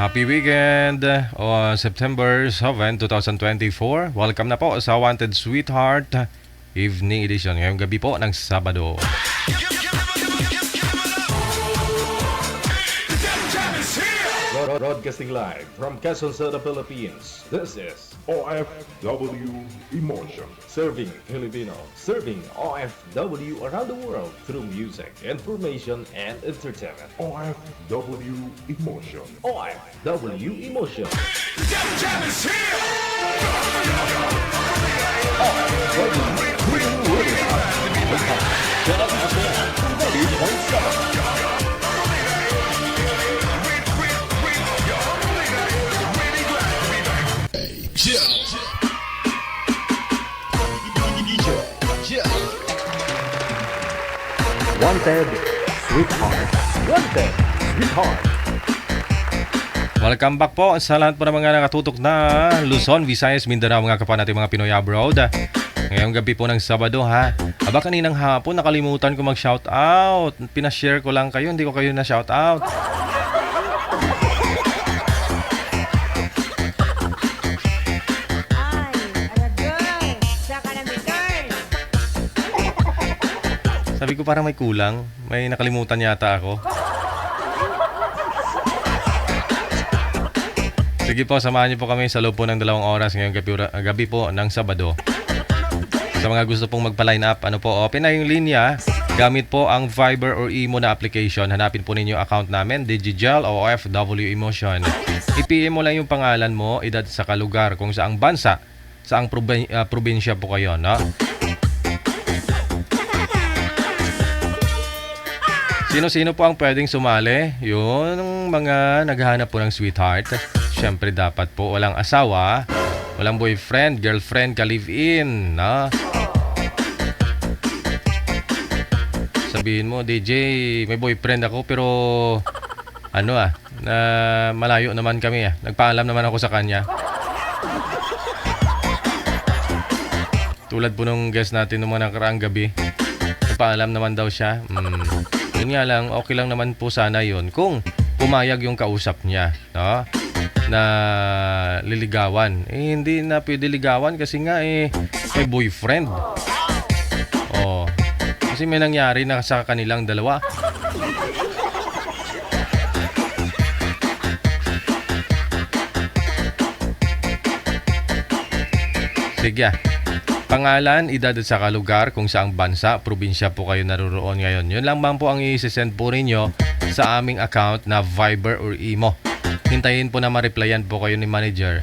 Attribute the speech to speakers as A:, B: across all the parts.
A: Happy weekend o September 7, 2024. Welcome na po sa Wanted Sweetheart Evening Edition ngayong gabi po ng Sabado.
B: Broadcasting live from Quezon City, Philippines. This is
C: OFW Emotion.
B: Serving Filipino, serving OFW around the world through music, information, and entertainment.
C: OFW Emotion.
B: OFW Emotion.
D: Wanted Sweetheart. Wanted Sweetheart.
A: Welcome back po sa lahat po ng mga nakatutok na Luzon, Visayas, Mindanao, mga kapwa natin mga Pinoy abroad. Ngayong gabi po ng Sabado ha. Aba kaninang hapon nakalimutan ko mag-shoutout. Pinashare ko lang kayo, hindi ko kayo na-shoutout. Sabi ko parang may kulang. May nakalimutan yata ako. Sige po, samahan niyo po kami sa loob po ng 2 oras ngayong gabi po ng Sabado. Sa mga gusto pong magpa-line up, open na yung linya. Gamit po ang Viber or Imo na application. Hanapin po ninyo account namin, Digigel o OFW Emotion. I-PM mo lang yung pangalan mo, edad sa lugar, kung saang bansa, saang probinsya po kayo, no? Sino-sino po ang pwedeng sumali? Yung mga naghahanap po ng sweetheart. Siyempre dapat po walang asawa, walang boyfriend, girlfriend, ka-live-in, no? Sabihin mo, DJ, may boyfriend ako pero na malayo naman kami ah. Nagpaalam naman ako sa kanya. Tulad po nung guest natin nung mga nakaraang gabi. Nagpaalam naman daw siya. Yun nga lang, okay lang naman po sana yun kung pumayag yung kausap niya, no? Na liligawan. Hindi na pwede ligawan kasi nga may boyfriend. Kasi may nangyari na sa kanilang dalawa. Sige. Pangalan, edad at saka lugar, kung saang bansa, probinsya po kayo naroon ngayon. Yun lang po ang i-send po ninyo sa aming account na Viber or Imo. Hintayin po na ma-replyan po kayo ni manager.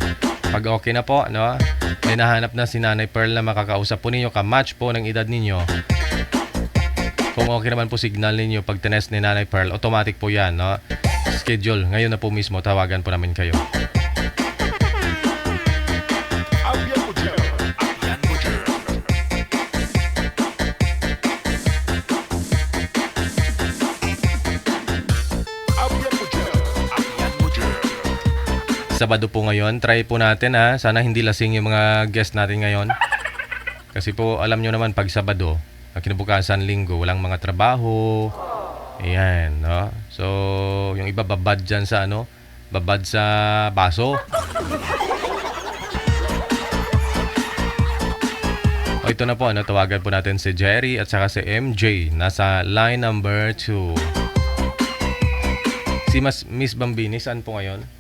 A: Pag okay na po, no? May nahanap na si Nanay Pearl na makakausap po ninyo, ka-match po ng edad ninyo. Kung okay naman po signal ninyo pag tinest ni Nanay Pearl, automatic po yan, no? Schedule. Ngayon na po mismo, tawagan po namin kayo. Sabado po ngayon, try po natin ha. Sana hindi lasing yung mga guest natin ngayon. Kasi po alam nyo naman pag Sabado, kinabukasan Linggo, walang mga trabaho. Ayan, no? So, yung iba babad dyan sa babad sa baso. Ito na po, tawagan po natin si Jerry at saka si MJ. Nasa line number 2. Si Miss Bambini, saan po ngayon?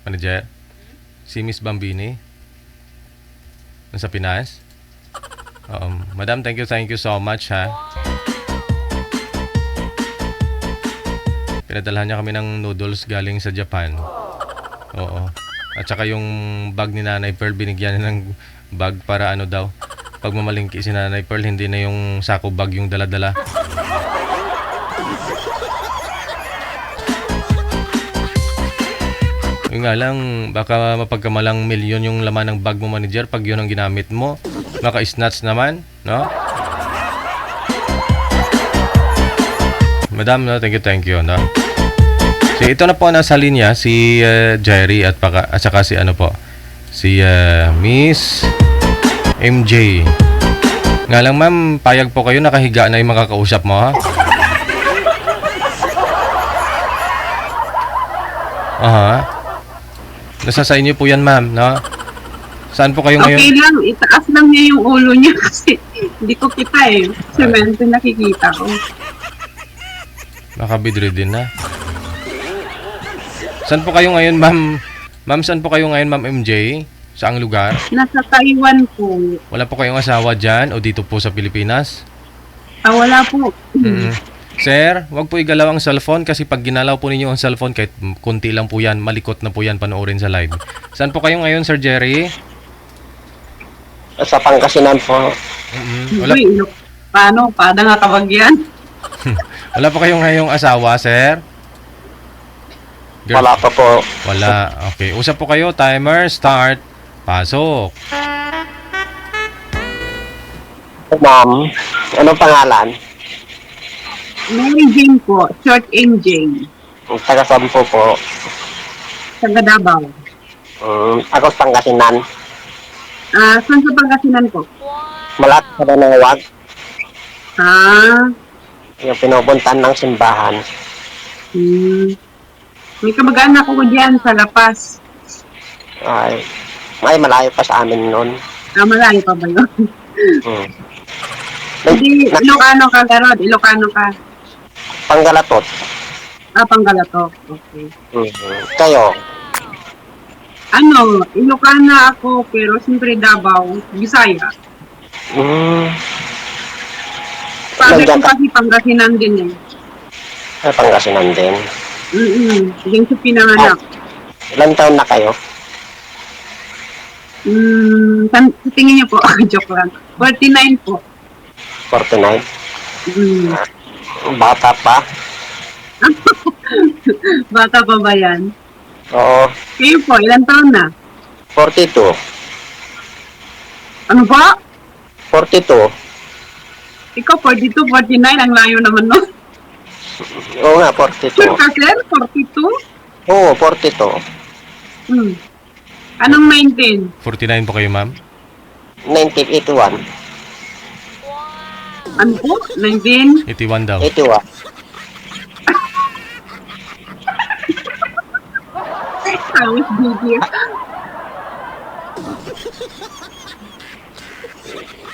A: Manager? Si Miss Bambini? Nasa Pinas? Madam, thank you so much ha. Pinadalhan niya kami ng noodles galing sa Japan. Oo. At saka yung bag ni Nanay Pearl, binigyan niya ng bag para daw. Pag mamalingki si Nanay Pearl, hindi na yung sako bag yung dala-dala. Yung nga lang, baka mapagkamalang milyon yung laman ng bag mo, manager, pag yun ang ginamit mo. Maka-snatch naman, no? Madam, no? Thank you, no? So, ito na po nasa linya, si Jerry at saka si si Miss MJ. Nga lang, ma'am, payag po kayo, nakahiga na yung makakausap mo, ha? Aha. Nasa sa inyo po yan, ma'am, no? Saan po kayo ngayon?
E: Okay lang, itaas lang niya yung ulo niya kasi hindi ko kita eh. Semento nakikita ko.
A: Nakabidre din na. Saan po kayo ngayon, ma'am? Ma'am, saan po kayo ngayon, ma'am MJ? Saang lugar?
E: Nasa Taiwan po.
A: Wala po kayong asawa dyan o dito po sa Pilipinas?
E: Wala po.
A: Mm. Sir, wag po igalaw ang cellphone kasi pag ginalaw po ninyo ang cellphone kahit konti lang po yan, malikot na po yan panoorin sa live. Saan po kayo ngayon, Sir Jerry?
F: Sa Pangasinan po.
A: Wala,
E: Uy, paano? Pada nga tawag yan?
A: wala po kayong ngayong asawa, Sir? Girl-
F: Wala pa po.
A: Wala. Okay. Usap po kayo. Timer, start. Pasok.
F: Ma'am, anong pangalan?
E: Mary Jane po, short MJ.
F: Taga-Sampo po.
E: Taga Davao.
F: Ako sa Pangasinan.
E: Saan sa Pangasinan po?
F: Malapit sa Banawag. Yung pinupuntan ng simbahan.
E: May kamag-anak ko dyan sa La Paz.
F: Ay, malayo pa sa amin nun.
E: Malayo pa ba yun?
F: Hmm.
E: Hindi, Ilocano ka, Garod. Ilocano ka.
F: Panggalatot.
E: Panggalato. Okay.
F: Kayo,
E: Ilocana ako, pero siyempre Davao, Bisaya. Sabi ko
F: Nandiyan ka-
E: kasi Pangasinan din eh.
F: Pangasinan din.
E: Yung sa pinanganak.
F: Ilan taon na kayo?
E: Sa tingin niyo po, joke lang. 49 po.
F: 49?
E: Mm.
F: Bata pa?
E: Bata pa ba yan?
F: Oo,
E: Kayo po, ilang taon na?
F: 42.
E: Ano ba?
F: 42.
E: Ikaw, 42, 49, ang layo naman no?
F: Oo nga,
E: Sure
F: 42.
E: ka, sir? 42?
F: Oo, 42.
E: Anong 19?
A: 49 po kayo, ma'am?
F: 1981.
E: Ano po? 19?
A: 81 daw.
F: 81.
E: Tawis video.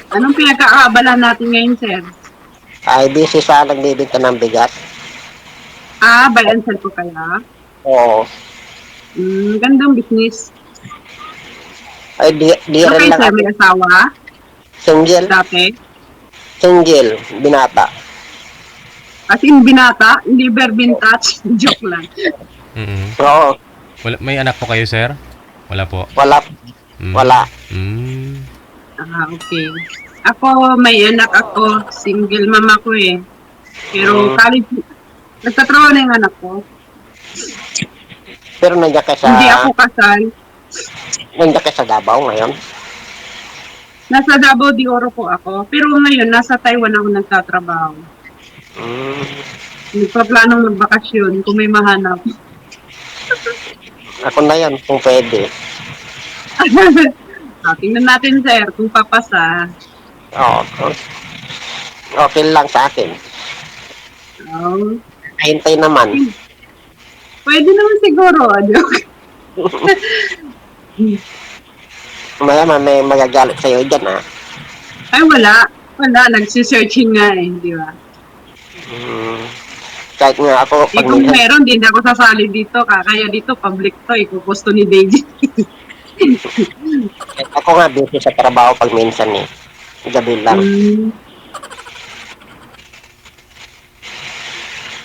E: Anong pinagkakaabala natin ngayon, sir?
F: Ay, busy sa nagbibigta ng bigas.
E: Buy and sell po kaya?
F: Oo.
E: Gandang business.
F: Ay, di
E: Ano
F: rin
E: kayo,
F: lang
E: sir?
F: ako.
E: May asawa?
F: Single.
E: Dati?
F: Single. Binata.
E: As in, binata? Hindi vintage? Joke lang.
F: Oo.
A: Wala, may anak po kayo, sir? Wala po.
F: Wala.
A: Mm.
F: Wala.
E: Okay. Ako, may anak ako. Single mama ko eh. Pero college, nagtatrabaho na yung anak ko.
F: Pero nandiyan ka sa...
E: Hindi ako kasal.
F: Nandiyan ka sa Davao ngayon.
E: Nasa Davao de Oro po ako. Pero ngayon, nasa Taiwan ako nagtatrabaho. Nagpa-planong magbakasyon kung may mahanap.
F: Ako na yan, kung pwede.
E: Tingnan natin, sir, kung papasa.
F: Oo. Okay lang sa akin. Hintay naman.
E: Pwede naman siguro. Joke.
F: Mayaman may magagalit sa'yo dyan, ha?
E: Ay, wala. Wala. Nagsisearching nga eh. Di ba?
F: Kahit nga ako, pag
E: Kung
F: minsan,
E: meron, din ako sasali dito. Kaya dito, public to. Ikukusto ni Deji.
F: ako nga busy sa trabaho pag minsan eh. Gabi lang.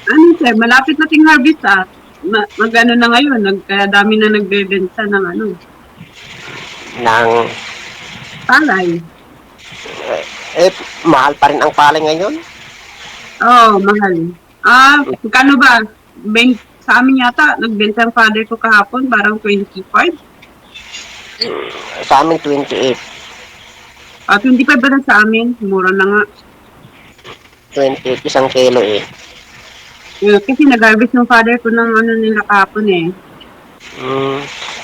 E: Ano, sir? Malapit nating harvest ah. Mag-ano na ngayon. Kaya dami na nagbebenta ng ano.
F: Nang,
E: Palay.
F: mahal pa rin ang palay ngayon.
E: Mahal. Kano ba? Sa amin yata, nagbenta ang father ko kahapon, parang 25.
F: Sa amin, 28.
E: 25 ba na sa amin? Mura na nga.
F: 28, isang kilo eh.
E: Kasi nag-harvest ng father ko ng ano nila kahapon eh.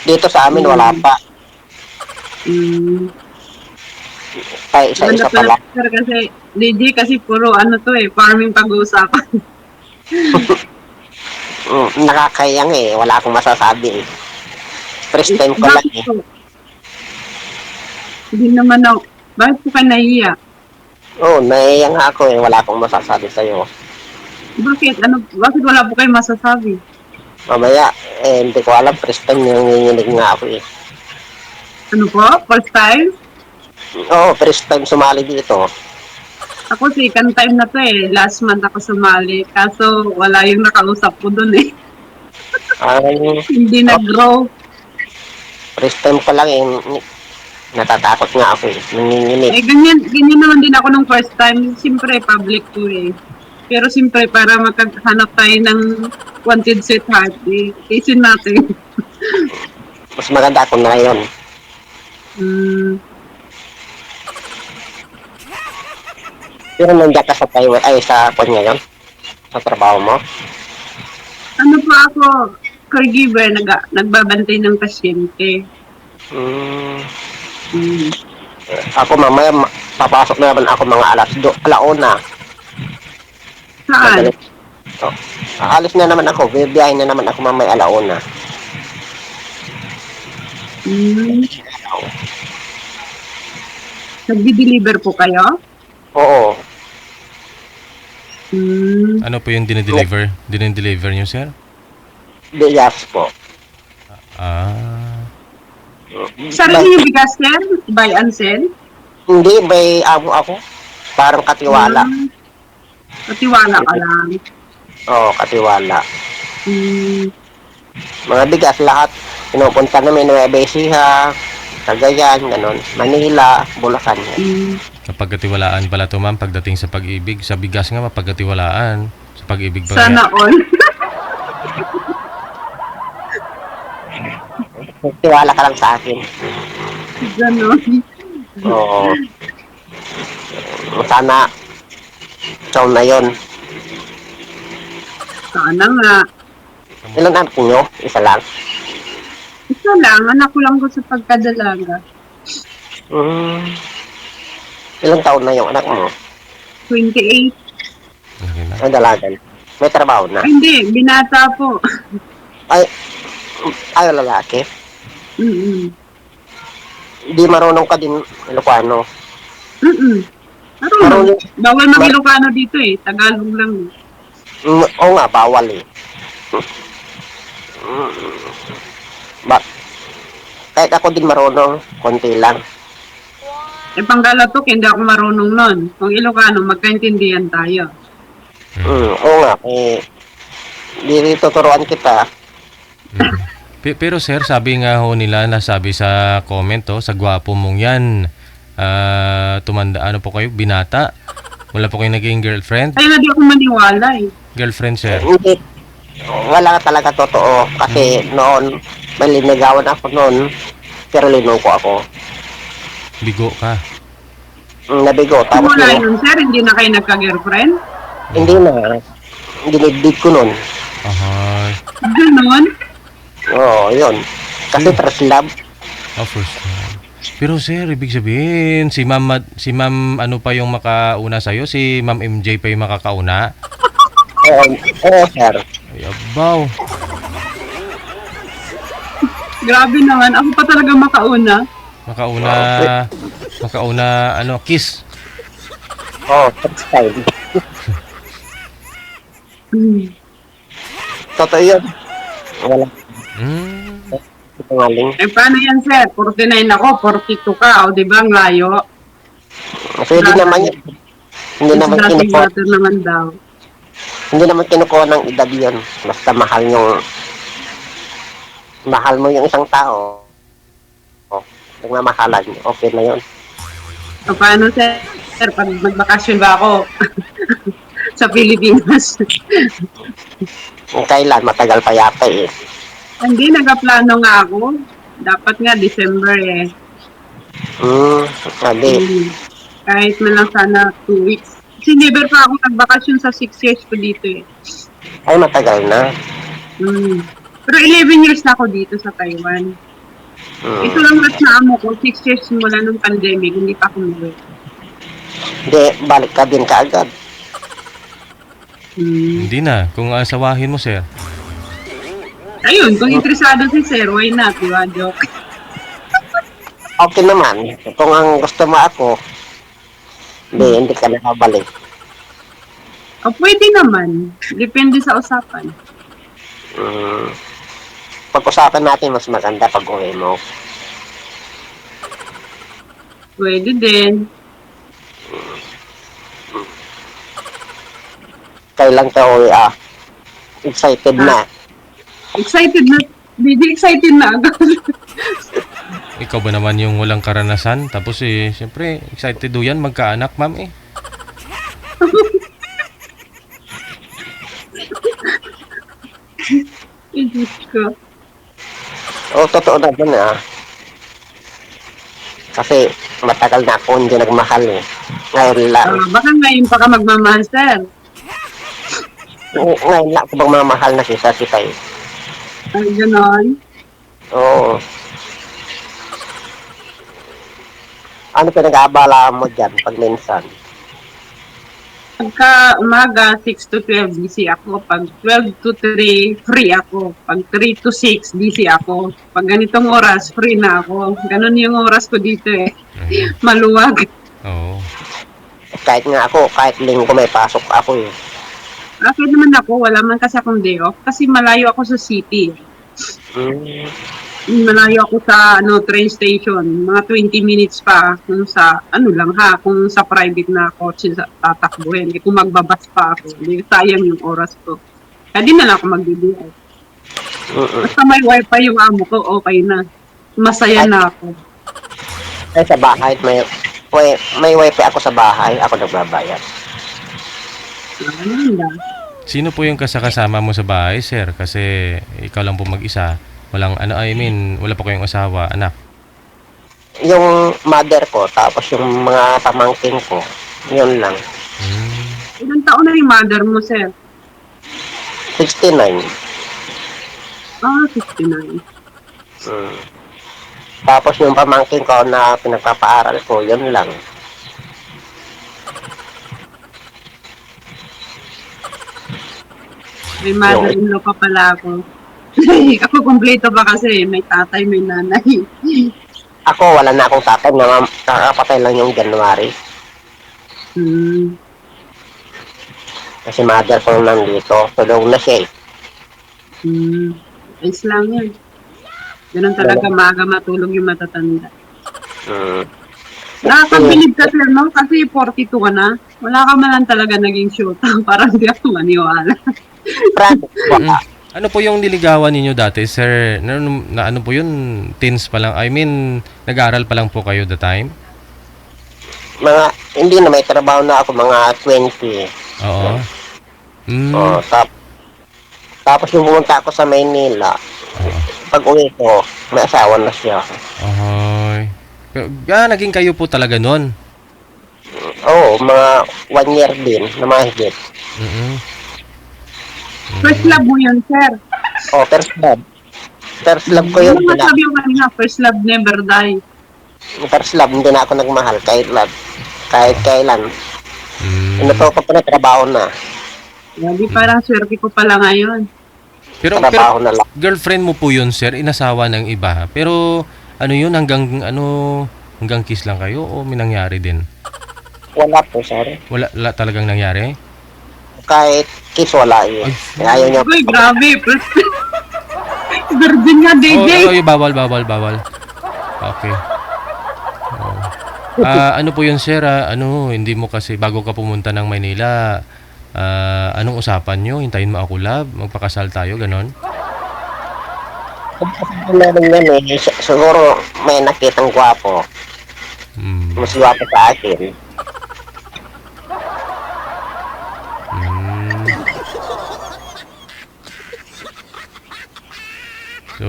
F: Dito sa amin, wala pa. Kaya isa-isa
E: Maganda
F: pala.
E: sir, kasi, DJ, kasi puro ano to eh, farming pag-uusapan.
F: Nakakayang eh. Wala akong masasabi eh. First time ko lang
E: Bakit
F: eh.
E: po? Hindi naman ako. Bakit po ka nahiya?
F: Oo, naiiyak nga ako eh. Wala akong masasabi sa'yo.
E: Bakit? Bakit wala po kayo masasabi?
F: Mamaya, hindi ko alam. First time nanginginig nga ako eh.
E: Ano po? First time?
F: Oo, first time sumali dito.
E: Ako second time na to eh. Last month ako sumali. Kaso wala yung nakausap ko dun eh.
F: Ay,
E: Hindi nag-grow.
F: first time ko lang eh. Natatakot nga ako eh. Nanginginig.
E: Eh, ganyan naman din ako nung first time. Siyempre, public to eh. Pero siyempre, para maghanap tayo ng wanted sweetheart, eh, isin natin.
F: Mas maganda ako na yun. Pero nandiyan ka sa Taiwan, ay sa kwan ngayon? Sa trabaho mo?
E: Ano po ako, caregiver, nagbabantay ng pasyente.
F: Hmm.
E: Mm.
F: Ako mamaya, papasok na naman ako mga alauna.
E: Saan?
F: Oh, aalis na naman ako, bibiyahin na naman ako mamaya alauna.
E: Mm. Nagdi-deliver po kayo?
F: Oo.
E: Mm.
A: Ano po yung dinideliver? Dinideliver nyo, sir?
F: Bigas po.
A: Ah.
E: Sarili yung bigas, sir? Buy and sell?
F: Hindi, may amo ako. Parang katiwala.
E: Mm. Katiwala ka lang.
F: Oo, katiwala.
E: Mm.
F: Mga bigas lahat. Pinupunta namin Nueva Ecija, Cagayan, ganun. Manila, Bulacan.
E: Mm.
A: Napagkatiwalaan pala to, ma'am, pagdating sa pag-ibig. Sa bigas nga, mapagkatiwalaan. Sa pag-ibig pa
E: Sana all.
F: Tiwala ka lang sa akin.
E: Ganon.
F: Oo. Sana, ikaw na yun.
E: Sana nga.
F: Ilan anak nyo? Isa lang.
E: Isa lang, anak ko lang ko sa pagkadalaga.
F: Hmm. Ilang taon na yung anak mo?
E: 28.
A: Okay na.
F: Ay, dalagan. May trabaho na.
E: Ay, hindi, binata po.
F: Ay, lalaki.
E: Mm-mm.
F: Di marunong ka din Ilocano.
E: Mm-mm.
F: Marunong.
E: Bawal mag-Ilocano dito eh. Tagalog lang.
F: Oo nga, bawal eh. Kahit ako din marunong, konti lang.
E: Eh, Panggalatok, hindi ako marunong nun. Kung Ilocano, magkaintindihan tayo.
F: Oo nga, di tuturuan kita.
A: Pero sir, sabi nga ho nila, nasabi sa comment sa gwapo mong yan, tumanda, ano po kayo, binata? Wala po kayo naging girlfriend?
E: Kaya nga di ako maniwala eh.
A: Girlfriend, sir?
F: Hindi, wala talaga totoo. Kasi noon, may linigawan ako noon, pero linuko ako.
A: Bigo ka?
F: Nabigo. Tapos
E: Simula yun, sir, hindi na kayo nagka-girlfriend?
F: hindi na. Dinibdig ko noon.
A: Aha.
E: Ganon?
F: Oo, yun. Kasi first love.
A: Oh, first time. Pero sir, ibig sabihin, si ma'am, ano pa yung makauna sa'yo? Si ma'am MJ pa yung makakauna?
F: Oo, sir.
A: Ay, abaw.
E: Grabe naman, ako pa talaga makauna.
A: Makauna, ano, kiss.
F: Oo, first time.
E: Hmm.
F: Totoo yun. Wala. Sinungaling.
E: Eh, paano yan, sir? 49 ako, 42 ka. O, di ba, ang layo?
F: Pwede naman yun. Hindi naman
E: Dating
F: kinukuha.
E: water naman daw.
F: Hindi naman kinukuha ng edad yun. Basta mahal mo yung isang tao. O, nagmamahalan. Okay na yun.
E: O, paano, sir? Sir, pag magbakasyon ba ako sa Pilipinas?
F: Kung kailan, matagal pa yata eh.
E: Hindi, nagaplano nga ako. Dapat nga, December eh.
F: Sabi.
E: Kahit man lang sana 2 weeks. Kasi never pa ako nagbakasyon sa 6 years ko dito eh.
F: Ay, matagal na.
E: Pero 11 years na ako dito sa Taiwan. Ito lang mas naamo ko, 6 years mula nung pandemic, hindi pa ako umuwi.
F: Hindi, balik ka din kaagad.
A: Hindi na. Kung asawahin mo, sir.
E: Ayun, kung interesado si Sir, why not, di ba? Joke.
F: Okay naman. Kung ang gusto mo ako, hindi ka nakabalik.
E: O, pwede naman. Depende sa usapan.
F: Mm, pag-usapan natin mas maganda pag uwi mo.
E: Pwede din.
F: Kailan ka uwi Excited na.
E: Excited na. Hindi excited na agad.
A: Ikaw ba naman yung walang karanasan? Tapos siyempre, excited do yan magkaanak, ma'am eh.
E: Diyos ko.
F: Totoo na dun Kasi matagal na ako hindi nagmahal eh. Ngayon lang.
E: Baka ngayon pa ka magmamahal, Sir.
F: Ngayon lang ako bang mamahal na si Tay.
E: Ay, ganon.
F: Oo. Ano pinag-aabala mo dyan pag minsan?
E: Pagka umaga, 6 to 12, busy ako. Pag 12 to 3, free ako. Pag 3 to 6, busy ako. Pag ganitong oras, free na ako. Ganon yung oras ko dito eh. Maluwag.
A: Oo.
F: Kahit nga ako, kahit linggo may pasok ako eh.
E: Bakit naman ako, wala man kasi akong day off. Kasi malayo ako sa city.
F: Mm.
E: Malayo ako sa train station. Mga 20 minutes pa. Kung sa, kung sa private na kotse tatakbuhin. Kung magbabas pa ako. Hindi, sayang yung oras ko. Kaya di na lang ako mag-DDI. Basta may wifi yung amo ko, okay na. Masaya na ako.
F: Ay sa bahay, may wifi ako sa bahay. Ako nagbabayad.
E: Ano na?
A: Sino po yung kasama mo sa bahay, sir? Kasi ikaw lang po mag-isa. Wala pa kayong asawa, anak.
F: Yung mother ko, tapos yung mga pamangkin ko, yun lang.
E: Ilang taon na yung mother mo, sir?
F: 69.
E: 69.
F: Tapos yung pamangkin ko na pinagpapaaral ko, yun lang.
E: May mother-in-law pa pala ako. Ako kumpleto ba kasi? May tatay, may nanay.
F: Ako, wala na akong tatay na nakapatay lang yung January. Kasi mother ko nandito, tulong na siya eh.
E: Ayos lang yan. Ganun talaga maaga matulog yung matatanda. Nakakabilib ka, sir, no? Kasi 42 ka na. Wala ka man lang talaga naging shoot. Parang di ako maniwala.
A: Ano po yung niligawan ninyo dati, sir? Ano po yun? Teens pa lang? I mean, nag-aaral pa lang po kayo the time?
F: Hindi na may trabaho na ako, mga 20.
A: Oo.
F: Tapos yung pumunta ako sa Maynila, pag uwi ko, may asawa na siya.
A: Ahoy. Naging kayo po talaga nun?
F: Oo, mga 1 year din, na mahigit.
E: First love mo yun, sir.
F: First love. First love ko yun.
E: Ano masabi yung kanina? First love never die.
F: First love, hindi na ako nagmahal kahit kailan. Ito ko pa na trabaho na.
E: Hindi parang swerte ko pala ngayon.
A: Pero
F: Trabaho na lang.
A: girlfriend mo po yun, sir, inasawa ng iba. Pero ano yun, hanggang kiss lang kayo o may nangyari din?
F: Wala po, sorry.
A: Wala talagang nangyari?
F: Kahit kiss, wala yun. Ayaw niya.
E: Uy, grabe. Virgin nga, DJ.
A: Bawal. Okay. Ano po yun, sir? Hindi mo kasi, bago ka pumunta ng Maynila, anong usapan nyo? Hintayin mo ako, love? Magpakasal tayo, ganon?
F: Meron yan eh. Siguro may nakitang gwapo. Mas gwapo sa akin.
A: So,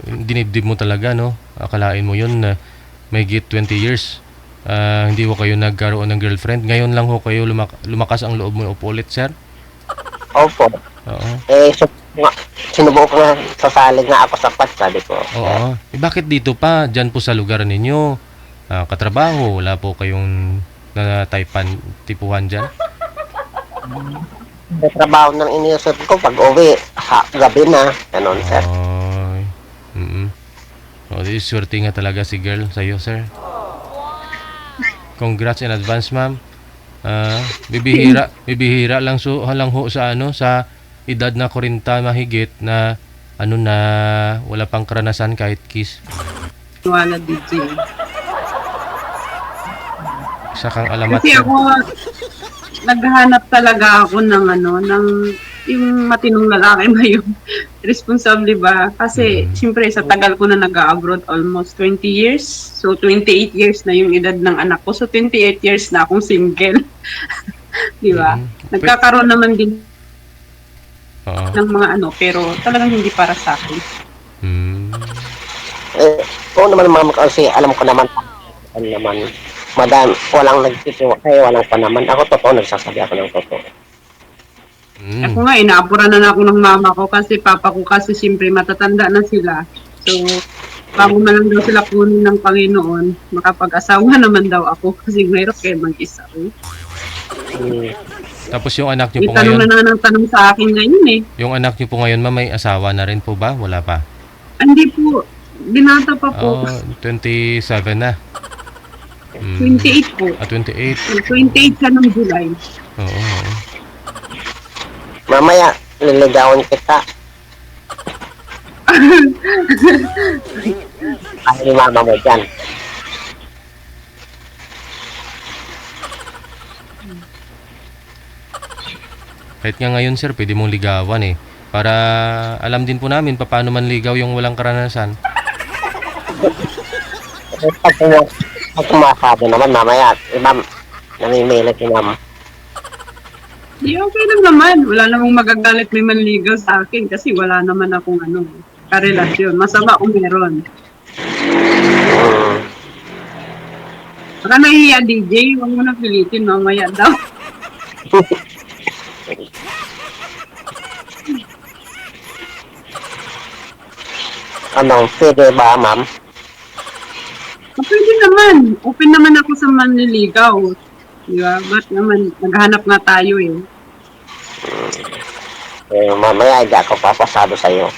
A: dinibdib mo talaga, no? Akalain mo yun na may 20 years. Hindi ho kayo nagkaroon ng girlfriend. Ngayon lang ho kayo lumakas ang loob mo ulit, sir?
F: Opo.
A: Oo.
F: Sinubukan ko na sasalig na ako sa sabi ko.
A: Oo. Bakit dito pa? Diyan po sa lugar ninyo. Katrabaho. Wala po kayong tipuhan dyan?
F: Sa trabaho ng iniusap ko, pag uwi, gabi na. Ganon, sir.
A: Ay. O, di swerte nga talaga si girl sa'yo, sir. Congrats in advance, ma'am. Bibihira lang ho sa sa edad na 40 mahigit na na wala pang karanasan kahit kiss.
E: Wala DJ.
A: Isa kang alamat.
E: Kasi
A: sir.
E: ako, naghahanap talaga ako ng ng yung matinong lalaki ba yung responsable ba? Kasi, siyempre, sa tagal ko na nag-abroad, almost 20 years. So, 28 years na yung edad ng anak ko. So, 28 years na akong single. Di ba? Nagkakaroon naman din
A: Oo.
E: ng mga pero talagang hindi para sa akin.
F: Oo naman, ma'am, kasi alam ko naman, madam, walang nagtitiwa kayo, walang pa naman. Ako totoo, nagsasabi ako ng totoo.
E: Ako nga, inaapura na ako ng mama ko kasi papa ko kasi siyempre matatanda na sila. So, bago man lang daw sila kunin ng Panginoon, makapag-asawa naman daw ako kasi mahirap kayo mag-isa.
A: Tapos yung anak niyo po
E: May tanong
A: ngayon,
E: na ng tanong sa akin ngayon eh.
A: yung anak niyo po ngayon, ma'am, may asawa na rin po ba? Wala pa.
E: Hindi po, binata pa po.
A: 27 na.
E: 28 po.
A: 28.
E: 28 siya ng July.
A: Oo.
F: Mamaya, liligawan kita. Ay, mama mo dyan.
A: Kahit nga ngayon, sir, pwede mong ligawan eh. Para alam din po namin paano man ligaw yung walang karanasan.
F: Pag kumasado naman, mamaya, ma'am, namimilit si ma'am.
E: Di okay lang naman. Wala namang magagalit may manligaw sa akin kasi wala naman akong karelasyon. Masama kung meron. Baka nahihiya DJ, huwag mo na pilitin, mamaya daw.
F: Ano, pwede ba, ma'am?
E: Pwede naman. Open naman ako sa manliligaw. Di ba? Ba't naman, naghanap nga tayo eh.
F: Mamaya, hindi ako papasado sa'yo.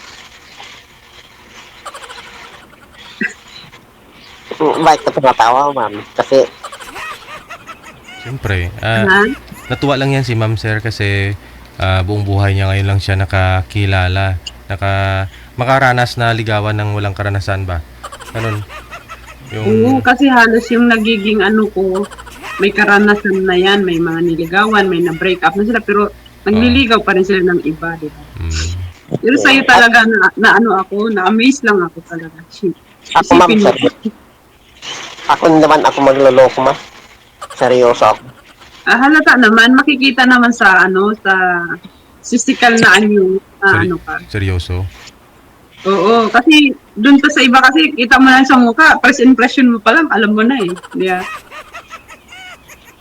F: Bakit ka tumatawa, ma'am? Kasi,
A: Siyempre,
E: Ha?
A: natuwa lang yan si ma'am, sir, kasi buong buhay niya ngayon lang siya nakakilala, makaranas na ligawan ng walang karanasan ba? Ganun.
E: Oo, kasi halos yung nagiging ko, may karanasan na yan, may mga niligawan, may na-break up na sila, pero nagliligaw pa rin sila ng iba, di ba? Pero sa'yo talaga ako, na-amaze lang ako talaga.
F: ako, ma'am,
E: Isipin mo.
F: ako naman ako magloloko, ma'am. Seryoso ako.
E: Halata naman, makikita naman sa sa physical na ka.
A: Seryoso.
E: Oo, kasi dun pa sa iba kasi kita mo lang sa mukha, first impression mo pa lang, alam mo na eh. Yeah.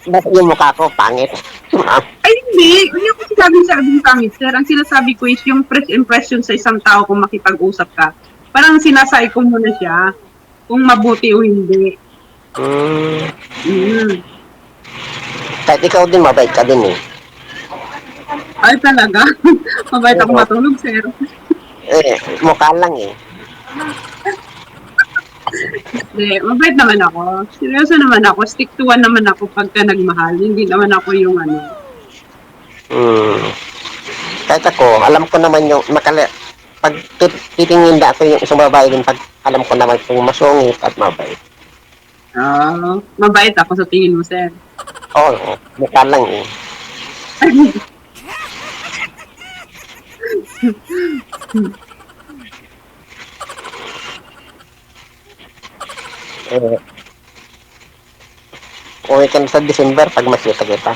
F: Ba't yung mukha ko, pangit? Ma'am,
E: Ay hindi, hindi ako sinabing pangit sir. Ang sinasabi ko is yung first impression sa isang tao kung makipag-usap ka. Parang sinasay ko muna siya kung mabuti o hindi.
F: kahit ikaw din, mabait ka din eh.
E: Ay talaga, mabait ako matulog sir.
F: Mukha lang eh.
E: Hindi, mabait naman ako. Seryoso naman ako. Stick to one naman ako pagka nagmahal. Hindi naman ako yung
F: Kahit ako, alam ko naman yung pag titingin na ako yung isang babae din, pag alam ko naman kung masungit at mabait.
E: Mabait ako sa tingin mo, sir.
F: Oo, mukha lang eh. Uwi ka na sa December pag makita kita.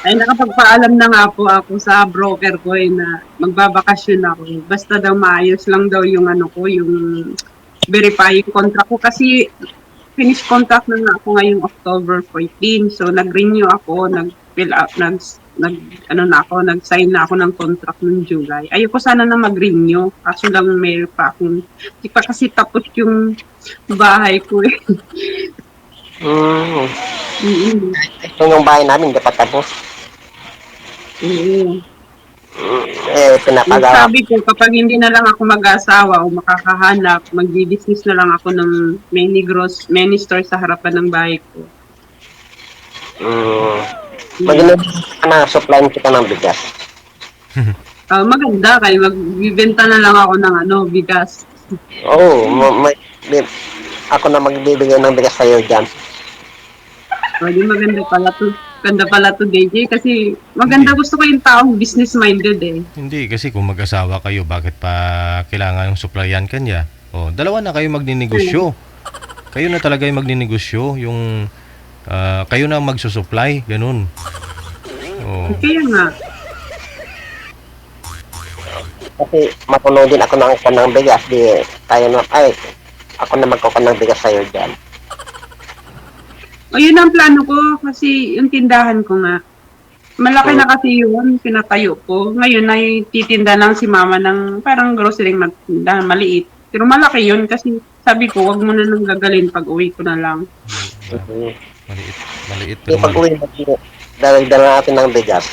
E: Ay, nakapagpaalam na nga po ako sa broker ko na magbabakasyon ako. Basta daw maayos lang daw yung yung verifying contract ko. Kasi finish contract na nga ako ngayong October 14. So, nag-renew ako, nag-fill up, nag-sign na ako ng contract noong July. Ayoko sana na mag-renew. Kaso lang mayroon pa akong, di pa kasi tapos yung bahay ko eh.
F: Ito yung bahay namin, hindi pa tapos.
E: Oo.
F: Pinapagawa.
E: Sabi ko, kapag hindi na lang ako mag-asawa o makakahanap, magbi-business na lang ako ng many stores sa harapan ng bahay ko.
F: Mag-inubos ka na, supply kita ng bigas.
E: Maganda, kaya magbibenta na lang ako ng bigas.
F: Oo, ako na magbibigay ng bigas sa'yo dyan.
E: Di maganda pala to. Ganda pala to, DJ. Kasi maganda, gusto ko yung taong business-minded eh.
A: Hindi, kasi kung mag-asawa kayo, bakit pa kailangan yung supplyan kanya? O, dalawa na kayo magninegosyo. Kayo na talaga yung magninegosyo. Yung, kayo na magsusupply. Ganun. O,
E: Kaya nga,
F: Kasi matulong din ako ng bigas. Di tayo na, ako na magkukuha ng bigas sa'yo dyan.
E: o yun ang plano ko. Kasi yung tindahan ko nga, malaki na kasi yun, pinatayo ko. Ngayon ay titinda lang si mama ng parang grocery tindahan, maliit. Pero malaki yun kasi sabi ko, wag mo na nang gagalin pag uwi ko na lang.
A: maliit. Maliit.
F: Di
A: Pero
F: pag uwi natin, dala natin ng bigas.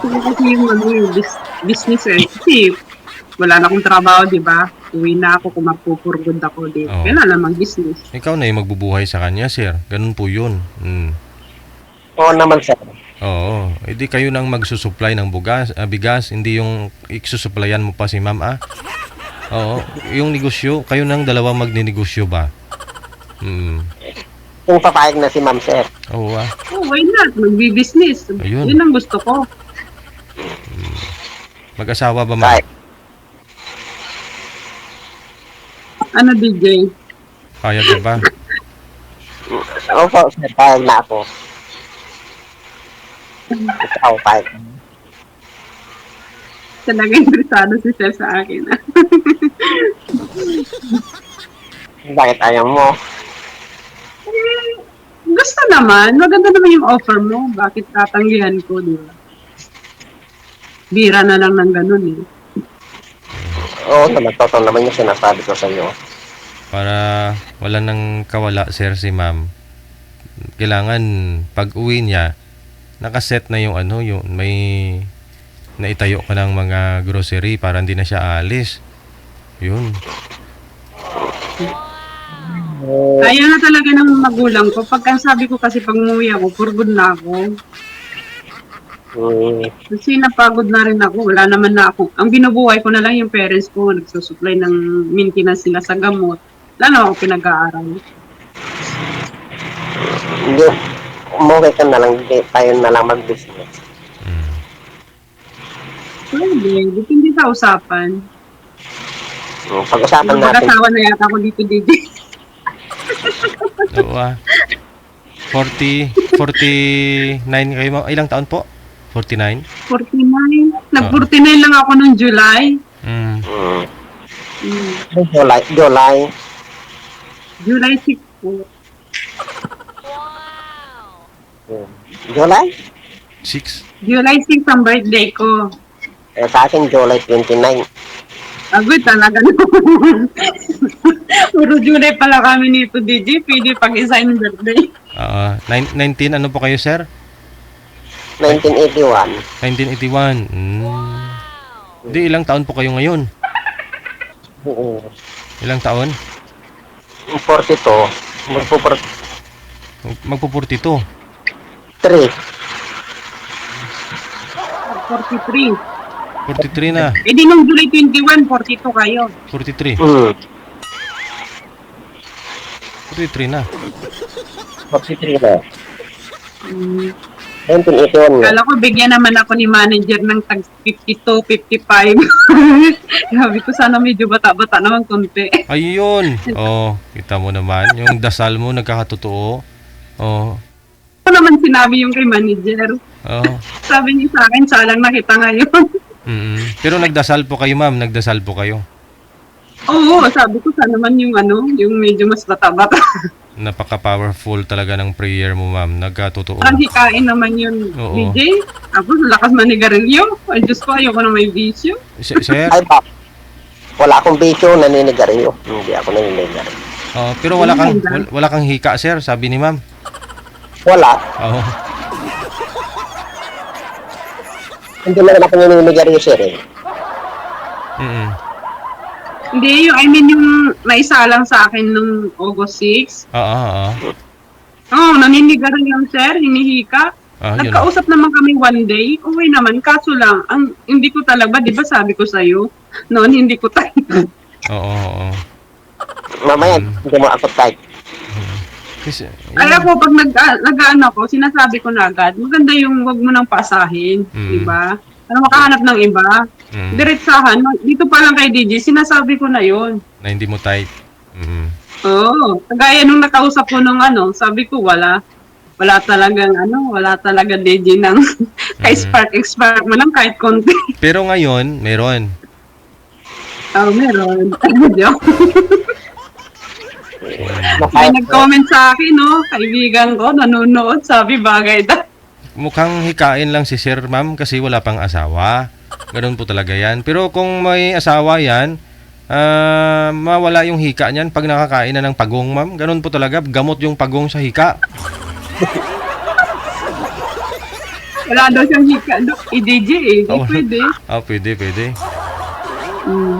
E: Kasi yung yung business eh. Kasi wala na akong trabaho, di ba? Uwi na ako kung magpupurgod ako dito.
A: Oo.
E: Kailan namang business.
A: ikaw na yung magbubuhay sa kanya, sir. Ganun po yun.
F: Oo naman, sir.
A: Oo. Hindi kayo nang magsusupply ng bigas. Hindi yung isusupplyan mo pa si ma'am, Oo. Yung negosyo, kayo nang dalawa magninegosyo ba?
F: Kung papayag na si ma'am, sir.
A: Oo,
E: Oh, why not? Magbi-business.
A: Ayun.
E: Yun ang gusto ko.
A: Mag-asawa ba, ma'am?
F: Kahit
E: Ano, DJ?
A: Kaya ka ba?
F: opo, sir, payag na ako. Ikaw, payag.
E: Talaga interesado si Sir sa akin.
F: Bakit ayaw mo?
E: Gusto naman. Maganda naman yung offer mo. Bakit tatanggihan ko, di ba? Bira na lang ng ganun eh.
F: Oo naman, totoo naman yung sinasabi ko sa'yo.
A: Para wala nang kawala, sir, si ma'am. Kailangan pag uwi niya, nakaset na yung yung may naitayo ka ng mga grocery para hindi na siya alis. Yun.
E: Kaya na talaga ng magulang ko. Pagka sabi ko kasi pag umuwi ako, purgod na ako. Kasi napagod na rin ako. Wala naman na ako. Ang binubuhay ko na lang yung parents ko. Nagsusupply ng maintenance sila sa gamot. Wala na ako pinag-aaral.
F: Hindi, umuwi ka na lang, hindi tayo na lang mag-business.
E: Pwede. Depende sa usapan.
F: Pag-usapan natin,
E: Mag-asawa na yata ako dito, DJ.
A: Oo, 49 kayo, ma'am. Ilang taon po? 49?
E: 49. Nag-49 lang ako nung July. July 6 po.
F: July?
A: 6?
E: July 6 ang birthday ko.
F: Sa akin, July 29.
E: Agad talaga naman. Puro July pala kami nito, DJ. Pwede pag-isa yung birthday.
A: 19, ano po kayo, sir?
F: 1981.
A: 1981. Hindi, ilang taon po kayo ngayon? Ilang taon?
F: 42.
A: Magpo-42.
F: 3.
E: 43.
A: 43 na.
E: Eh di nung July 21, 42 kayo.
A: 43. 43 na.
F: 43 na. 1981 na.
E: Kala ko bigyan naman ako ni manager ng tag 52, 55. Sabi ko sana medyo bata-bata naman konti.
A: Ayun. Kita mo naman. Yung dasal mo nagkakatotoo.
E: Ano naman sinabi yung kay manager? Sabi niya sa akin, salang nakita ngayon.
A: Pero nagdasal po kayo, ma'am. Nagdasal po kayo.
E: Oo, sabi ko sana naman yung yung medyo mas bata-bata.
A: Napaka-powerful talaga ng prayer mo, ma'am. Nagkatotoo.
E: Parang hikain naman yun,
A: Oo.
E: DJ. Tapos lakas manigarilyo. Ay, Diyos ko, ayoko na may bisyo.
A: Sir?
F: Ay, ba? Wala akong bisyo, naninigarilyo. Hindi ako naninigarilyo.
A: Pero wala kang hika, sir. Sabi ni ma'am.
F: Wala. Hindi mo naman ako ninimigay sir eh.
A: Mm.
E: Hindi, I mean yung naisalang sa akin nung August 6.
A: Oo, oo.
E: Oo, naninigar yan, sir, hinihika.
A: Yun.
E: Nagkausap naman kami one day, okay naman, kaso lang, ang hindi ko talaga, di ba sabi ko sa'yo, noon hindi ko talaga.
A: Oo, oo.
F: Mamaya, hindi mo ako type.
A: Kasi,
E: Kaya po, pag nag-ano ko, sinasabi ko na agad, maganda yung wag mo nang pasahin, di ba? Para makahanap ng iba. Diretsahan, dito pa lang kay DJ, sinasabi ko na yon.
A: na hindi mo type.
E: Oo, kagaya nung nakausap ko nung ano, sabi ko wala talaga DJ ng kay Spark mo lang kahit konti.
A: Pero ngayon, meron.
E: Meron. Joke. May nag-comment sa akin, no? Kaibigan ko, nanonood, sabi bagay daw.
A: Mukhang hikain lang si Sir, ma'am, kasi wala pang asawa. Ganun po talaga yan. Pero kung may asawa yan, mawala yung hika niyan pag nakakain na ng pagong, ma'am. Ganun po talaga. Gamot yung pagong sa hika.
E: Wala daw siyang hika, no? I-DJ eh. Di
A: Oo.
E: pwede.
A: Pwede, pwede.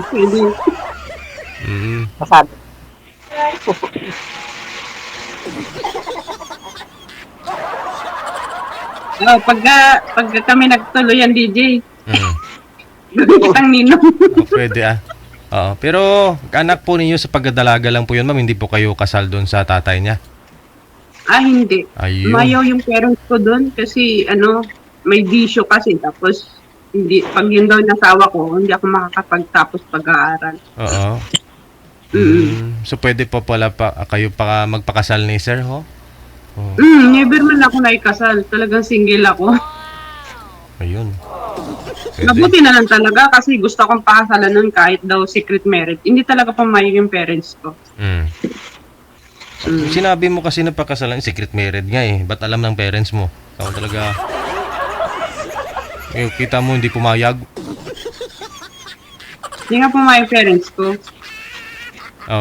E: Pwede.
F: Masabi.
E: Pagka kami nagtuluyan, DJ,
A: Mm.
E: gawin kitang ninong.
A: Pwede Oo. Pero anak po ninyo sa pagdadalaga lang po yun, ma'am. Hindi po kayo kasal doon sa tatay niya.
E: Hindi.
A: Ayun.
E: Mayaw yung parents ko doon kasi may bisyo kasi tapos hindi pag yun daw nasawa ko, hindi ako makakapagtapos pag-aaral.
A: Oo. So pwede po pala kayo magpakasal ni Sir, ho?
E: Never man ako naikasal. Talagang single ako.
A: Ayun. Pwede.
E: Mabuti na lang talaga kasi gusto kong pakasalan nun kahit daw secret marriage. Hindi talaga pumayag yung parents ko.
A: Sinabi mo kasi na pakasalan, secret marriage nga eh. Ba't alam ng parents mo? Ikaw talaga. Kita mo hindi pumayag.
E: Hindi nga pumayag parents ko.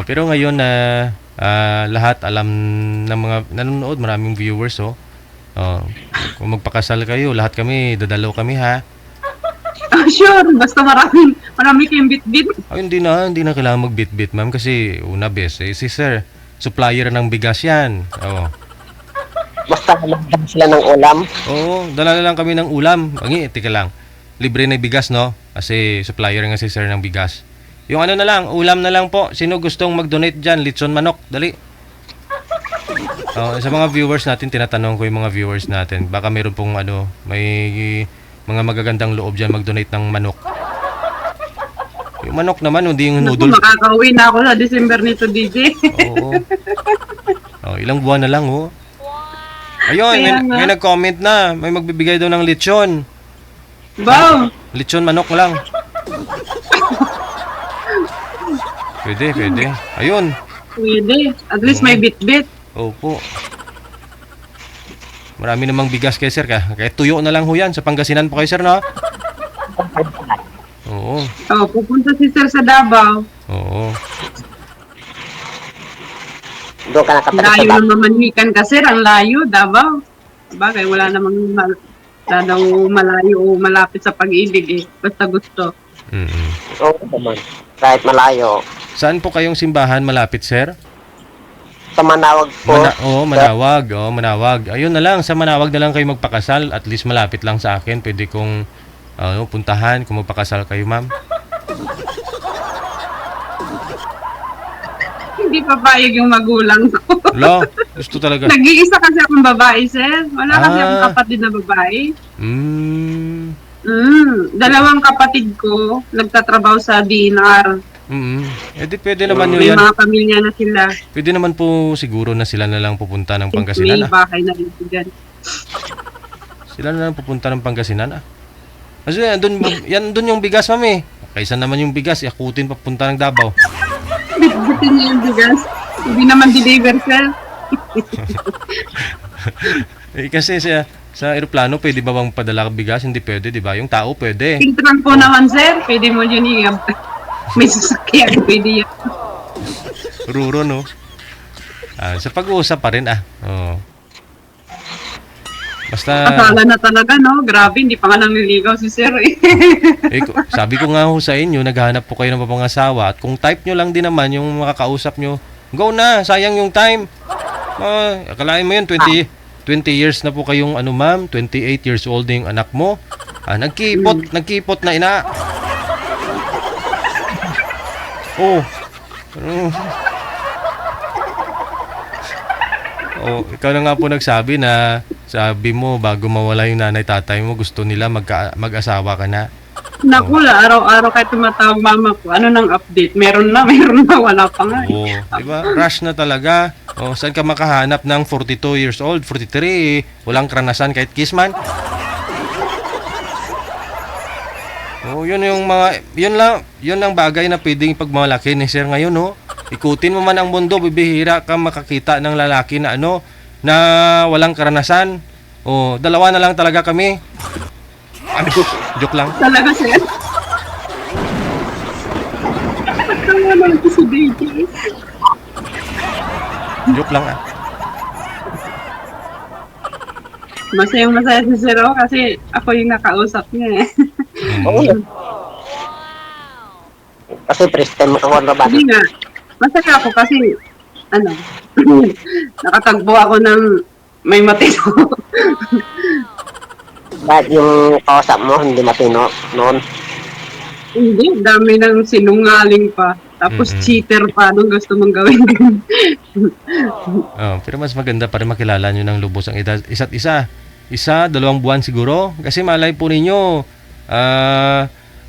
A: Pero ngayon na lahat alam ng mga nanonood, maraming viewers, kung magpakasal kayo, lahat kami, dadalaw kami, ha?
E: Sure, basta marami kayong bit-bit.
A: Hindi na kailangan magbit-bit, ma'am, kasi una best, si Sir, supplier ng bigas yan.
F: Basta lang sila ng ulam.
A: Dala na lang kami ng ulam. Tika lang. Libre na bigas, no? Kasi supplier nga si Sir ng bigas. Yung ano na lang, ulam na lang po. Sino gustong mag-donate dyan? Lechon manok. Dali. Sa mga viewers natin, tinatanong ko yung mga viewers natin. Baka meron pong may mga magagandang loob dyan mag-donate ng manok. Yung manok naman, hindi yung
E: Naku,
A: noodles.
E: makakauwi na ako sa December nito, DJ.
A: Oo. Ilang buwan na lang, Ayun,
E: Kaya nga.
A: may nag-comment na. May magbibigay daw ng lechon.
E: Wow!
A: Lechon manok lang. Pwede. Ayun.
E: Pwede. At least may bit-bit.
A: Opo. Marami namang bigas kay Sir. Kaya tuyo na lang ho yan. Sa Pangasinan po kay Sir, no? Oo.
E: Pupunta si Sir sa Davao.
A: Oo.
F: Doon ka nakapagod sa
E: Layo ng mamanhikan ka, Sir. Ang layo, Davao. Bagay, wala namang malayo o malapit sa pag-ibig eh. Basta gusto.
F: Oo naman. Kahit malayo.
A: Saan po kayong simbahan malapit, Sir?
F: Sa Manawag po.
A: Manawag. Manawag. Ayun na lang. Sa Manawag na lang kayo magpakasal. At least malapit lang sa akin. Pwede kong puntahan kung magpakasal kayo, ma'am.
E: Hindi papayag yung magulang ko.
A: Lo, gusto talaga.
E: Nag-iisa kasi akong babae, Sir. Wala kasi akong kapatid na babae. Dalawang kapatid ko nagtatrabaho sa DNR.
A: Di pwede naman yun
E: May
A: yan.
E: mga pamilya na sila.
A: Pwede naman po siguro na sila na lang pupunta ng
E: May
A: Pangasinan.
E: bahay na rin dyan.
A: Sila na lang pupunta ng Pangasinan. Kasi doon yung bigas, ma'am eh. Kaysa naman yung bigas, yakutin papunta ng Davao.
E: Bitbitin niya yung bigas. Hindi naman deliver, Sir.
A: Kasi sa aeroplano, pwede ba bang padala ka bigas? Hindi pwede, di ba? Yung tao pwede.
E: Pintran po naman, Sir. Pwede mo yun may sasakyan. Pwede yan.
A: Ruro, no? Sa pag-uusap pa rin, Oo. Basta,
E: Kasala na talaga, no? Grabe, hindi pa nga nangliligaw si Sir eh.
A: sabi ko nga ho sa inyo, naghahanap po kayo ng papangasawa at kung type nyo lang din naman yung makakausap nyo, go na, sayang yung time. Akalain mo yun, 20 years na po kayong ano ma'am, 28 years old na yung anak mo. Nagkipot na ina. Oh. Oh, ikaw na nga po nagsabi na sabi mo bago mawala yung nanay tatay mo gusto nila mag-asawa ka na.
E: Naku, araw-araw kahit tumatawag mama ko, ano nang update? Meron na, wala pa nga.
A: Oo, di ba? Rush na talaga. Oh, saan ka makahanap ng 42 years old, 43, walang karanasan kahit kiss man? Oh, yun yung mga yun lang bagay na pwedeng pagmalaki ni Sir ngayon, no? Ikutin mo man ang mundo, bibihira ka makakita ng lalaki na ano na walang karanasan. Oh, dalawa na lang talaga kami. Ano, joke lang.
E: Talaga, Sir? Pagtawa lang ito si DJ.
A: Joke lang ah.
E: Masaya si Sir kasi ako yung nakausap niya eh.
F: Oo. Kasi first time ako na ba?
E: Hindi nga. Masaya ako kasi, nakatagbo ako ng may matino.
F: Bakit yung kausap mo hindi matino noon?
E: Hindi, dami ng sinungaling pa. Tapos cheater pa nung gusto mong gawin din.
A: Oh, pero mas maganda pa rin makilala nyo ng lubos ang isa't isa. 1, 2 buwan siguro. Kasi malay po ninyo,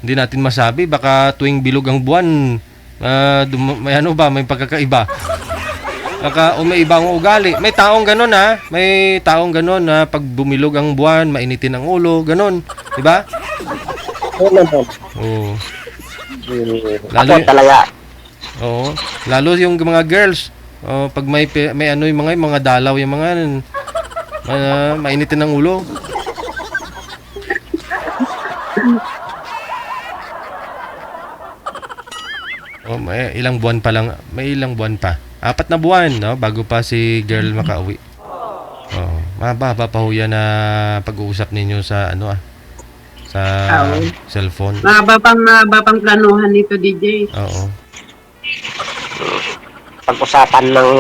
A: hindi natin masabi. Baka tuwing bilog ang buwan, may pagkakaiba. Baka may ibang ugali. May taong ganun ha. May taong ganun na pag bumilog ang buwan, mainitin ang ulo. Ganun. Diba?
F: Oo naman.
A: Oo.
F: Ako talaga.
A: Oo. Lalo yung mga girls, pag may yung mga dalaw yung mga mainitin ng ulo. May ilang buwan pa lang, may ilang buwan pa. 4 na buwan, no, bago pa si girl makauwi. Mahaba pa ho yan na pag-uusap ninyo sa sa cellphone.
E: Mahaba pang planuhan nito, DJ.
A: Oo.
F: Pag-usapan ng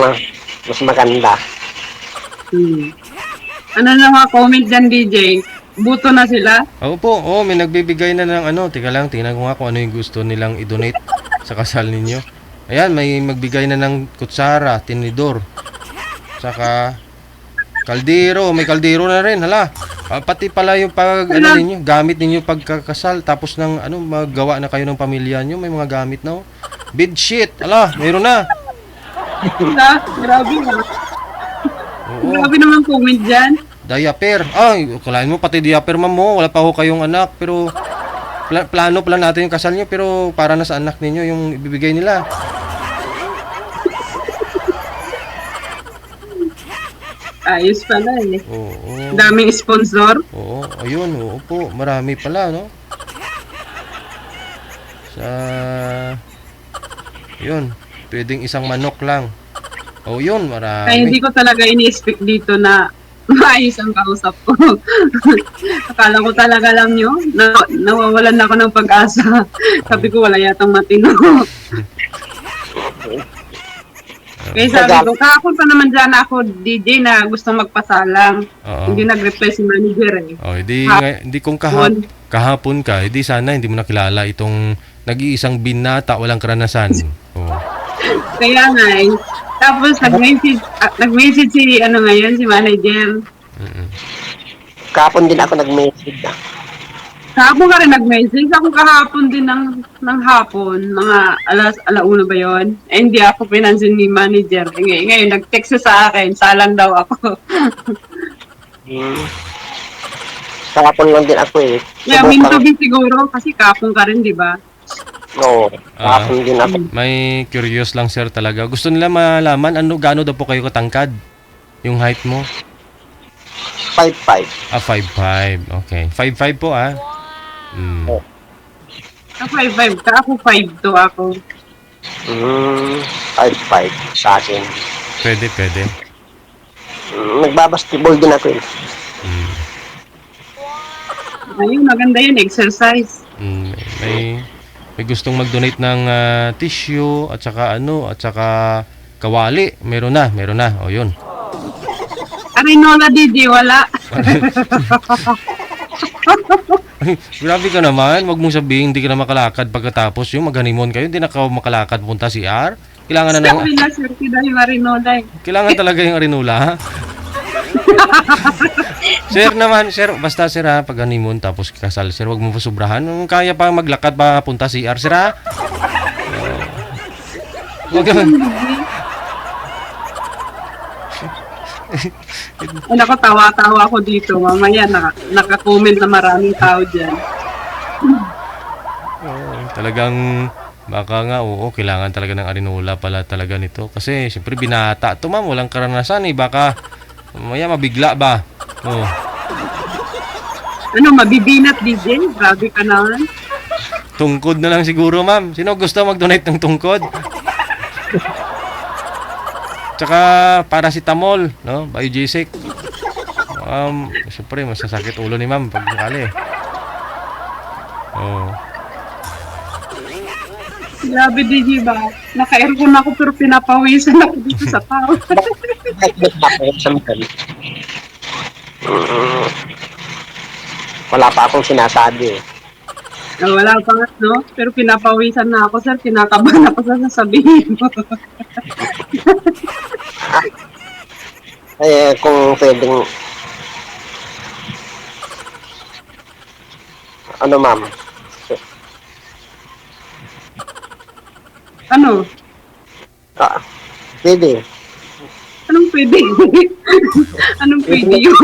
F: mas maganda.
E: Ano na mga comment dyan, DJ? Buto na sila?
A: Opo, may nagbibigay na ng teka lang, tingnan ko nga kung ano yung gusto nilang i-donate sa kasal ninyo. Ayan, may magbigay na ng kutsara, tinidor, saka kaldero, may kaldero na rin, hala. Pati pala yung ninyo, gamit ninyo pagkakasal, tapos ng maggawa na kayo ng pamilya nyo, may mga gamit na bed sheet, hala, mayroon na.
E: Grabe na.
A: Oo.
E: Grabe naman comment dyan.
A: Diaper. Ay, kalain mo pati diaper ma'am mo. Wala pa ho kayong anak. Pero plano pala natin yung kasal nyo. Pero para na sa anak ninyo yung ibibigay nila.
E: Ayos pala eh.
A: Oo.
E: Daming sponsor.
A: Oo. Ayun. Oo po. Marami pala, no? Yun. Pwedeng isang manok lang. Yun. Marami.
E: Kaya hindi ko talaga ini-expect dito na maayos ang kausap ko. Akala ko talaga lang yun. Nawawalan na ako ng pag-asa. Sabi ko wala yatang matino. Kaya sabi ko, kahapon pa naman dyan ako, DJ, na gusto magpasalang.
A: Oo.
E: Hindi nag-reply si manager eh.
A: Hindi kung kahapon ka, hindi sana hindi mo nakilala itong nag-iisang binata, walang karanasan.
E: Kaya nga eh. Tapos nag-message si si manager.
F: Kahapon din ako nag-message na.
E: Kahapon ka rin nag-message. Ako kahapon din ng hapon. Mga alauna ba yun? Hindi ako pinansin ni manager. Ngayon, nag-text siya sa akin. Salang daw ako.
F: Kahapon lang din ako eh.
E: Yeah, mean to be siguro. Kasi kahapon ka rin, di ba?
F: Oo. Kahapon din ako.
A: May curious lang sir talaga. Gusto nila malaman gaano daw po kayo katangkad? Yung height mo?
F: 5'5".
A: 5'5". Okay. 5'5" po
F: Oh.
E: 5'5 ka. Ako 5'2 ako.
F: 5'5" sa akin.
A: Pwede.
F: Nagbabasketball din ako eh.
E: Ayun, maganda yun, exercise.
A: May gustong mag-donate ng tissue at saka kawali. Meron na. O yun.
E: Arinola DJ, wala.
A: Grabe ka naman. Wag mong sabihin hindi ka na makalakad pagkatapos yung mag-honeymoon kayo. Hindi na ka makalakad punta si R. Kailangan na
E: Sabi na, sir, dahil Arinola eh.
A: Kailangan talaga yung Arinola, ha? Sir naman, sir, basta sir ha, pag honeymoon tapos kasal, sir, wag mo pa sobrahan. Kaya pa maglakad pa punta si R, sir ha? Wag ka.
E: Ay, naku, tawa-tawa ako dito. Mamaya, naka-comment na maraming tao dyan.
A: Talagang baka nga, oo, kailangan talaga ng Arinola pala talaga nito. Kasi, siyempre, binata ito, ma'am. Walang karanasan eh. Baka, mamaya mabigla ba? Oo.
E: Ano, mabibinat DJ? Grabe ka naman.
A: Tungkod na lang siguro, ma'am. Sino gusto mag-donate ng tungkod? Tsaka, paracetamol, no? Biogesic. Siyempre, masasakit ulo ni ma'am pag sakali. Oo.
E: Grabe DJ ba? Naka-aircon ako pero pinapawisan ako dito sa tao.
F: Wala pa akong sinasabi eh.
E: Wala pa nga, no? Pero pinapawisan na ako, sir. Kinakabahan ako sa sasabihin mo.
F: Kung pwedeng ano ma'am?
E: Ano?
F: Pwede.
E: Anong pwede? Anong pwede yun?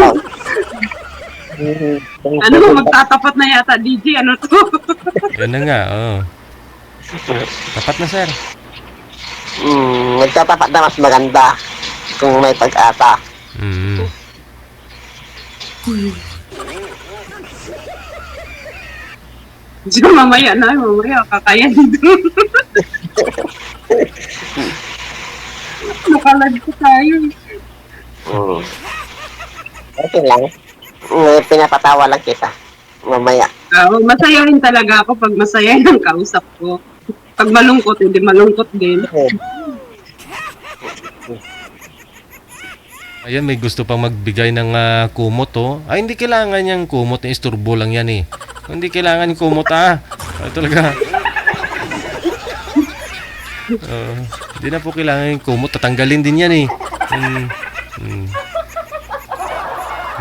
E: Ano, magtatapat na yata, DJ? Ano to?
A: Yan na nga, oo. Tapat na, sir.
F: Nagtatapat na mas maganda kung may pag-asa.
E: So, mamaya kakayanin doon. Nakalag ko tayo.
F: Okay lang. Pinapatawa lang kita. Mamaya.
E: Masayahin talaga ako pag masayahin ang kausap ko. Pag malungkot, hindi malungkot din.
A: Ayan, may gusto pang magbigay ng kumot, oh. Ay, hindi kailangan niyang kumot. Isturbo lang yan, eh. Hindi kailangan yung kumot, ah. Talaga. Hindi na po kailangan yung kumot. Tatanggalin din yan, eh.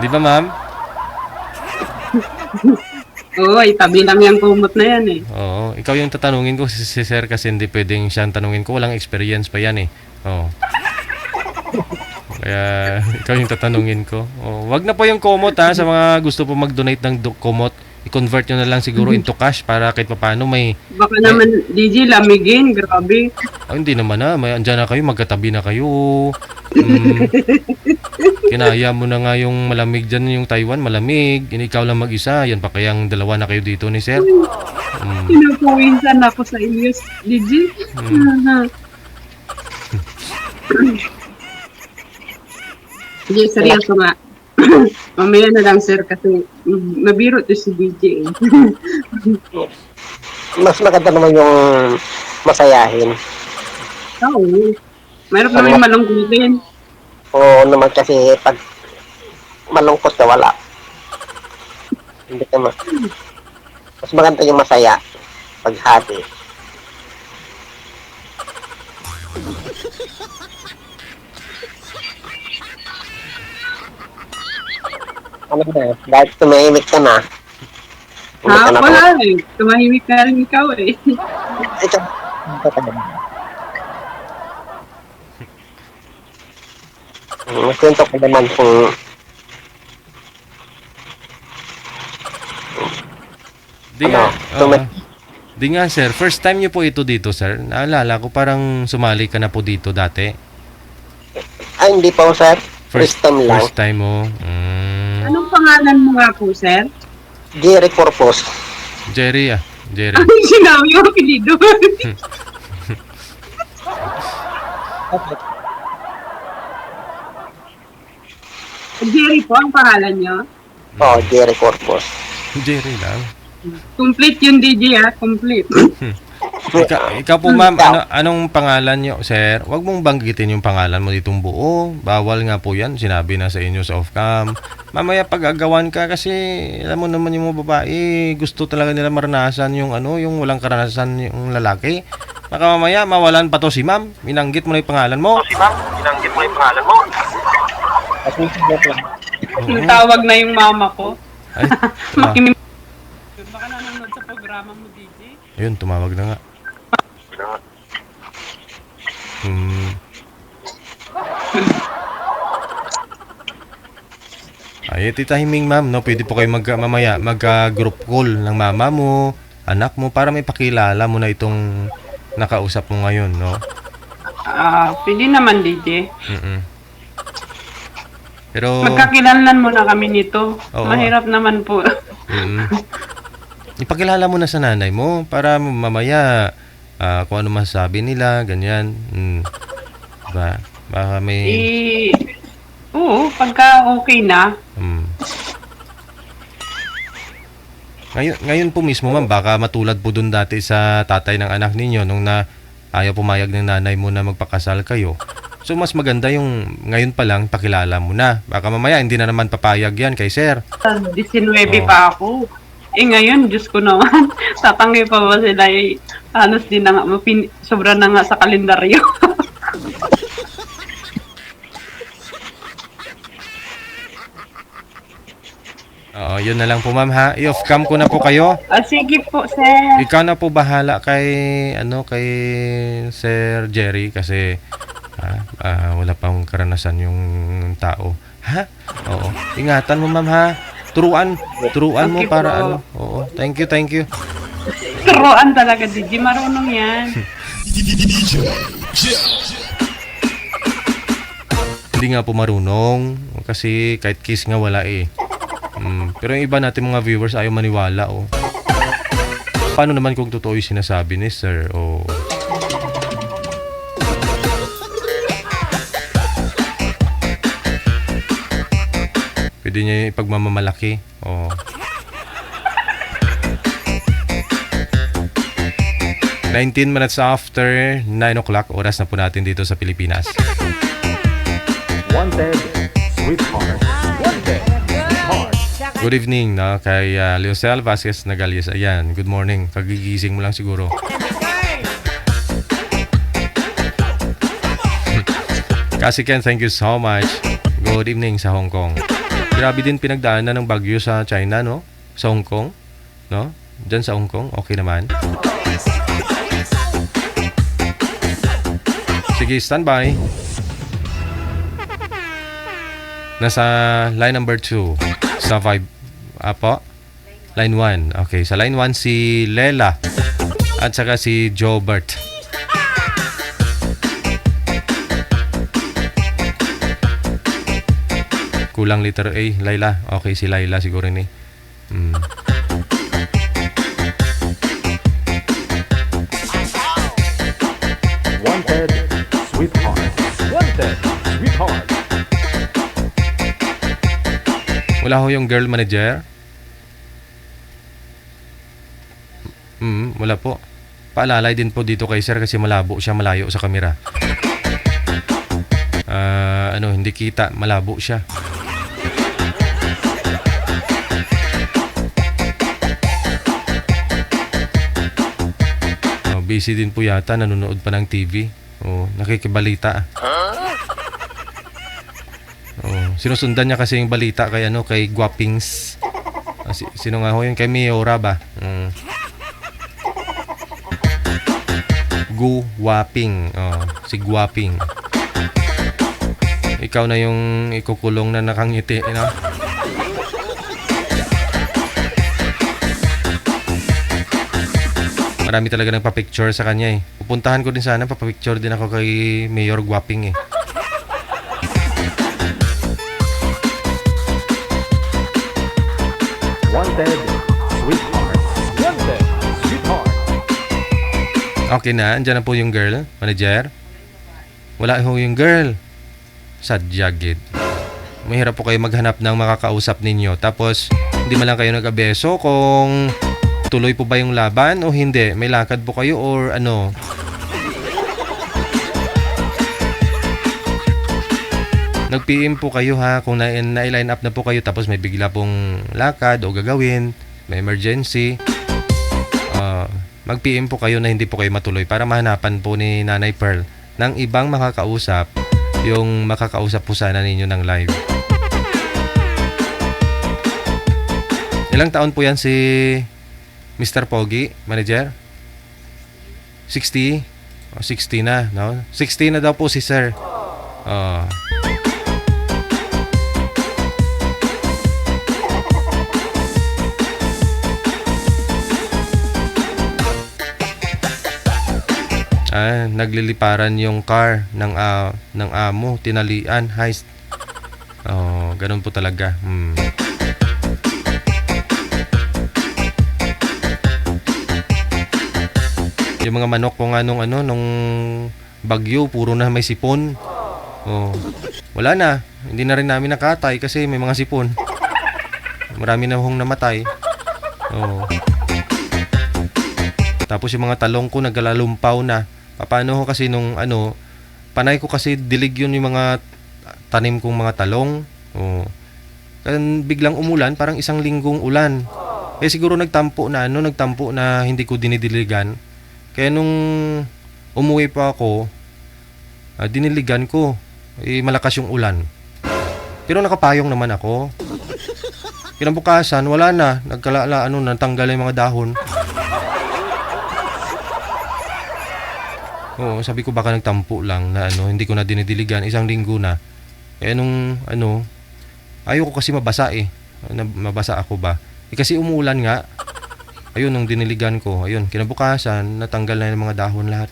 A: Di ba, ma'am?
E: Oo, itabi lang yung kumot na yan, eh.
A: Oo. Ikaw yung tatanungin ko, si sir, kasi hindi pwedeng siyang tanungin ko. Walang experience pa yan, eh. Oo. Kaya, ikaw yung tatanungin ko. Oh, wag na po yung kumot, ha, sa mga gusto po mag-donate ng kumot. I-convert nyo na lang siguro into cash para kahit paano may...
E: Baka naman, DJ, lamigin. Grabe.
A: Hindi naman na. Andyan na kayo, magkatabi na kayo. Kinaya mo na nga yung malamig dyan, yung Taiwan, malamig. Ikaw lang mag-isa. Yan pa kayang dalawa na kayo dito ni sir.
E: Pinapawisan ako sa Ilyos, DJ. Hindi, seryoso nga. Mamaya na lang, sir, kasi mabiro to si DJ.
F: Mas maganda naman yung masayahin.
E: Oo. Mayroon kami malungkutin.
F: Oo naman kasi pag malungkot ka wala. Hindi ka mas maganda yung masaya pag happy. Ano na? Dahil tumahimik ka na.
E: Wala eh. Tumahimik na rin ikaw eh.
F: Ito. Kwento ko naman kung
A: Di nga sir, first time niyo po ito dito sir. Naalala ko parang sumali ka na po dito dati.
F: Ay, hindi po sir. First time lang.
A: First time mo.
E: Anong pangalan mo nga po, sir?
F: Jerry Corpus.
A: Jerry.
E: Ano yung sinabi yung apelido? Jerry po ang pangalan niyo?
F: Oh, Jerry Corpus.
A: Jerry lang.
E: Complete yung DJ ha, complete.
A: Ikaw po ma'am, anong pangalan nyo, sir? Huwag mong banggitin yung pangalan mo ditong buo. Bawal nga po yan. Sinabi na sa inyo sa off-cam. Mamaya pag-agawan ka kasi alam mo naman yung mga babae, gusto talaga nila maranasan yung yung walang karanasan yung lalaki. Baka mamaya mawalan pa to si ma'am. Minanggit mo na yung pangalan mo.
E: Yung tawag na yung mama ko.
A: Ay,
E: Makinig. Baka nanonood sa programa mo, DJ.
A: ayun, tumawag na nga. Ay, Tita Himing ma'am, no? Pwede po kayo mamaya mag-group call ng mama mo, anak mo, para may pakilala mo na itong nakausap mo ngayon, no?
E: Pwede naman, DJ.
A: Mm-mm. Pero,
E: Magkakilanlan mo na kami nito.
A: Oo.
E: Mahirap naman po.
A: ipakilala mo na sa nanay mo para mamaya kung ano masasabi nila, ganyan. Diba? Baka may...
E: Oo, pagka okay na.
A: Ngayon po mismo ma'am, baka matulad po dun dati sa tatay ng anak ninyo nung ayaw pumayag ng nanay mo na magpakasal kayo. So mas maganda yung ngayon pa lang pakilala mo na. Baka mamaya hindi na naman papayag yan kay sir.
E: 19 pa ako. Ngayon, Diyos ko naman, tatanggi pa ba sila halos din na nga, sobra na nga sa kalendaryo.
A: Oo, yun na lang po ma'am ha. I-off cam ko na po kayo.
E: Sige po, sir.
A: Ikaw na po bahala kay kay Sir Jerry kasi wala pang karanasan yung tao. Ha? Oo. Ingatan mo ma'am ha. Turuan mo
E: Okay
A: para
E: po.
A: Oo. Thank you.
E: Turuan talaga, DJ. Marunong yan.
A: Hindi nga po marunong kasi kahit kiss nga wala eh. Pero yung iba natin mga viewers ayaw maniwala oh. Paano naman kung totoo yung sinasabi ni sir? Oh. Pwede niya yung ipagmamamalaki. Oh. "19 minutes after 9 o'clock, oras na po natin dito sa Pilipinas.
D: Wanted, sweetheart. Wanted, sweetheart.
A: Good evening no, kay Leocel Vasquez Nagalias. Ayan, good morning. Kagigising mo lang siguro. Kasi Ken, thank you so much. Good evening sa Hong Kong. Grabe din pinagdaanan ng bagyo sa China, no? Sa Hong Kong, no? Diyan sa Hong Kong, okay naman. Sige, standby. Nasa line number 2 sa vibe. Apo? Line 1. Okay, sa line 1 si Lela at saka si Jobert. Kulang letter A, Laila. Okay, si Laila siguro ni.
D: Wanted, sweetheart. Wanted, sweetheart.
A: Wala ho yung girl manager? Wala po. Paalalay din po dito kay sir kasi malabo siya, malayo sa kamera. Hindi kita, malabo siya. Busy din po yata, nanonood pa ng TV. Nakikibalita. Sinusundan niya kasi yung balita kay kay Guapings. Sino nga ho yun? Kay Miora ba? Guwaping. Si Guwaping. Ikaw na yung ikukulong na nakangiti, no? Marami talaga nagpa-picture sa kanya eh. Pupuntahan ko din sana, papapicture din ako kay Mayor Guwaping eh.
D: Wanted, sweetheart. Wanted, sweetheart.
A: Okay na, andyan na po yung girl, manager. Wala ho yung girl. Sadya gid. Mahirap po kayo maghanap ng makakausap ninyo. Tapos, Hindi man lang kayo nag-abeso kung tuloy po ba yung laban o hindi. May lakad po kayo or ano? Nag-PM po kayo ha kung na-line up na po kayo tapos may bigla pong lakad o gagawin, may emergency. Mag-PM po kayo na hindi po kayo matuloy para mahanapan po ni Nanay Pearl ng ibang makakausap, yung makakausap po sana ninyo ng live. Ilang taon po yan si Mr. Pogi, manager? 60? 60 na, no? 60 na daw po si Sir. Nagliliparan yung car ng amo, tinalian, heist. Ganun po talaga. Yung mga manok ko nga nung bagyo, puro na may sipon. Wala na. Hindi na rin namin nakatay kasi may mga sipon. Marami na hong namatay. Tapos yung mga talong ko naglalumpaw na. Paano ho kasi nung panay ko kasi dilig yun yung mga tanim kong mga talong. Biglang umulan, parang isang linggong ulan. Siguro nagtampo na hindi ko dinidiligan. Kaya nung umuwi pa ako, diniligan ko. Malakas yung ulan. Pero nakapayong naman ako. Kinabukasan, wala na. Natanggal yung mga dahon. Sabi ko baka nagtampo lang na hindi ko na dinidiligan. Isang linggo na. Ayaw ko kasi mabasa Mabasa ako ba? Kasi umuulan nga. Ayun, nung diniligan ko. Ayun, kinabukasan, natanggal na yung mga dahon lahat.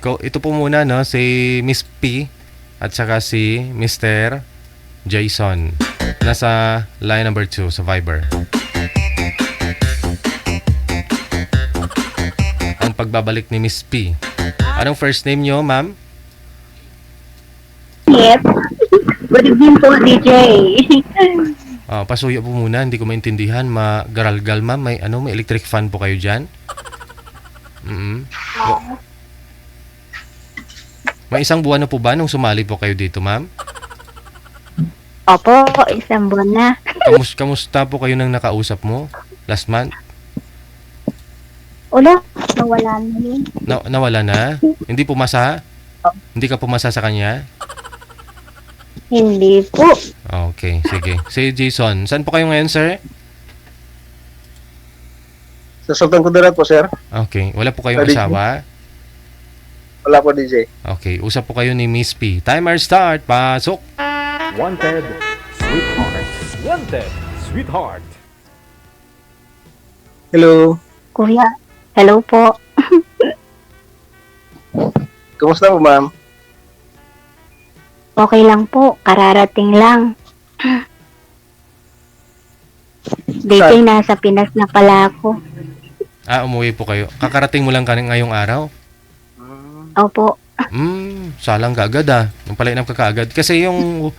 A: Ito po muna si Miss P at saka si Mr. Jason. Nasa line number 2 sa Viber. Ang pagbabalik ni Miss P. Anong first name nyo, ma'am?
G: Yes. Good evening po, DJ.
A: Pasuyo po muna, hindi ko maintindihan. Magaralgal, ma'am. May electric fan po kayo dyan? May isang buwan na po ba nung sumali po kayo dito, ma'am?
G: Opo, isang buwan na.
A: Kamusta po kayo nang nakausap mo last month?
G: Wala, nawala na yun.
A: Nawala na? Hindi pumasa? Hindi ka pumasa sa kanya?
G: Hindi po.
A: Okay, sige. Si Jason, saan po kayo ngayon, sir?
F: Sa Sultan Kudarat po, sir.
A: Okay, wala po kayong asawa?
F: Wala po, DJ.
A: Okay, usap po kayo ni Miss P. Timer start, pasok!
D: Wanted, sweetheart. Wanted, sweetheart.
F: Hello.
G: Kuya, hello po.
F: Kumusta po, ma'am?
G: Okay lang po, kararating lang. DJ, nasa Pinas na pala ako.
A: Umuwi po kayo. Kakarating mo lang ngayong araw?
G: Opo.
A: Salang kaagad Yung palainap ka kaagad. Kasi yung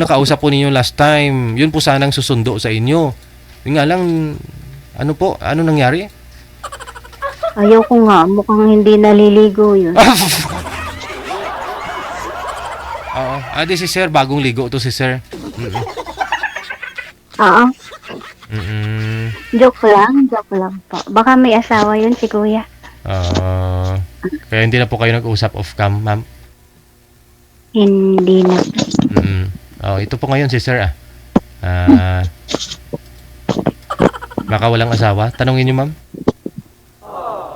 A: nakausap po ninyo last time, yun po sanang susundo sa inyo. Yung nga lang, ano nangyari?
G: Ayaw ko nga, mukhang hindi naliligo yun.
A: Di si sir, bagong ligo to si sir.
G: Oo. Joke lang po. Baka may asawa yun si kuya.
A: Kaya hindi na po kayo nag-usap off-cam, ma'am?
G: Hindi na.
A: Ito po ngayon si sir baka walang asawa. Tanungin niyo, ma'am.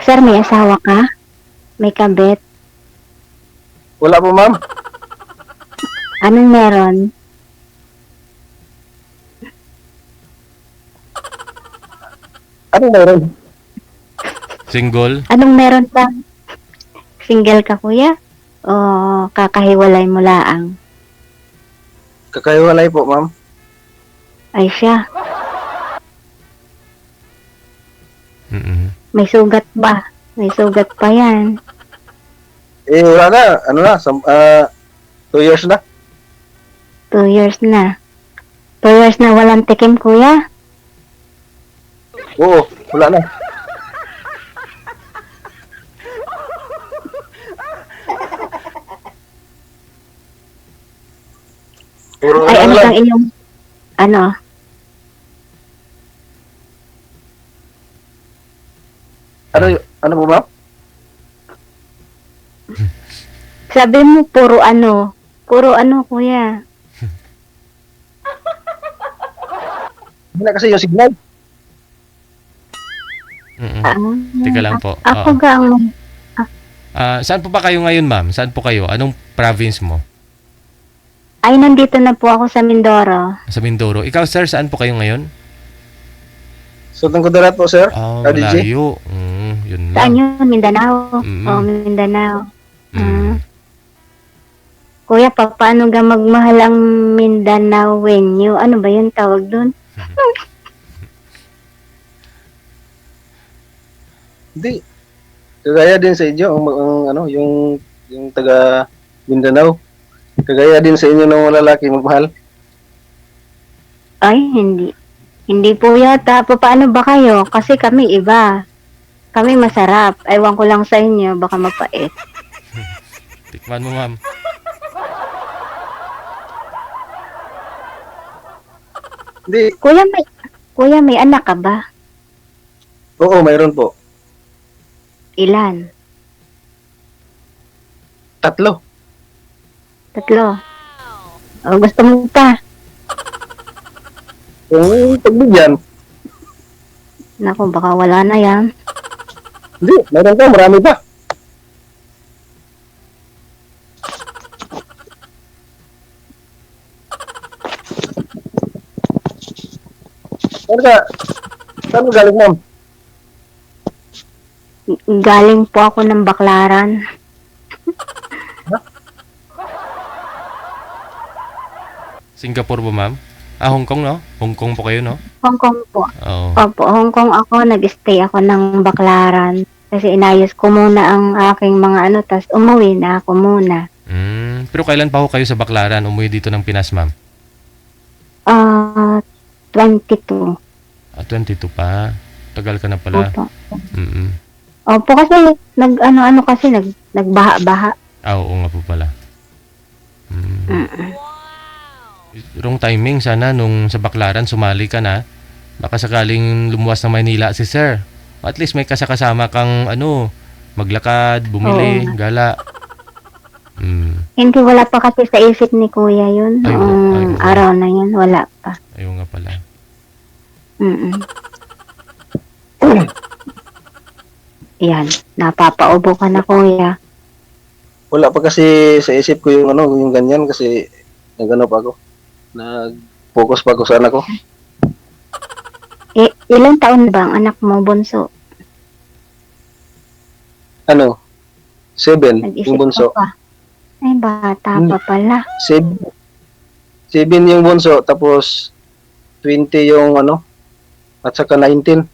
G: Sir, may asawa ka? May kabit?
F: Wala po, ma'am.
G: Anong meron?
F: Anong meron?
A: Single?
G: Anong meron pa? Single ka, kuya? O kakahiwalay mo laang?
H: Kakahiwalay po, ma'am.
G: Ay siya,
A: Mm-mm.
G: may sugat ba? May sugat pa yan.
H: Eh, wala na. Ano na? 2 years na.
G: 2 years na. 2 years na walang tikim, kuya.
H: Oo, wala na. Puro
G: Ay,
H: ano
G: ano
H: lang.
G: kang inyong, ano?
H: Ano po, ma'am?
G: Sabi mo, puro ano. Puro ano, kuya.
H: Hindi na kasi yung signal.
A: Mm-mm.
G: Ah,
A: Teka lang po.
G: Ako
A: Oo.
G: gang,
A: Saan po ba kayo ngayon, ma'am? Saan po kayo? Anong province mo?
G: ay, nandito na po ako sa Mindoro.
A: Sa Mindoro. Ikaw, sir, saan po kayo ngayon?
H: Sultan Kudarat po, sir. RDJ.
A: Malayo. Yun lang.
G: Saan yun? Mindanao.
A: Mm.
G: Oh, Mindanao.
A: Mm.
G: Kuya, paano ga magmahal ang Mindanao venue? Ano ba yun tawag dun?
H: Hindi. Kagaya din sa inyo, yung taga Mindanao. Kagaya din sa inyo ng lalaki magmahal.
G: Ay, hindi. Hindi po yata. Paano ba kayo? Kasi kami iba. Kami masarap. Ewan ko lang sa inyo. Baka mapait.
A: Tikman mo, ma'am.
H: Hindi.
G: Kuya, may anak ka ba?
H: Oo, mayroon po.
G: Ilan?
H: 3.
G: 3. O, gusto mo pa?
H: Yung pagbigyan.
G: Naku, baka wala na yan.
H: Hindi, mayroon pa, marami pa. Saan mo galing, ma'am?
G: Galing po ako ng Baklaran.
A: Singapore po, ma'am? Hong Kong, no? Hong Kong po kayo, no?
G: Hong Kong po.
A: Oo.
G: Opo, Hong Kong ako. Nag-stay ako ng Baklaran. Kasi inayos ko muna ang aking mga ano, tas umuwi na ako muna.
A: Pero kailan pa ho kayo sa Baclaran umuwi dito ng Pinas, ma'am?
G: 22.
A: 22 pa. Tagal ka na pala.
G: Opo.
A: Mm-mm.
G: Opo, kasi nagbaha-baha.
A: Oo nga po pala. Wrong timing sana nung sa Baclaran sumali ka na. Baka sakaling lumuwas ng Maynila si sir. At least may kasama kang maglakad, bumili, gala.
G: Hindi, wala pa kasi sa isip ni kuya yun.
A: Ay,
G: Noong araw na yun, wala pa.
A: Ayun nga pala.
G: Yan, napapaubo ka na kuya.
H: Wala pa kasi sa isip ko yung ganyan kasi nagano pa ako. Nag-focus pa ako sa anak ko.
G: Ilang taon ba ang anak mo, bunso?
H: 7,
G: Nag-isip
H: yung bunso.
G: ka pa. Ay, bata pa pala.
H: 7 yung bunso, tapos 20 yung at saka 18.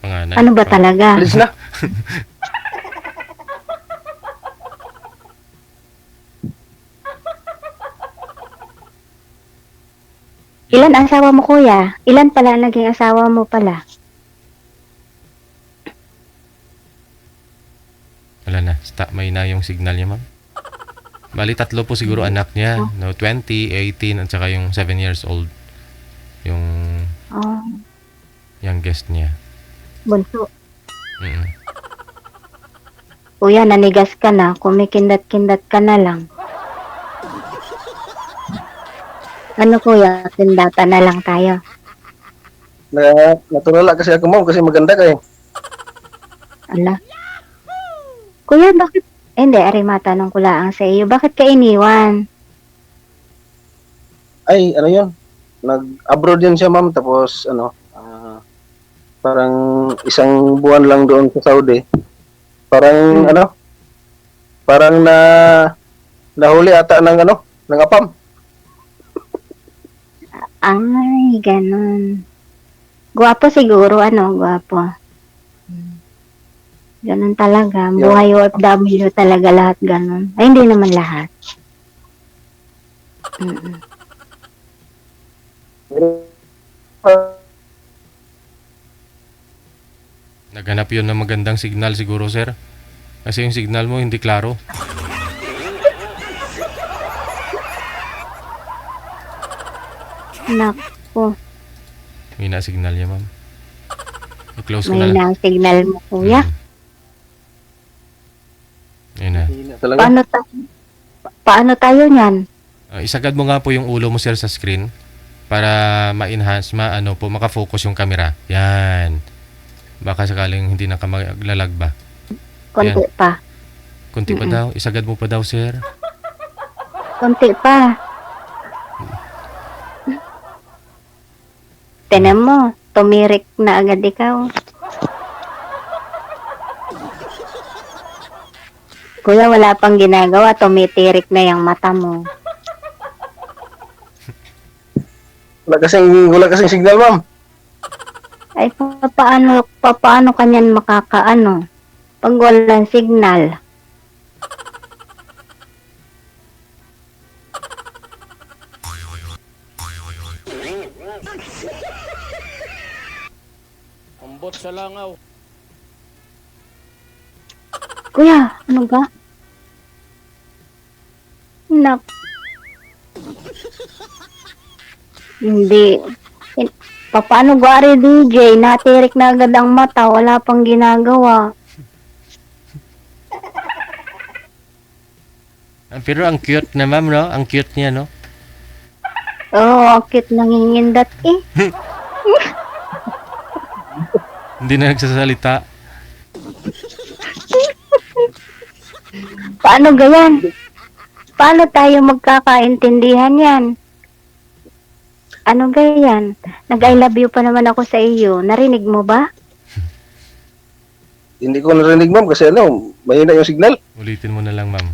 A: Panganay.
G: Ano ba talaga?
H: Alis na.
G: Ilan asawa mo, kuya? Ilan pala naging asawa mo pala?
A: Wala na. May na yung signal niya, ma'am. Bali, 3 po siguro anak niya. No, 20, 18, at saka yung 7 years old. Yung
G: Oh,
A: youngest niya.
G: bunso.
A: Mm.
G: Kuya, nanigas ka na. Kumikindat-kindat ka na lang. Ano kuya? Kindata na lang tayo.
H: Natulala kasi ako, ma'am, kasi maganda kayo.
G: Ala. Kuya, bakit? Hindi, ari matanong ko lang sa iyo. Bakit ka iniwan?
H: Ay, ano yun? Nag-abroad yun siya, ma'am, tapos parang isang buwan lang doon sa Saudi. Parang parang nahuli ata ng ng apam.
G: Ay, ganun. Gwapo siguro, gwapo. Ganun talaga. Buhay OFW talaga lahat ganun. Ay, hindi naman lahat. Mm-mm.
A: Naghanap yun ng magandang signal siguro, sir. Kasi yung signal mo hindi klaro.
G: Naku,
A: May na signal niya, ma'am. I-close ko
G: may
A: na lang.
G: na signal mo, kuya.
A: Yun na.
H: Hindi na talaga.
G: Paano tayo niyan?
A: Isagad mo nga po yung ulo mo, sir, sa screen para ma-enhance, makafocus yung camera. Yan. Baka sakaling hindi na ka maglalag ba.
G: Konti
A: Ayan.
G: pa.
A: Kunti pa daw. Isagad mo pa daw, sir.
G: Konti pa. Tinan mo, tumirik na agad ikaw. Kuya, wala pang ginagawa, tumitirik na yung mata mo.
H: Wala kasing signal, ma'am.
G: Ay, papaano kanyan makakaano? Pag walang signal.
I: Ambot sa langaw.
G: Kuya, ano ba? Nak. Hindi. Paano gari DJ? Natirik na agad ang mata. Wala pang ginagawa.
A: Pero ang cute na, ma'am, no? Ang cute niya, no?
G: Oo, akit nangingindat eh.
A: Hindi na nagsasalita.
G: Paano gayan? Paano tayo magkakaintindihan yan? Ano gayan? Nag-I love you pa naman ako sa iyo. Narinig mo ba?
H: Hindi ko narinig, ma'am, kasi mahina yung signal.
A: Ulitin mo na lang, ma'am.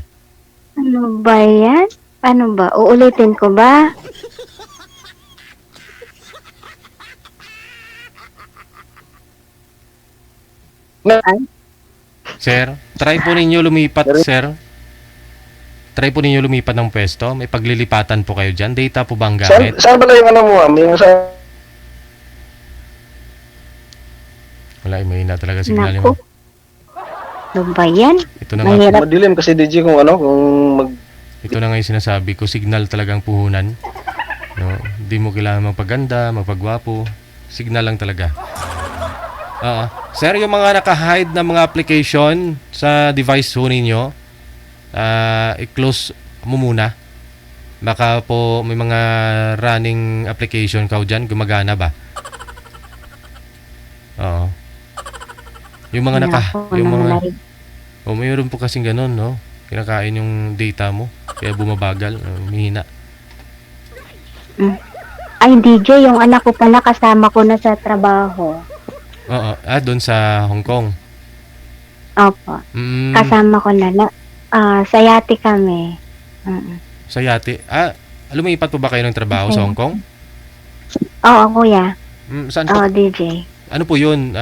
G: Ano ba yan? Ano ba? Uulitin ko ba?
A: Sir, try po ninyo lumipat, sir. Try po ninyo lumipat ng pwesto. May paglilipatan po kayo dyan. Data po ba ang gamit?
H: Saan pala yung mo, ma'am? Yung sa...
A: Wala, may na talaga signal
G: Naku.
A: mo.
G: Ano ba yan?
A: Ito na nga,
G: Mahirap.
H: Madilim kasi DJ kung
A: ito na nga yung sinasabi ko. Signal talagang puhunan. No? Hindi mo kailangan magpaganda, magpagwapo. Signal lang talaga. Oo. Sir, yung mga naka-hide na mga application sa device ho ninyo, i-close mo muna. Baka po may mga running application ka dyan, gumagana ba? Oo. Yung mga mayroon po kasing ganun, no? Kinakain yung data mo, kaya bumabagal, mahina.
G: Ay, DJ, yung anak ko pala kasama ko na sa trabaho.
A: Oo, doon sa Hong Kong.
G: Opo. Kasama ko na. Sa yate kami.
A: Sa yate. Lumipat po ba kayo ng trabaho sa Hong Kong?
G: Oo, kuya.
A: Saan po?
G: Oo, DJ.
A: Ano po yun?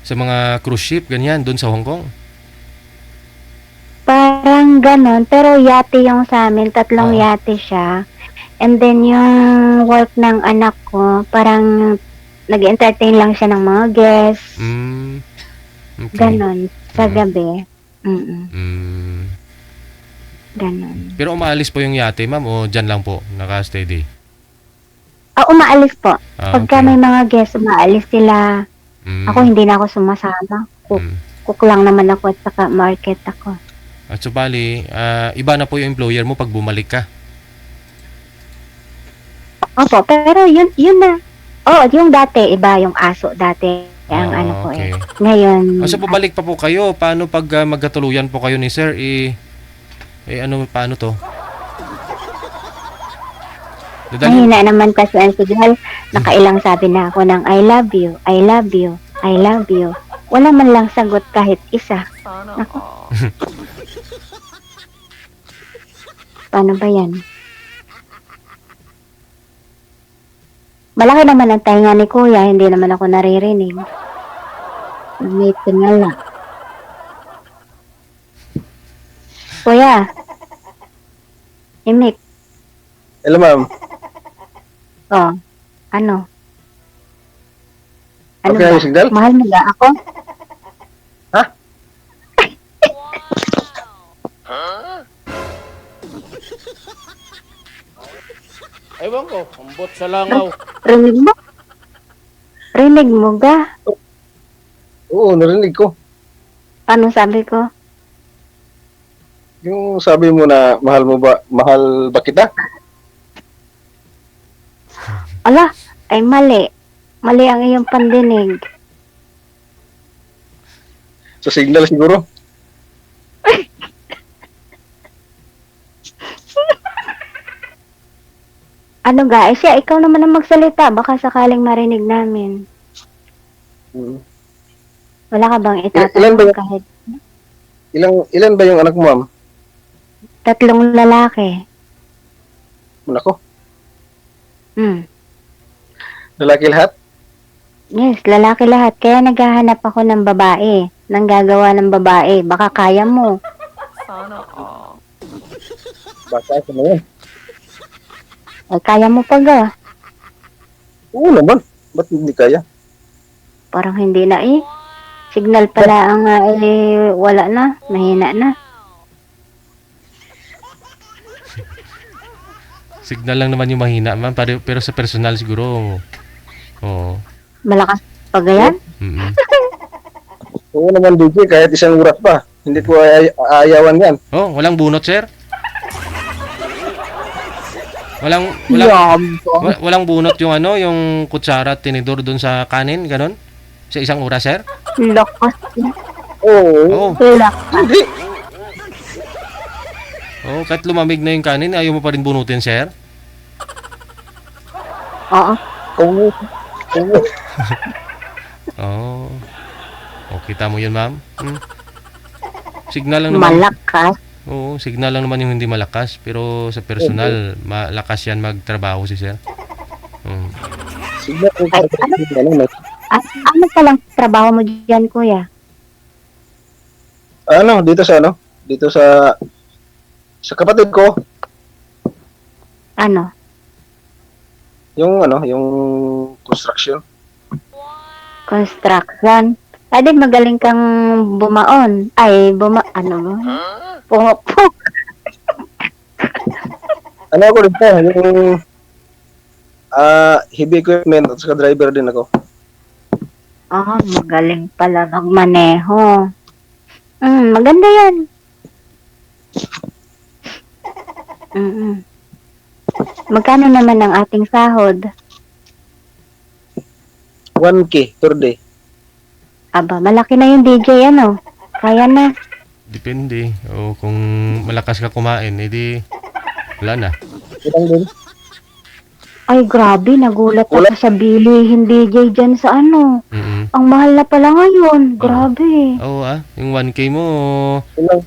A: Sa mga cruise ship, ganyan, doon sa Hong Kong?
G: Parang ganon, pero yate yung sa amin. 3 yate siya. And then yung work ng anak ko, parang nag-entertain lang siya ng mga guests.
A: Okay.
G: Ganon, sa gabi. Ganon.
A: Pero umaalis po yung yate, ma'am, o dyan lang po, naka-steady?
G: Umaalis po. Pagka
A: okay.
G: may mga guests, umaalis sila. Ako hindi na ako sumasama. Cook lang naman ako at saka market ako.
A: At so bali, iba na po yung employer mo pag bumalik ka.
G: Opo, pero yun na. Yung dati, iba yung aso dati. Ang ano ko
A: okay.
G: Ngayon.
A: So pabalik pa po kayo, paano pag magkatuluyan po kayo ni sir, paano to?
G: Mahina naman kasi ang signal. Nakailang sabi na ako ng I love you, I love you, I love you. Wala man lang sagot kahit isa. Ako. Paano ba yan? Malaki naman ang tainga ni kuya, hindi naman ako naririnig. May tingala. Kuya. Imik.
H: Hello, ma'am.
G: Oh. Ano? Ano
H: Okay,
G: ba?
H: yung signal?
G: Mahal mo ba ako?
H: Ha?
I: Ewan ko, ambot sa langaw.
G: Rinig mo? Rinig mo ga?
H: Oo, narinig ko.
G: Ano sabi ko?
H: Yung sabi mo na mahal ba kita?
G: Ala, ay mali. Mali ang iyong pandinig.
H: Sa signal siguro.
G: Ano ga? Eh siya, ikaw naman ang magsalita. Baka sakaling marinig namin.
H: Mm.
G: Wala ka bang
H: Ilan ba
G: itatanong
H: yun?
G: kahit
H: Ilan ba yung anak mo, ma'am?
G: 3 lalaki?
H: Nako,
G: Hmm.
H: lalaki lahat?
G: Yes, lalaki lahat. Kaya naghahanap ako ng babae. Nang gagawa ng babae. Baka kaya mo.
H: Baka sa mga yan.
G: Ay, kaya mo pa ga.
H: Oo naman. Ba't hindi kaya?
G: Parang hindi na eh. Signal pala ang wala na. Mahina na.
A: Signal lang naman yung mahina, ma'am. Pero sa personal siguro, oo.
G: Malakas pa gayan?
A: Mm-mm.
H: Oo naman, DJ, kahit isang oras pa. Hindi ko aayawan yan.
A: Oh, walang bunot, sir? Walang walang bunot yung yung kutsara at tinidor doon sa kanin, ganon? Sa isang oras, sir?
G: Lakas.
H: Oo.
A: Oo.
G: Lakas.
H: Hindi.
A: Oh, kahit lumamig na yung kanin, ayaw mo pa rin bunutin, sir?
G: Oo.
H: Oo. Oo.
A: Oh. Oh, kita mo yun, ma'am? Hmm. Signal lang naman.
G: Malakas.
A: Oo, signal lang naman yung hindi malakas. Pero sa personal, malakas yan magtrabaho si sir.
H: Sige,
G: Ay, ano palang trabaho mo dyan, kuya?
H: Dito sa kapatid ko,
G: Ano?
H: yung construction.
G: Construction. Ay, di magaling kang bumaon. Ay, ano mo? Pumupok.
H: Ano ako dito, yung heavy equipment at saka driver din ako.
G: Ah, magaling pala magmaneho. Maganda yan. Magkano naman ang ating sahod?
H: 1K per day.
G: Aba, malaki na yung DJ, ano? Kaya na.
A: Depende. O kung malakas ka kumain, edi wala na.
H: Ilang din?
G: Ay, grabe. Nagulat ako sa bilihin DJ dyan sa ano.
A: Mm-mm.
G: Ang mahal na pala ngayon. Grabe.
A: Oo yung 1K mo,
H: Ilang?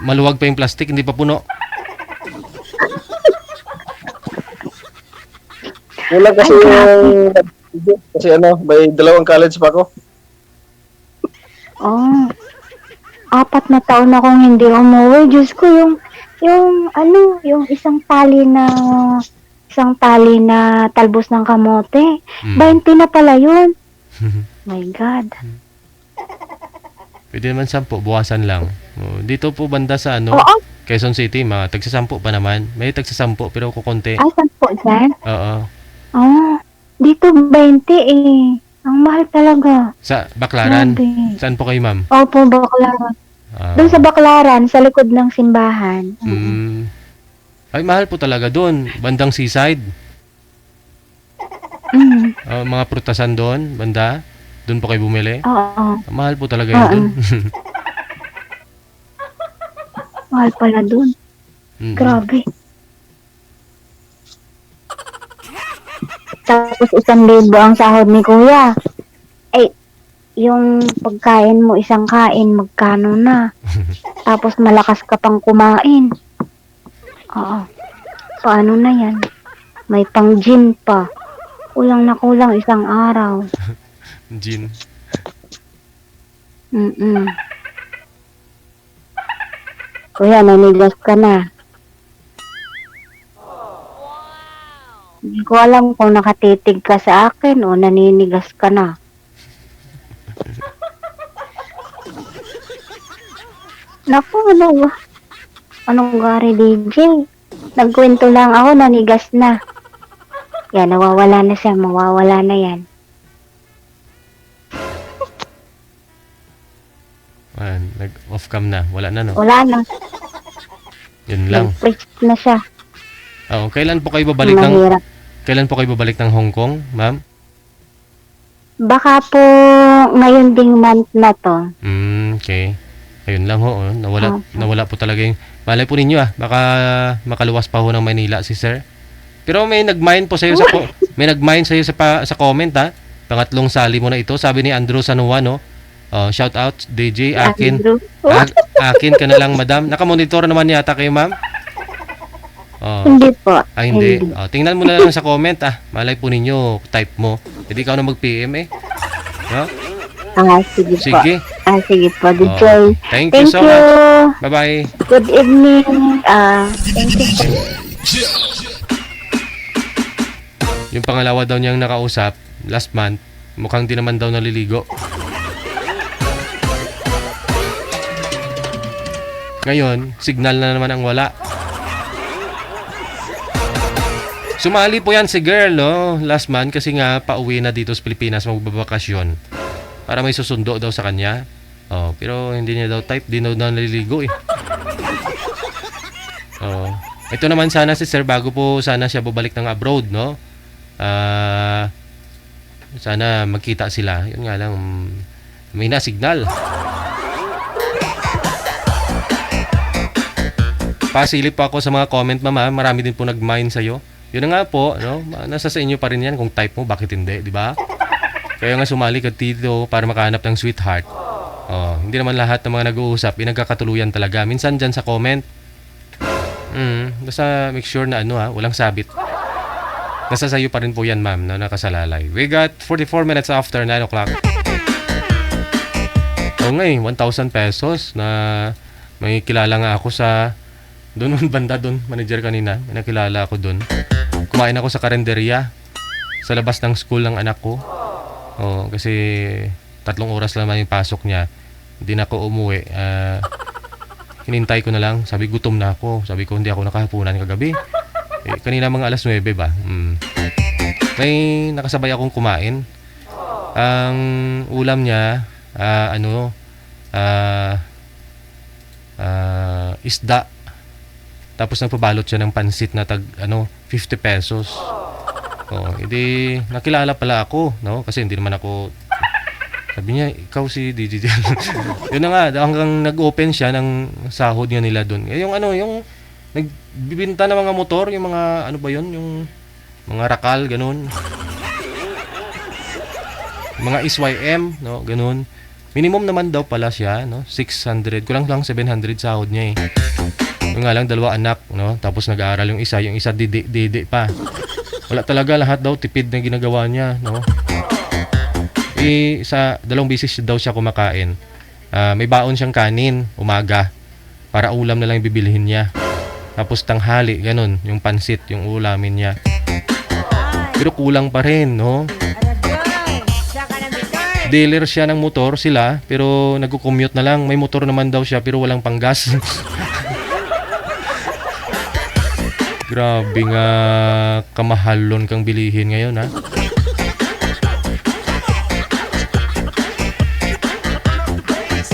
A: maluwag pa yung plastic, hindi pa puno.
H: Wala kasi yung kasi may 2 college pa ako.
G: Oh. 4 na taon akong hindi umuwi. Diyos ko, yung isang tali na talbos ng kamote. 20 na pala yun. My God.
A: Pwede naman 10, buwasan lang. Dito po banda sa
G: Oo.
A: Quezon City, mga tagsa 10 pa naman. May tagsa 10 pero kukonti.
G: Ay, saan po dyan?
A: Oo.
G: Oh, dito 20 eh. Ang mahal talaga.
A: Sa Baclaran.
G: Grabe.
A: Saan po kayo, ma'am?
G: Opo, Baclaran. Doon sa Baclaran, sa likod ng simbahan.
A: Ay, mahal po talaga doon. Bandang seaside.
G: Mm.
A: Mga prutasan doon, banda. Doon po kayo bumili.
G: Oo.
A: Mahal po talaga yun doon.
G: Mahal pala doon. Grabe. Tapos 1,000 ang sahod ni kuya. Eh, yung pagkain mo, isang kain, magkano na? Tapos malakas ka pang kumain. Oo. Paano na yan? May pang gym pa. Kulang na kulang isang araw.
A: Jean.
G: Kuya, nanigas ka na. Hindi ko alam kung nakatitig ka sa akin o naninigas ka na. Naku, ano? Anong gari, DJ? Nagkwento lang ako, nanigas na. Yan, nawawala na siya, mawawala na yan.
A: Nag-off cam na. Wala na, no?
G: Wala na.
A: Yun lang.
G: Nag-freeze na siya.
A: Oo, kailan po kayo babalik ng
G: Mahirap.
A: Kailan po kayo babalik ng Hong Kong, ma'am?
G: Baka po ngayon ding month na to.
A: Okay. Ayun lang ho, oh. Nawala po talaga yung malay po ninyo baka makaluwas pa ho ng Manila si sir. Pero may nag-mine po sa iyo may nag-mine sa iyo sa comment Pangatlong sali mo na ito, sabi ni Andrew Sanua, no? Shout out DJ akin. Akin ka na lang, madam. Naka-monitor naman yata kayo, ma'am.
G: Hindi po.
A: Hindi. Tingnan mo na lang sa comment Malay po ninyo, type mo. Hindi ikaw na mag-PM No?
G: Sige po.
A: Sige.
G: Sige po, DJ.
A: Thank you so much. Bye-bye.
G: Good evening. Thank you.
A: Yung pangalawa daw niyang nakausap last month, mukhang di naman daw naliligo. Ngayon, signal na naman ang wala. Sumali po yan si girl, no? Last month kasi nga pauwi na dito sa Pilipinas magbabakasyon. Para may susundo daw sa kanya. Pero hindi niya daw type, di daw naliligo Ito naman sana si sir bago po sana siya babalik ng abroad, no? Sana magkita sila. Yun nga lang, may na-signal. Pasilip po ako sa mga comment, mama. Marami din po nag-mine sa'yo. Yun na nga po, no? Nasa sa inyo pa rin yan kung type mo, bakit hindi, di ba? Kaya nga sumali ka dito para makahanap ng sweetheart. Hindi naman lahat ng mga nag-uusap, nagkakatuluyan talaga. Minsan dyan sa comment, basta make sure na walang sabit. Nasa sayo pa rin po yan, ma'am, na nakasalalay. We got 44 minutes after 9 o'clock. Ngayon, 1,000 pesos na may kilala nga ako sa doon banda doon, manager kanina. May nakilala ako doon. Kumain ako sa karinderya sa labas ng school ng anak ko. Kasi 3 oras lang yung pasok niya. Hindi na ako umuwi. Hinintay ko na lang. Sabi, gutom na ako. Sabi ko, hindi ako nakahapunan kagabi. Kanina mga alas 9 ba? May nakasabay akong kumain. Ang ulam niya, isda. Tapos nagpabalot siya ng pansit na 50 pesos. Hindi nakilala pala ako, no? Kasi hindi naman ako. Sabi niya, ikaw si DJ. Yun na nga, hanggang nag-open siya ng sahod niya nila doon. Yung nagbibinta ng mga motor, yung mga yung mga rakal, ganun. Mga SYM, no, ganun. Minimum naman daw pala siya, no? 600, kulang lang 700 sahod niya Yung nga lang, 2 anak, no? Tapos nag-aaral yung isa didi pa. Wala talaga, lahat daw tipid na ginagawa niya, no? Sa 2 beses daw siya kumakain. May baon siyang kanin, umaga. Para ulam na lang bibilihin niya. Tapos tanghali, ganun, yung pansit, yung ulamin niya. Pero kulang pa rin, no? Dealer siya ng motor sila, pero nagko-commute na lang. May motor naman daw siya, pero walang panggas. Grabe nga, kamahalon kang bilihin ngayon, ha?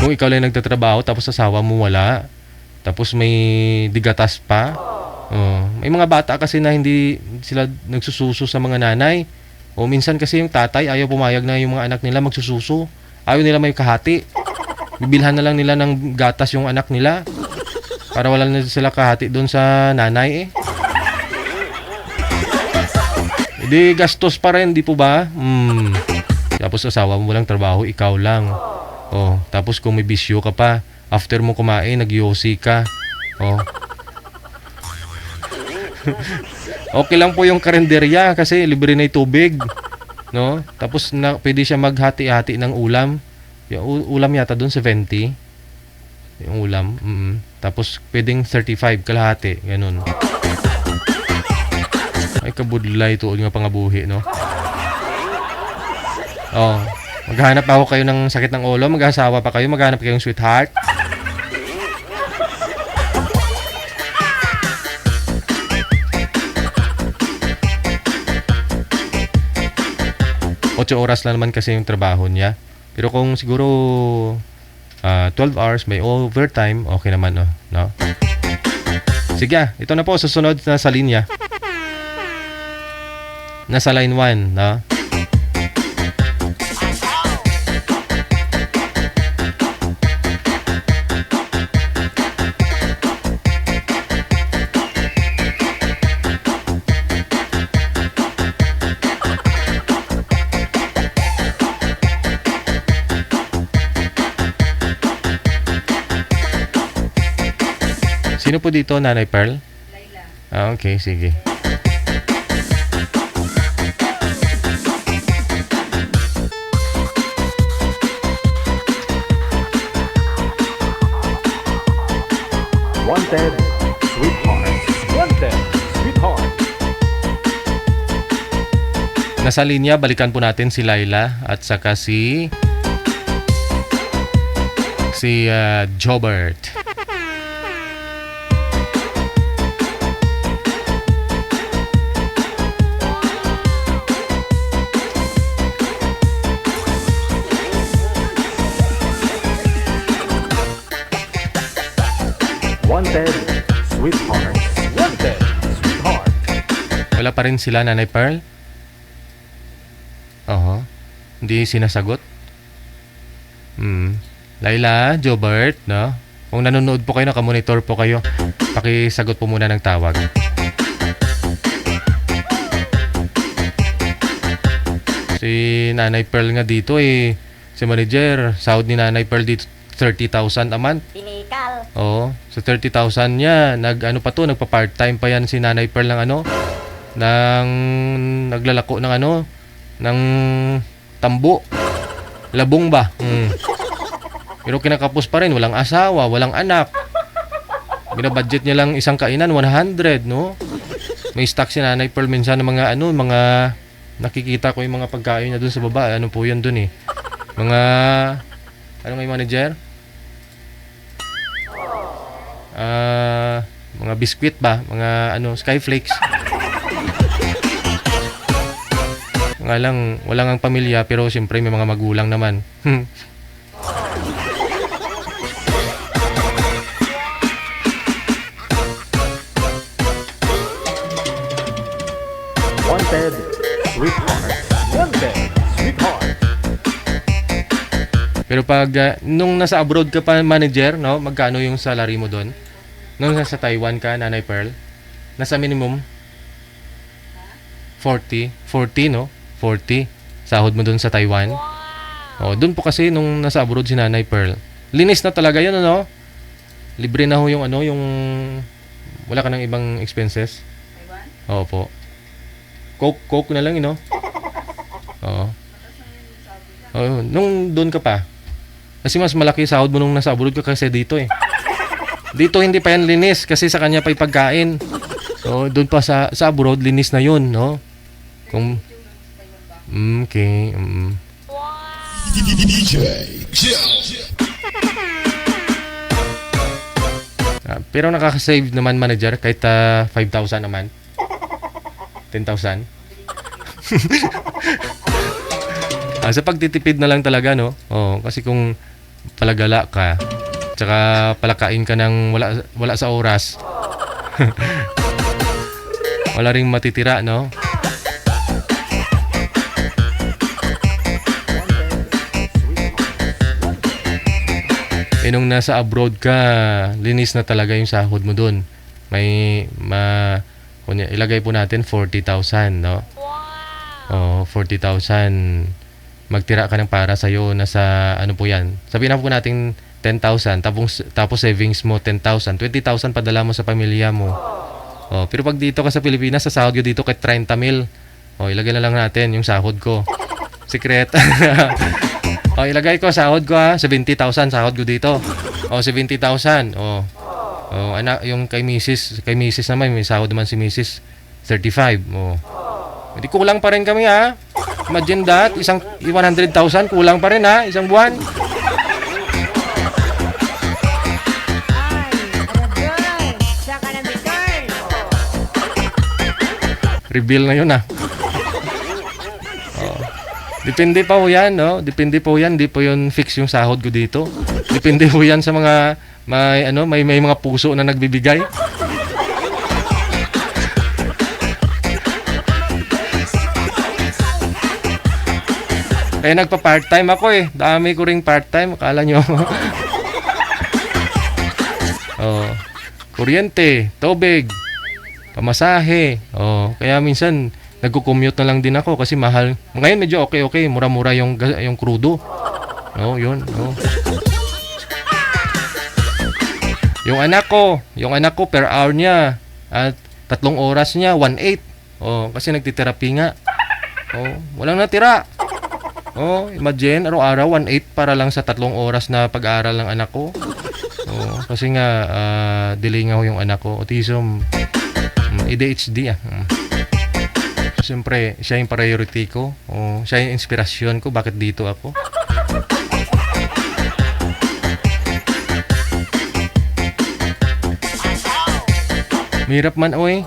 A: Kung ikaw lang nagtatrabaho, tapos asawa mo wala, tapos may digatas pa. May mga bata kasi na hindi sila nagsususo sa mga nanay. Minsan kasi yung tatay ayaw pumayag na yung mga anak nila magsususo. Ayaw nila may kahati. Bibilhan na lang nila ng gatas yung anak nila. Para wala na sila kahati doon sa nanay Hindi gastos pa rin, di po ba? Tapos asawa mo walang trabaho, ikaw lang. Tapos kung may bisyo ka pa, after mo kumain, nag-yosi ka. Okay lang po yung karinderya kasi libre na yung tubig. No? Tapos pwede siya maghati-hati ng ulam. Yung ulam yata doon 70. Yung ulam. Tapos pwedeng 35 kalahati. Ganun. Ay kabudlay tuod nga pangabuhi, no? Oh, maghahanap ako kayo ng sakit ng ulo, mag-asawa pa kayo, maghahanap kayong sweetheart. Ocho oras lang naman kasi yung trabaho niya. Pero kung siguro 12 hours may overtime, okay naman, no? Sige, ito na po susunod na sa linya. Nasa line 1, no? Sino po dito, Nanay Pearl? Laila. Okay, sige.
D: Wanted, Sweetheart. Wanted, Sweetheart.
A: Nasa linya, balikan po natin si Laila at saka si Jobert.
D: Wanted, Sweetheart. Wanted, Sweetheart.
A: Wala pa rin sila, Nanay Pearl? Oo. Hindi sinasagot? Laila, Jobert, no? Kung nanonood po kayo, nakamonitor po kayo, pakisagot po muna ng tawag. Si Nanay Pearl nga dito si manager, sahod ni Nanay Pearl dito 30,000 a month.
G: Pinikal.
A: Oo, sa 30,000 niya, nagpa-part-time pa yan si Nanay Pearl naglalako ng tambo. Labong ba? Pero kinakapos pa rin, walang asawa, walang anak. Binabudget niya lang isang kainan, 100, no? May stock si Nanay Pearl minsan ng mga nakikita ko yung mga pagkain niya dun sa baba. Ano po yun dun Mga, ano nga yung manager? Mga biskwit ba? Mga Skyflakes. Nga lang, wala ngang pamilya pero siyempre may mga magulang naman.
D: Wanted, Sweetheart. Wanted, Sweetheart.
A: Pero pag nung nasa abroad ka pa, manager, no? Magkano yung salary mo doon? Nung nasa Taiwan ka, Nanay Pearl? Nasa minimum 40, no? 40 sahod mo doon sa Taiwan. Oh, doon po kasi nung nasa abroad si Nanay Pearl. Linis na talaga 'yun, ano? Libre na ho yung yung wala ka ng ibang expenses. Taiwan? Oo po. Coke na lang, Oo. Oh, nung doon ka pa. Kasi mas malaki sahod mo nung nasa abroad ka kasi dito Dito hindi pa yan linis kasi sa kanya pa ipagkain. So doon pa sa abroad linis na 'yun, no? Kung okay. Pero nakaka-save naman, manager, kahit 5,000 naman. 10,000. Sa pagtitipid na lang talaga, no? Oh, kasi kung palagala ka, tsaka palakain ka ng wala sa oras, wala ring matitira, no? Nung nasa abroad ka, linis na talaga yung sahod mo dun. Ilagay po natin 40,000, no? Oh, 40,000. Magtira ka ng para sa'yo, nasa ano po yan. Sabihin na po natin 10,000, tapos savings mo 10,000. 20,000 padala mo sa pamilya mo. Oh, pero pag dito ka sa Pilipinas, sa sahod ko dito kay 30 mil. Oh, ilagay na lang natin yung sahod ko. Secret. Oh, ilagay ko sahod ko ha, 70,000 sahod ko dito. Oh, 70,000. Oh. Oh, anak, yung kay Mrs. naman, may sahod naman si Mrs. 35. Oh. Hindi kulang pa rin kami ha. Imagine that, isang 100,000 kulang pa rin ha, isang buwan. Reveal na yun ah. Oh. Depende pa po yan, no? Depende po yan, di po yun fix yung sahod ko dito. Depende po yan sa mga may mga puso na nagbibigay. Kaya nagpa-part-time ako eh. Dami ko ring part-time, akala nyo. Oh, kuryente, tubig, pamasahe. Oh, kaya minsan nagko-commute na lang din ako kasi mahal. Ngayon medyo okay, mura-mura yung krudo. Oh, yun, oh. Yung anak ko per hour niya at 3 oras niya 1.8. Oh, kasi nagtiterapi nga. Oh, walang natira. Oh, imagine araw-araw 1.8 para lang sa 3 oras na pag-aaral ng anak ko. Oh, kasi nga delay nga yung anak ko, autism, ADHD ah. Siyempre, siya yung priority ko. Oh, siya yung inspirasyon ko bakit dito ako. Mahirap man oy.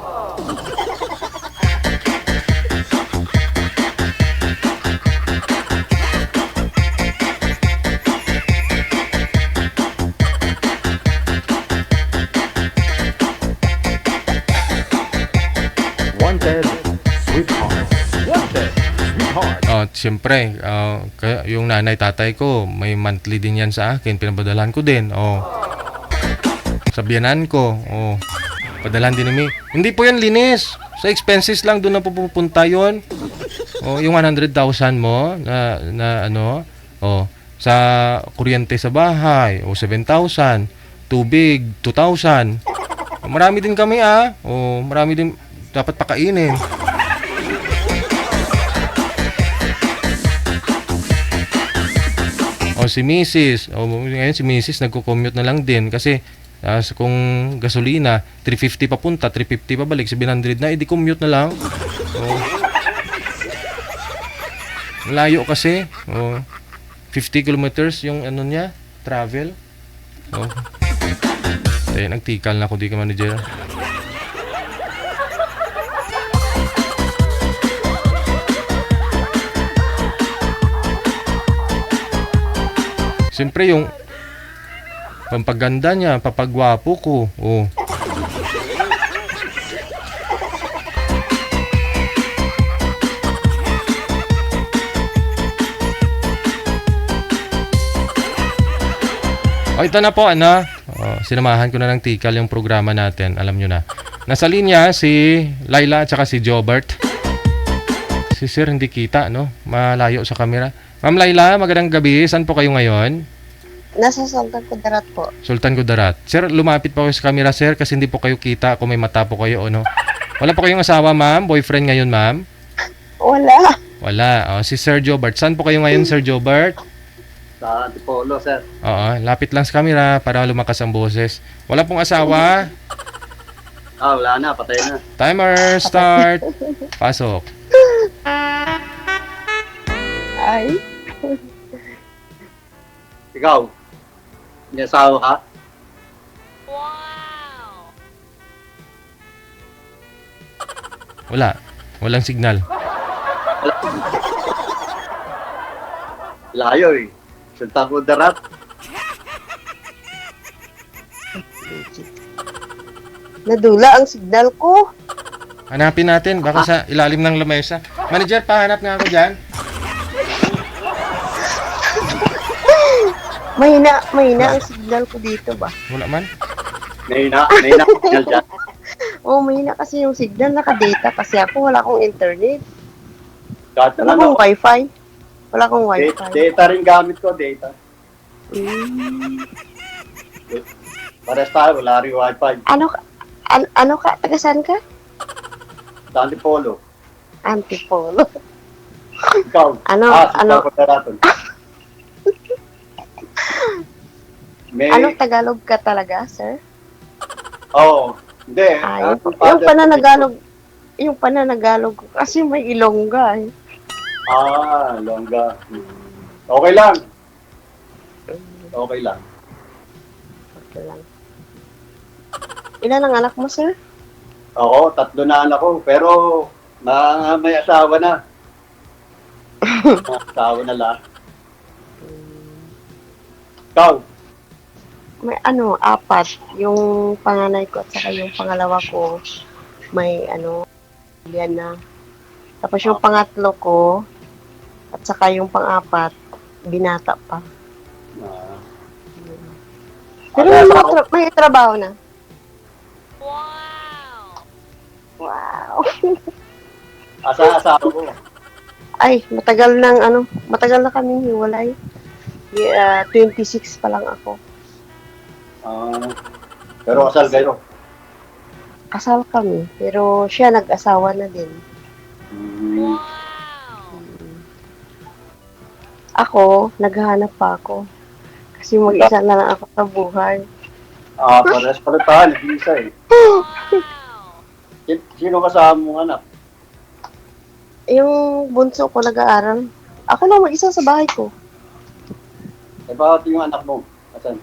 D: Wanted, sweetheart. Wanted, sweetheart.
A: Siyempre, yung nanay tatay ko, may monthly din yan sa akin, pinabadalan ko din. Oh. Sa biyanan ko, oh. Padalan din ni. Hindi po yan linis. Sa expenses lang doon na pupunta yon. Oh, yung 100,000 mo na ano, oh, sa kuryente sa bahay, o 7,000, tubig 2,000. Marami din kami ah. Oh, marami din dapat pakainin. O si Mrs. O ngayon si Mrs. nagko-commute na lang din kasi kung gasolina 350 papunta, 350 pabalik, 700 na, edi commute na lang. Layo kasi. 50 kilometers yung ano niya, travel. Nagtikal na ako di ka manager. Siyempre yung pampaganda niya, papagwapo ko. Oh. Ito na po, sinamahan ko na ng tikal yung programa natin. Alam nyo na. Nasa linya si Laila at saka si Jobert. Si Sir hindi kita, no? Malayo sa camera. Ma'am Laila, magandang gabi. Saan po kayo ngayon?
J: Nasa Sultan Kudarat po.
A: Sultan Kudarat. Sir, lumapit po kayo sa camera, sir, kasi hindi po kayo kita kung may mata po kayo o no. Wala po kayong asawa, ma'am? Boyfriend ngayon, ma'am?
J: Wala.
A: Wala. Si Sir Jobert. Saan po kayo ngayon, Sir Jobert?
H: Sa Antipolo, sir.
A: Oo, lapit lang sa camera para lumakas ang boses. Wala pong asawa?
H: Wala na. Patay na.
A: Timer, start. Pasok.
J: Ay.
H: Ikaw, may asawa ka?
A: Wala. Walang signal.
H: Layo eh. Sultan Kudarat.
J: Nadula ang signal ko.
A: Hanapin natin. Baka sa ilalim ng lamesa. Manager, pahanap nga ako dyan.
J: Mahina ang signal ko dito ba?
A: Wala man.
H: Mahina ang signal dyan.
J: Mahina kasi yung signal, naka-data kasi ako, wala akong internet.
H: Kahit
J: Wala akong wifi. Wala akong wifi.
H: Data rin gamit ko, data. Pares tayo, wala rin wifi.
J: Ano ka? Taga saan ka?
K: Dante Polo.
J: Antipolo.
K: Ikaw.
J: Ano?
K: Si
J: Ano?
K: Papa Karaton. May,
J: Anong Tagalog ka talaga, sir?
K: Oo. Hindi.
J: Yung pananagalog, yung pananagalog ko kasi may Ilongga eh.
K: Longga. Okay lang. Okay lang.
J: Okay lang. Ilan ang anak mo, sir?
K: Oo, 3 na anak ko. Pero, may asawa na. May asawa na lahat. Ikaw?
J: May 4. Yung panganay ko at saka yung pangalawa ko, may yan na. Tapos yung pangatlo ko, at saka yung pang-4, binata pa. Pero may trabaho na. Wow!
K: Asawa ko.
J: Ay, matagal na kaming hiwalay. 26 pa lang ako.
K: Pero kasal kayo.
J: Kasal kami, pero siya nag-asawa na din. Ako, naghahanap pa ako. Kasi mag-isa na lang ako sa buhay.
K: Pares pala tayo, nag-iisa eh. Sino kasama mong anak?
J: Yung bunso ko nag-aaral. Ako lang mag-isa sa bahay ko.
K: Bakit yung anak mo? Asan?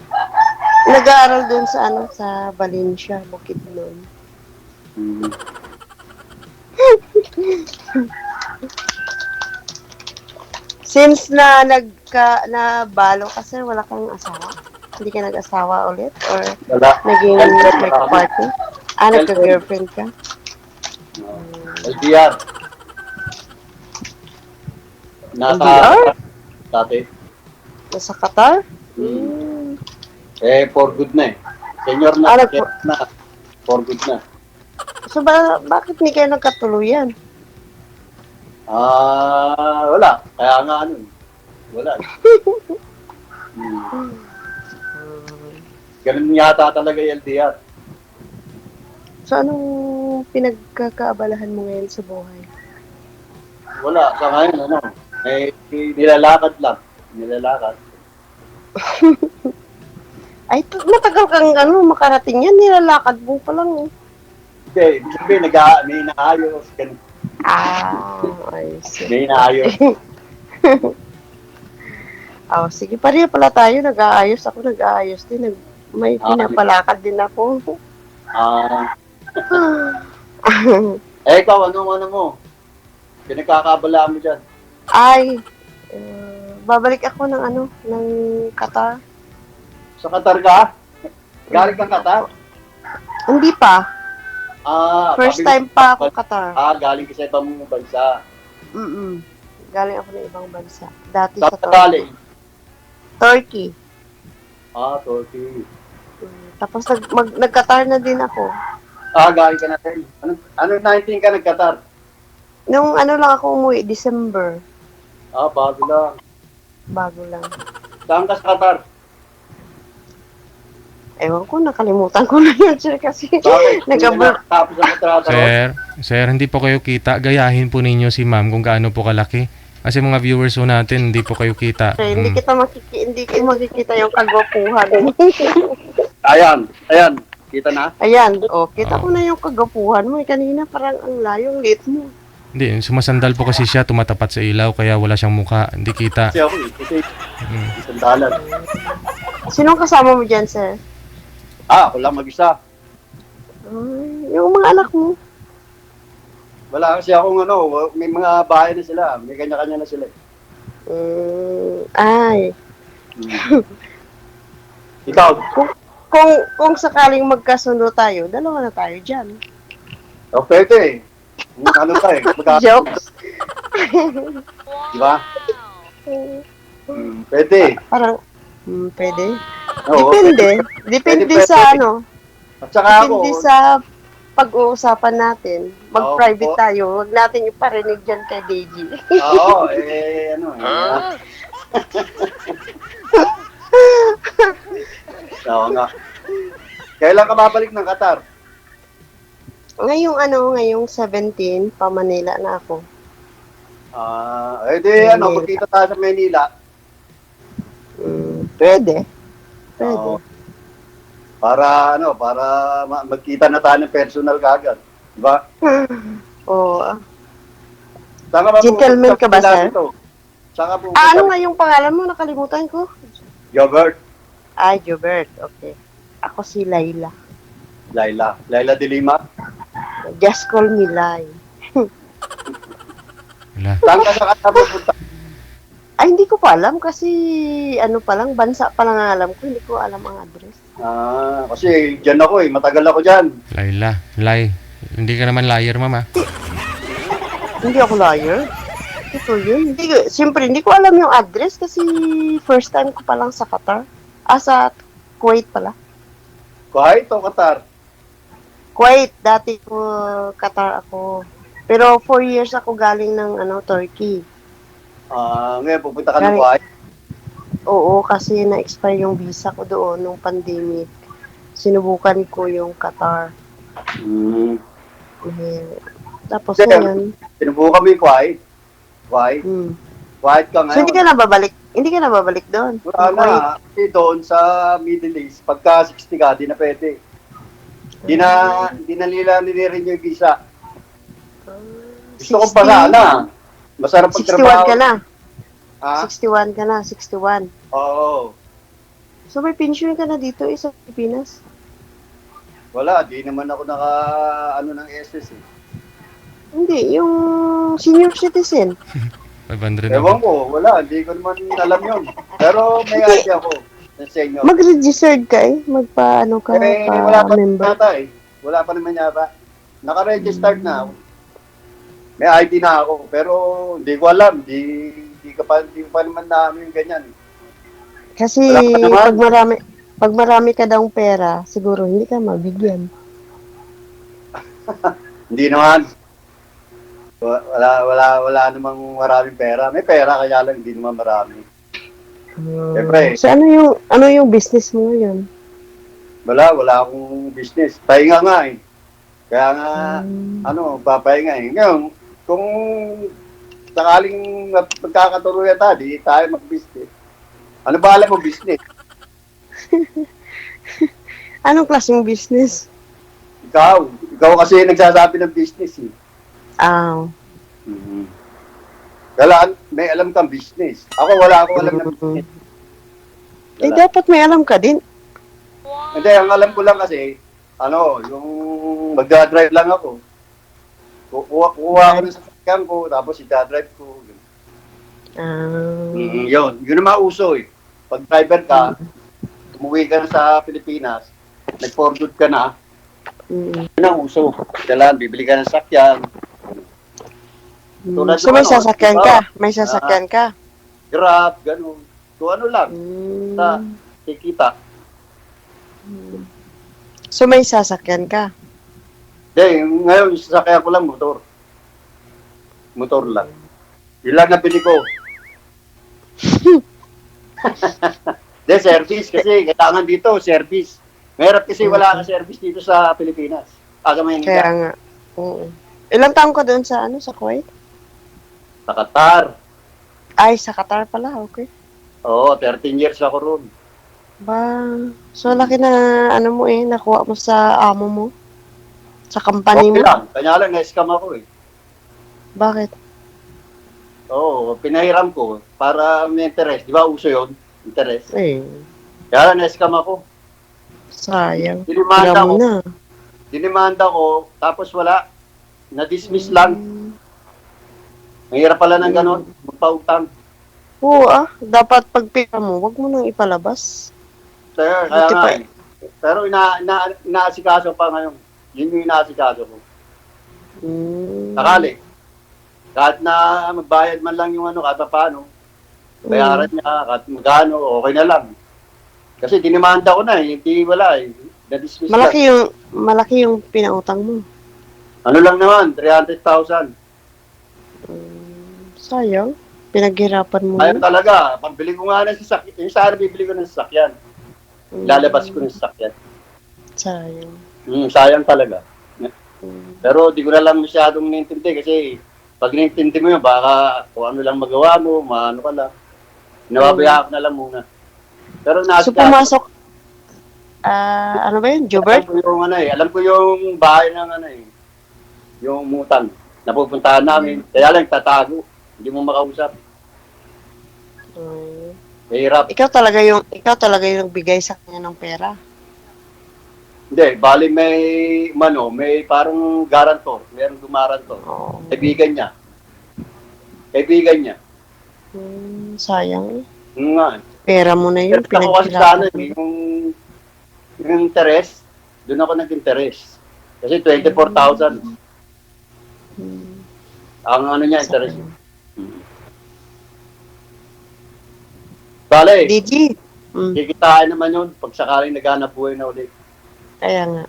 J: Nag-aaral doon sa sa Valencia, Bukidnon. Since na nabalo ka, sir, wala kang asawa? Hindi ka nag-asawa ulit? Or
K: Wala.
J: naging partner? Nagka-girlfriend ka?
K: LDR.
J: LDR?
K: Dati.
J: Nasa Qatar?
K: For good na eh. Senior na. For good na.
J: So, bakit hindi kayo nagkatuluyan?
K: Wala. Kaya nga wala. Ganun yata talaga yung LDR.
J: So, anong pinagkakaabalahan mo ngayon sa buhay?
K: Wala. Sa ngayon, nilalakad lang. Nilalakad.
J: Ay, matagal kang makarating yan. Nilalakad mo pa lang.
K: Okay, ibig sabihin, may inaayos. Ganun.
J: I see.
K: May inaayos.
J: Sige, pareha pala tayo. Nag-aayos ako, nag-aayos din. May pinapalakad din ako.
K: Ikaw, ano mo? Pinagkakabalaan mo dyan.
J: Ay, babalik ako ng Qatar.
K: Sa Qatar ka? Galing kang Qatar?
J: Hindi pa. First time pa ako Qatar.
K: Galing ka sa ibang bansa.
J: Galing ako ng ibang bansa. Dati
K: Saan
J: sa
K: ka galing?
J: Turkey.
K: Turkey.
J: Tapos nag-Qatar na din ako.
K: Galing ka na rin. Anong 19 ka nag-Qatar?
J: Nung lang ako umuwi, December.
K: Bago lang.
J: Bago lang.
K: Saan ka sa Qatar?
J: Ewan ko, nakalimutan ko na yun, sir, kasi
K: Tapos ang kontrata.
A: Sir, hindi po kayo kita. Gayahin po ninyo si ma'am kung gaano po kalaki. Kasi mga viewers po natin, hindi po kayo kita.
J: Hindi ko makikita yung kagwapuhan.
K: Ayan. Kita na?
J: Ayan, kita ko na yung kagwapuhan mo. Kanina parang ang layong lit mo.
A: Hindi, sumasandal po kasi siya, tumatapat sa ilaw, kaya wala siyang mukha. Hindi kita.
K: Kasi ako sandalan.
J: Sinong kasama mo dyan, sir?
K: Ako lang mag-isa.
J: Yung mga anak mo.
K: Wala kasi akong may mga bahay na sila. May kanya-kanya na sila.
J: Ay.
K: Ikaw?
J: Kung sakaling magkasundo tayo, dalawa na tayo dyan.
K: Pwede eh.
J: Jokes.
K: Diba? Pwede.
J: Parang, pwede.
K: Oo,
J: Depende sa
K: At saka
J: depende sa pag-uusapan natin. Mag-private tayo. Huwag natin iparinig dyan kay Deji.
K: Oo, Oo nga. Kailan ka babalik ng Qatar?
J: Ngayong 17, pa Manila na ako.
K: Ano, magkita tayo sa Manila.
J: Pwede.
K: Oo. Para magkita na tayo ng personal kagad. Diba?
J: Oo.
K: Saan ka ba
J: Gentleman
K: pupunta
J: ka ba,
K: sa
J: sir?
K: dito? Saan ka pupunta?
J: Ano nga yung pangalan mo? Nakalimutan ko.
K: Yogurt.
J: Jobert. Okay. Ako si Laila.
K: Laila de Lima.
J: Just call me Lai.
A: Wala.
K: Saan ka pupunta?
J: Ay, hindi ko pa alam kasi bansa pa lang ang alam ko. Hindi ko alam ang address.
K: Kasi dyan ako matagal ako dyan.
A: Laila. Lay. Hindi ka naman liar, mama.
J: Hindi ako liar. Ito yun. Siyempre, hindi ko alam yung address kasi first time ko pa lang sa Qatar. Sa Kuwait pala.
K: Kuwait o Qatar?
J: Kuwait. Dati ko Qatar ako. Pero 4 years ako galing ng Turkey.
K: Ngayon pupunta ka ng Kuwait?
J: Oo, kasi na-expire yung visa ko doon nung pandemic. Sinubukan ko yung Qatar. Tapos ngayon.
K: Sinubukan mo yung Kuwait? Kuwait ka ngayon?
J: So, hindi ka na babalik doon?
K: Wala na. Kasi doon sa Middle East, pagka 60 ka, di na pwede. Di na nila nire-renew yung visa. Gusto ko pa sana. Masarap
J: 61 ka na?
K: Ha?
J: 61 ka na, 61.
K: Oo.
J: So, may pension ka na dito sa Pilipinas?
K: Wala, di naman ako ng SS eh.
J: Hindi, yung senior citizen.
A: 500
K: Ewan ko, wala, hindi ko naman alam yun. Pero may idea ako sa inyo.
J: Mag-registered ka magpaano ka
K: wala pa
J: member.
K: yata Wala pa naman yata. Naka-registered na ako. May ID na ako, pero hindi ko alam, hindi ko pa naman namin yung ganyan.
J: Kasi pag marami ka daw pera, siguro hindi ka mabigyan.
K: Hindi naman. Wala namang maraming pera. May pera kaya lang hindi naman marami. Siyempre.
J: So ano yung business mo ngayon?
K: Wala akong business. Pahinga nga eh. Kaya nga, papahinga eh. Ngayon, kung sakaling magkakatuloy tayo, di tayo mag-business. Ano ba alam mo business?
J: Anong klaseng business?
K: Ikaw kasi nagsasabi ng business eh. May alam kang business. Ako wala akong alam ng business.
J: Dapat may alam ka din.
K: Hindi, ang alam ko lang kasi, yung magdadrive lang ako. Kukuha ko ng sasakyan ko, tapos i-drive ko. Yun ang mauso eh. Pag driver ka, umuwi ka na sa Pilipinas, nag-forward ka na, yun ang uso. Kailangan, bibili ka ng sakyan.
J: So may sasakyan ka? May sasakyan ka?
K: Grab, gano'n. So ano lang, sa kikita.
J: So may sasakyan ka?
K: Hindi, ngayon sasakyan ko lang motor. Motor lang. Yun lang nabili ko. Hindi, service kasi kailangan dito, service. Mahirap kasi wala ka service dito sa Pilipinas. Sa Maynila.
J: Kaya nga. Ilang taong ka doon sa Kuwait?
K: Sa Qatar.
J: Ay, sa Qatar pala, okay.
K: Oo, 13 years ako roon.
J: So laki na nakuha mo sa amo mo? Sa company mo?
K: Okay lang, kanya lang na-scam ako eh.
J: Bakit?
K: Oo, pinahiram ko para may interest. Di ba uso yun? Interest. Kaya lang na-scam ako.
J: Sayang.
K: Dinimanda ko, tapos wala. Na-dismiss lang. Mahirap pala ng gano'n, magpautang.
J: Oo dapat pag pera mo, wag mo nang ipalabas.
K: Kaya nga eh. Pero inaasikaso pa ngayon. Yun yung inaasikaso ko. Sakali. Kahit na magbayad man lang yung kahit pa paano. Bayaran niya, kahit magkano, okay na lang. Kasi dinimanda ko na hindi wala eh. Na-dismiss
J: Malaki yung pinautang mo.
K: Ano lang naman, 300,000.
J: Sayang. Pinaghirapan mo.
K: Ayun talaga. Pambili ko nga ng sasakyan. Yung sana bibili ko ng sasakyan. Lalabas ko ng sasakyan.
J: Sayang.
K: Sayang talaga. Pero di ko na lang masyadong nintindi kasi pag nintindi mo yun, baka kung ano lang magawa mo, maano ka lang. Nababayaan ko na lang muna. Pero
J: So, pumasok, ano ba yun? Jobert?
K: Alam ko yung bahay ng yung mutan. Napupuntahan namin. Kaya lang tatago. Hindi mo makausap. Mahirap.
J: Ikaw talaga yung bigay sa kanya ng pera.
K: Hindi, bali may parang garantor. Merong gumarantor. Kaibigan niya.
J: Sayang.
K: Nga.
J: Pera mo na yun.
K: Pero ako kasi sana, yung interest, doon ako nag-interest. Kasi 24,000. Ang niya, interest. Bale,
J: DG.
K: kikitain naman yun pag sakaling naghanap buhay na ulit.
J: Kaya nga.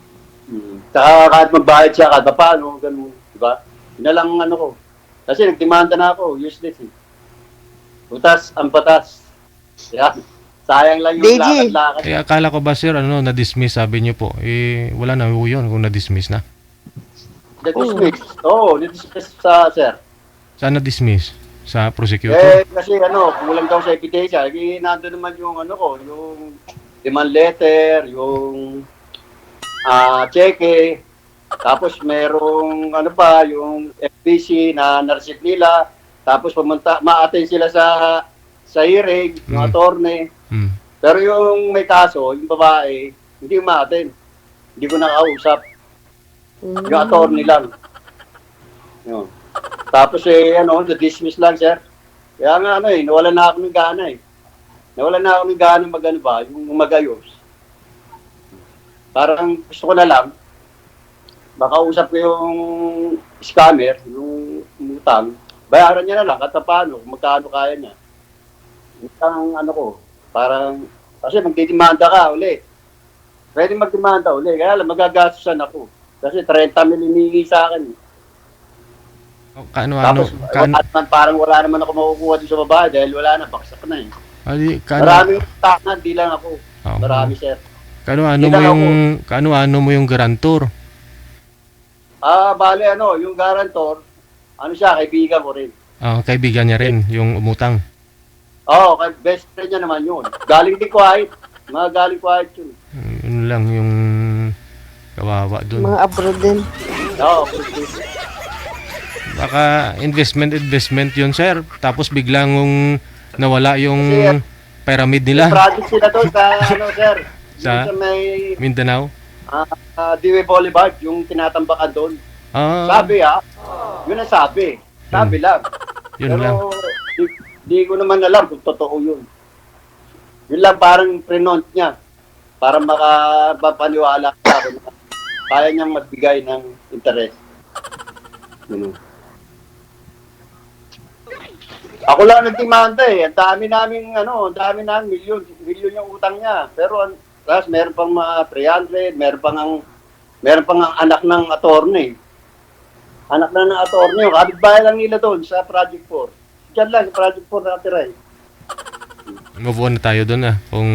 K: Saka kahit magbayad siya, kahit paano, ganun, diba? Yun na lang ko. Kasi nagdemanda na ako, useless eh. Butas, ang batas. Yan. Sayang lang yung lakad-lakad.
A: Akala ko ba, sir, na-dismiss, sabi niyo po. Wala na ho yun kung na-dismiss na.
K: Na-dismiss? Oo, na-dismiss sa sir.
A: Saan na-dismiss? Sa prosecutor?
K: Kasi kulang daw sa ebidensya. Nandun naman yung yung demand letter, yung cheque, tapos merong yung FBC na na-receive nila, tapos ma-attend sila sa hearing, yung attorney. Pero yung may kaso, yung babae, hindi ma-attend. Hindi ko nakausap. Yung attorney lang. Yun. Tapos na-dismiss lang, sir. Kaya nga nawalan na ako ng gana Nawalan na ako ng gana yung magayos. Parang gusto ko na lang, makausap ko yung scammer, yung utang, bayaran niya na lang, at paano, kung magkano kaya niya. Ang parang, kasi magdidemanda ka uli. Pwede magdemanda uli, kaya lang magagastusan ako. Kasi 30 mil hinihingi sa akin. Tapos, parang wala naman ako makukuha dito sa babae dahil wala na, baksak na Maraming utang, di lang ako. Marami, sir.
A: Ano mo yung garantor?
K: Bale, yung garantor, siya, kaibigan ko rin.
A: Kaibigan niya rin, yung umutang.
K: Best friend niya naman yun. Galing din Kuwait. Mga galing Kuwait yun.
A: Yun lang yung kawawa dun.
J: Mga abroad din.
A: Baka investment yun, sir. Tapos biglang nawala yung pyramid nila.
K: May project sila doon sa, sir.
A: Sa Mindanao?
K: Dewey Boulevard, yung tinatambakan doon. Sabi yun ang sabi. Sabi lang.
A: Yun
K: Pero,
A: lang.
K: di ko naman alam kung totoo yun. Yun lang parang prenont niya. Para makapaniwala ka na kaya niyang magbigay ng interest. Ako lang nagdemanda Ang dami namin milyon yung utang niya. Pero meron pang mga 300, meron pang ang anak ng attorney. Anak na ng attorney, kapitbahay lang nila doon sa Project 4. Diyan lang, sa Project 4 nakatira
A: Move on na tayo doon Kung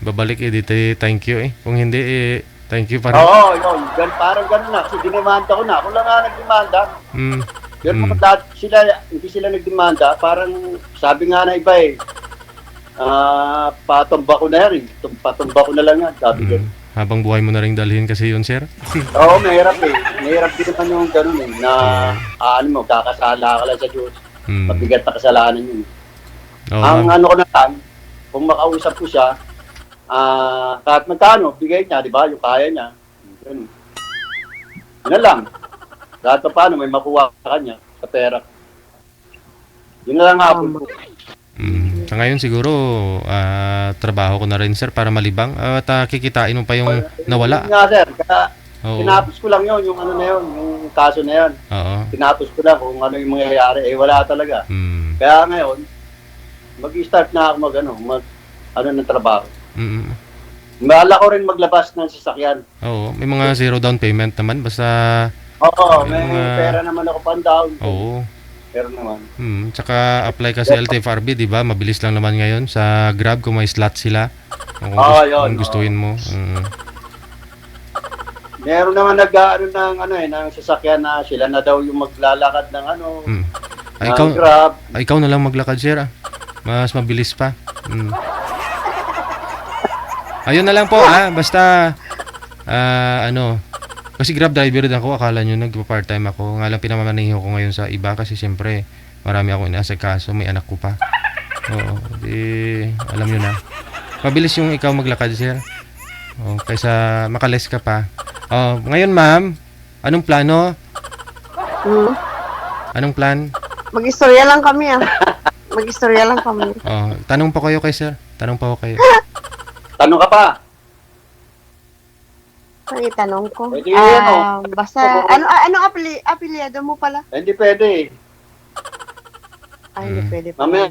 A: babalik dito thank you Kung hindi thank you pa rin.
K: Yun. Parang ganun na. Kasi dinemanda ko na. Ako lang nga nagdemanda. Pero hindi sila nagdemanda. Parang sabi nga na iba patumba ko na yan Patumba ko na lang yan. Sabi ko.
A: Habang buhay mo na rin dalhin kasi yun, sir.
K: Mahirap Mahirap din naman yung ganun na kakasala ka lang sa Diyos. Mabigat na kasalanan yun. Ang ko na lang, kung makausap ko siya, kahit magkano, bigay niya, di ba? Yung kaya niya. Yun na lang. Kahit paano, may makuha ka kanya sa pera. Yun na lang hapon ko.
A: Sa ngayon siguro, trabaho ko na rin, sir, para malibang. At kikitain mo pa yung nawala.
K: Nga, sir. Kaya, tinapos ko lang yung yung kaso na yun. Tinapos ko lang kung ano yung mangyayari. Wala talaga. Kaya ngayon, mag-start na ako ng trabaho. Mahala ko rin maglabas ng sasakyan.
A: May mga zero down payment naman. Basta...
K: may pera naman ako pan-down. Pero naman.
A: Tsaka apply ka sa LTFRB, di ba? Mabilis lang naman ngayon sa Grab kung may slot sila. Kung gustuin mo.
K: Meron naman nag-aano ng sasakyan na sila na daw yung maglalakad ng
A: Hmm.
K: ng Grab.
A: Ikaw na lang maglakad, sir. Mas mabilis pa. Hmm. Ayun na lang po, basta kasi Grab driver din ako, akala nyo nagpa-part-time ako. Nga lang pinamamaniho ko ngayon sa iba kasi siyempre marami akong inaasikaso, may anak ko pa. Oo, alam nyo na. Mabilis yung ikaw maglakad, sir. Kaysa makales ka pa. Ngayon, ma'am, anong plano? Anong plan?
J: Mag-istorya lang kami Mag-istorya lang kami.
A: Tanong pa kayo kay sir. Tanong pa kayo.
K: Tanong ka pa.
J: Ang itanong ko.
K: Pwede yun,
J: Basta, ano apelyado mo pala?
K: Hindi pwede.
J: Ay, hindi pwede pa.
K: Mamaya.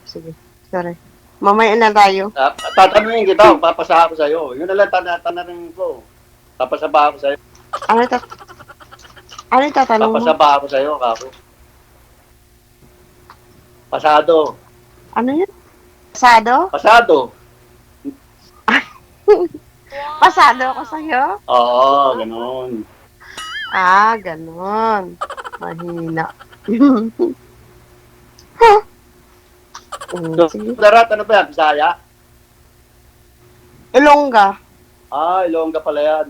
J: Sige, sorry. Mamaya na tayo.
K: Tatanungin kita, papasa ako sa'yo. Yun na lang tanongin ko. Papasaba ako sa'yo.
J: Ano tatanong mo?
K: Papasaba ako sa'yo, kako. Pasado.
J: Ano yun? Pasado?
K: Pasado.
J: Pasado ako sa'yo?
K: Oo, ganun.
J: Ganon. Mahina. Sige.
K: Darat, ano ba yan? Bisaya?
J: Ilongga.
K: Ilongga pala yan.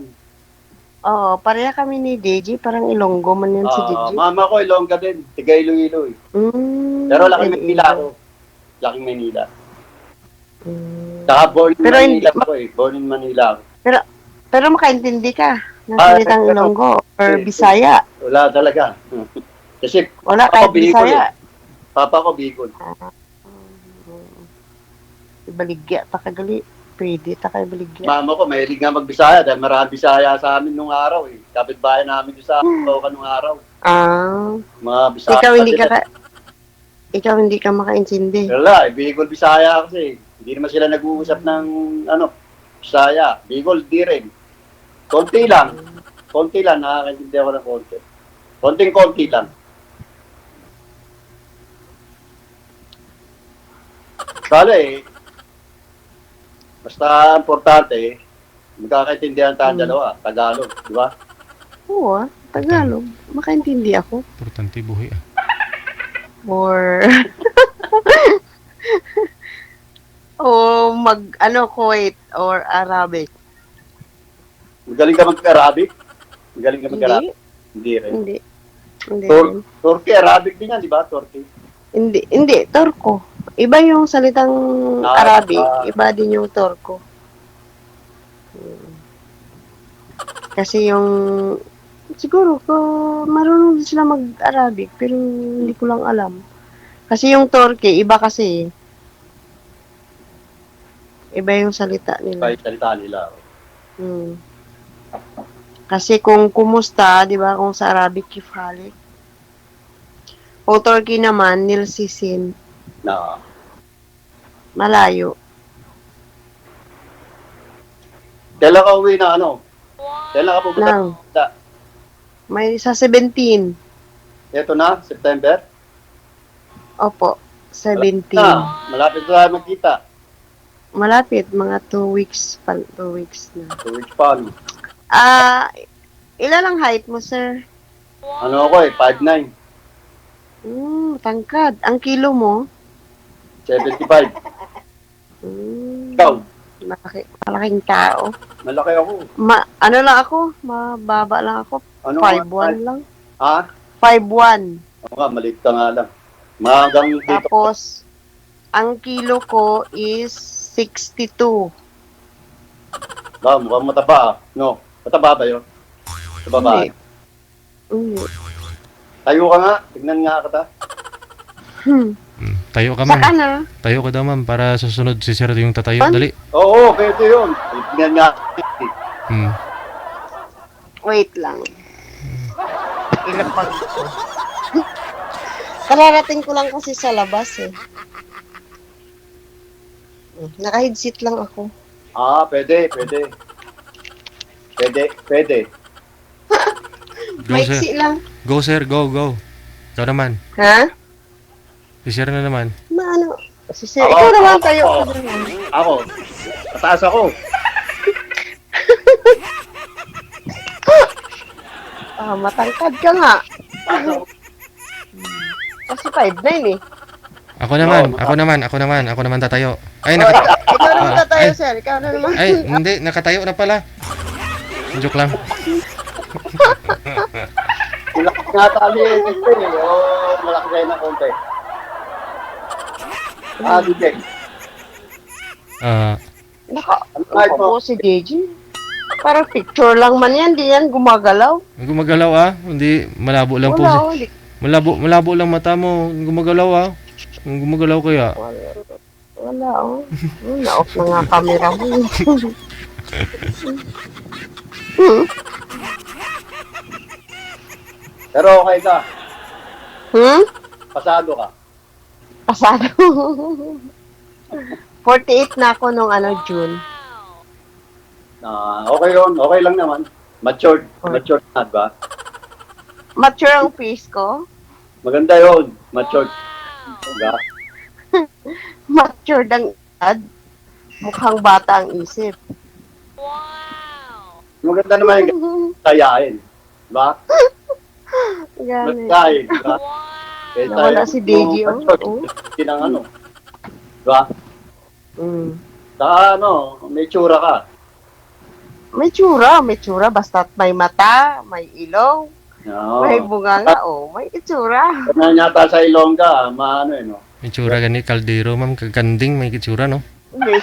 J: Oo, pareha kami ni DJ. Parang Ilonggo man yan si DJ.
K: Mama ko, Ilongga din. Tiga Iloilo eh. Pero laking Manila ako. Laking Manila. Saka born in Manila ako eh. Born in Manila ako.
J: Pero makaintindi ka ng salitang Ilonggo or Bisaya.
K: Wala talaga. Kasi
J: wala kahit Bisaya.
K: Papa ko Bicol.
J: Ibaligya, takagali. Pwede, takaibaligya.
K: Mama ko, mahilig nga magbisaya dahil marami Bisaya sa amin nung araw eh. Kapitbahay namin doon sa Baucan nung araw. Mga Bisaya.
J: Ikaw hindi ka makaintindi.
K: Wala, Bicol Bisaya kasi. Hindi naman sila nag-uusap ng Bisaya. Bicol di rin. Konti lang, nakakaintindi ako ng konti. Konting-konti lang. Kala basta importante, magkakaintindihan tayo dalawa, Tagalog, di ba?
J: Oo, Tagalog. Makaintindi ako.
A: Importante buhay
J: Or Kuwait or Arabic.
K: Magaling ka mag-Arabic? Magaling ka mag-Arabic? Hindi rin.
J: Hindi.
K: Turkey, Arabic din yan, di ba? Turkey.
J: Hindi, Turko. Iba yung salitang Arabic, iba din yung Turko. Kasi yung siguro marunong sila mag-Arabic pero hindi ko lang alam. Kasi yung Turkey, iba kasi. Iba yung salita nila.
K: Iba yung salita nila.
J: Kasi kung kumusta, di ba, kung sa Arabic, kif halik. O Turkey naman, nilsisin. Malayo.
K: Kailan ka uwi na Kailan ka pupunta?
J: May sa 17.
K: Ito na, September?
J: Opo, 17.
K: Malapit na tayo magkita.
J: Malapit, mga 2 weeks pa. 2 weeks na.
K: 2 weeks pa.
J: Ilan ang height mo, sir?
K: Ako 5'9".
J: Tangkad. Ang kilo mo?
K: 75. Ikaw?
J: Malaking tao.
K: Malaki ako.
J: Ano lang ako? Mababa lang ako. 5'1 lang. 5'1.
K: Oo nga, maliit ka nga lang. Hanggang dito.
J: Tapos, ang kilo ko is 62.
K: Mukhang mataba. No? Mataba ba yun? Sa babae?
J: Hindi.
K: Tayo ka nga. Tignan nga kita.
A: Tayo ka, ma'am.
J: Saka na.
A: Tayo ka daw, ma'am, para sa sunod si Sir yung tatayo. Dali.
K: Oo, pwede yun. Tignan nga.
J: Wait lang. Ilapag ko. Kararating ko lang kasi sa labas eh. Naka-headset lang ako.
K: Pwede.
J: Maiksi lang.
A: Go, sir. Go. Ikaw naman.
J: Ha?
A: Si Sir na naman.
J: Si Sir. Ikaw naman tayo.
K: Ako. Pataas ako.
J: Matangkad ka nga. Kasi 5'9" eh.
A: Ako naman tatayo. Ay,
J: Ikaw naman
A: Ah,
J: tayo,
A: ay.
J: sir. Ikaw na naman.
A: ay, hindi, nakatayo na pala. Joke lang.
K: Malaki nga tali ito eh. O, malaki kayo ng konti. DJ.
A: Ah,
J: Naka si DJ. Parang picture lang man yan. Di yan gumagalaw.
A: gumagalaw ah. Hindi, malabo lang po.
J: Wala, oh.
A: Malabo lang mata mo. Gumagalaw ah. Gumagalaw kaya.
J: Wala, oh. Na-off na nga camera mo.
K: Pero okay ka. Pasado ka.
J: Pasado. 48 na ako nung June.
K: Okay yun. Okay lang naman. Matured. Matured na ba?
J: Mature ang face ko.
K: Maganda yun. Matured. Diba?
J: Mature ang edad. Mukhang bata ang isip.
K: Maganda naman yung tayain. Diba?
J: Gani.
K: Magkain. Diba?
J: Nawala si DJ, oh.
K: Kinang ano. Diba? Saka may tsura ka.
J: May tsura. Basta't may mata, may ilong, may bunganga, may itsura.
K: Kaya yata sa Ilongga, maano no?
A: may tsura gani, kaldero, ma'am. Kaganding, may tsura, no?
J: May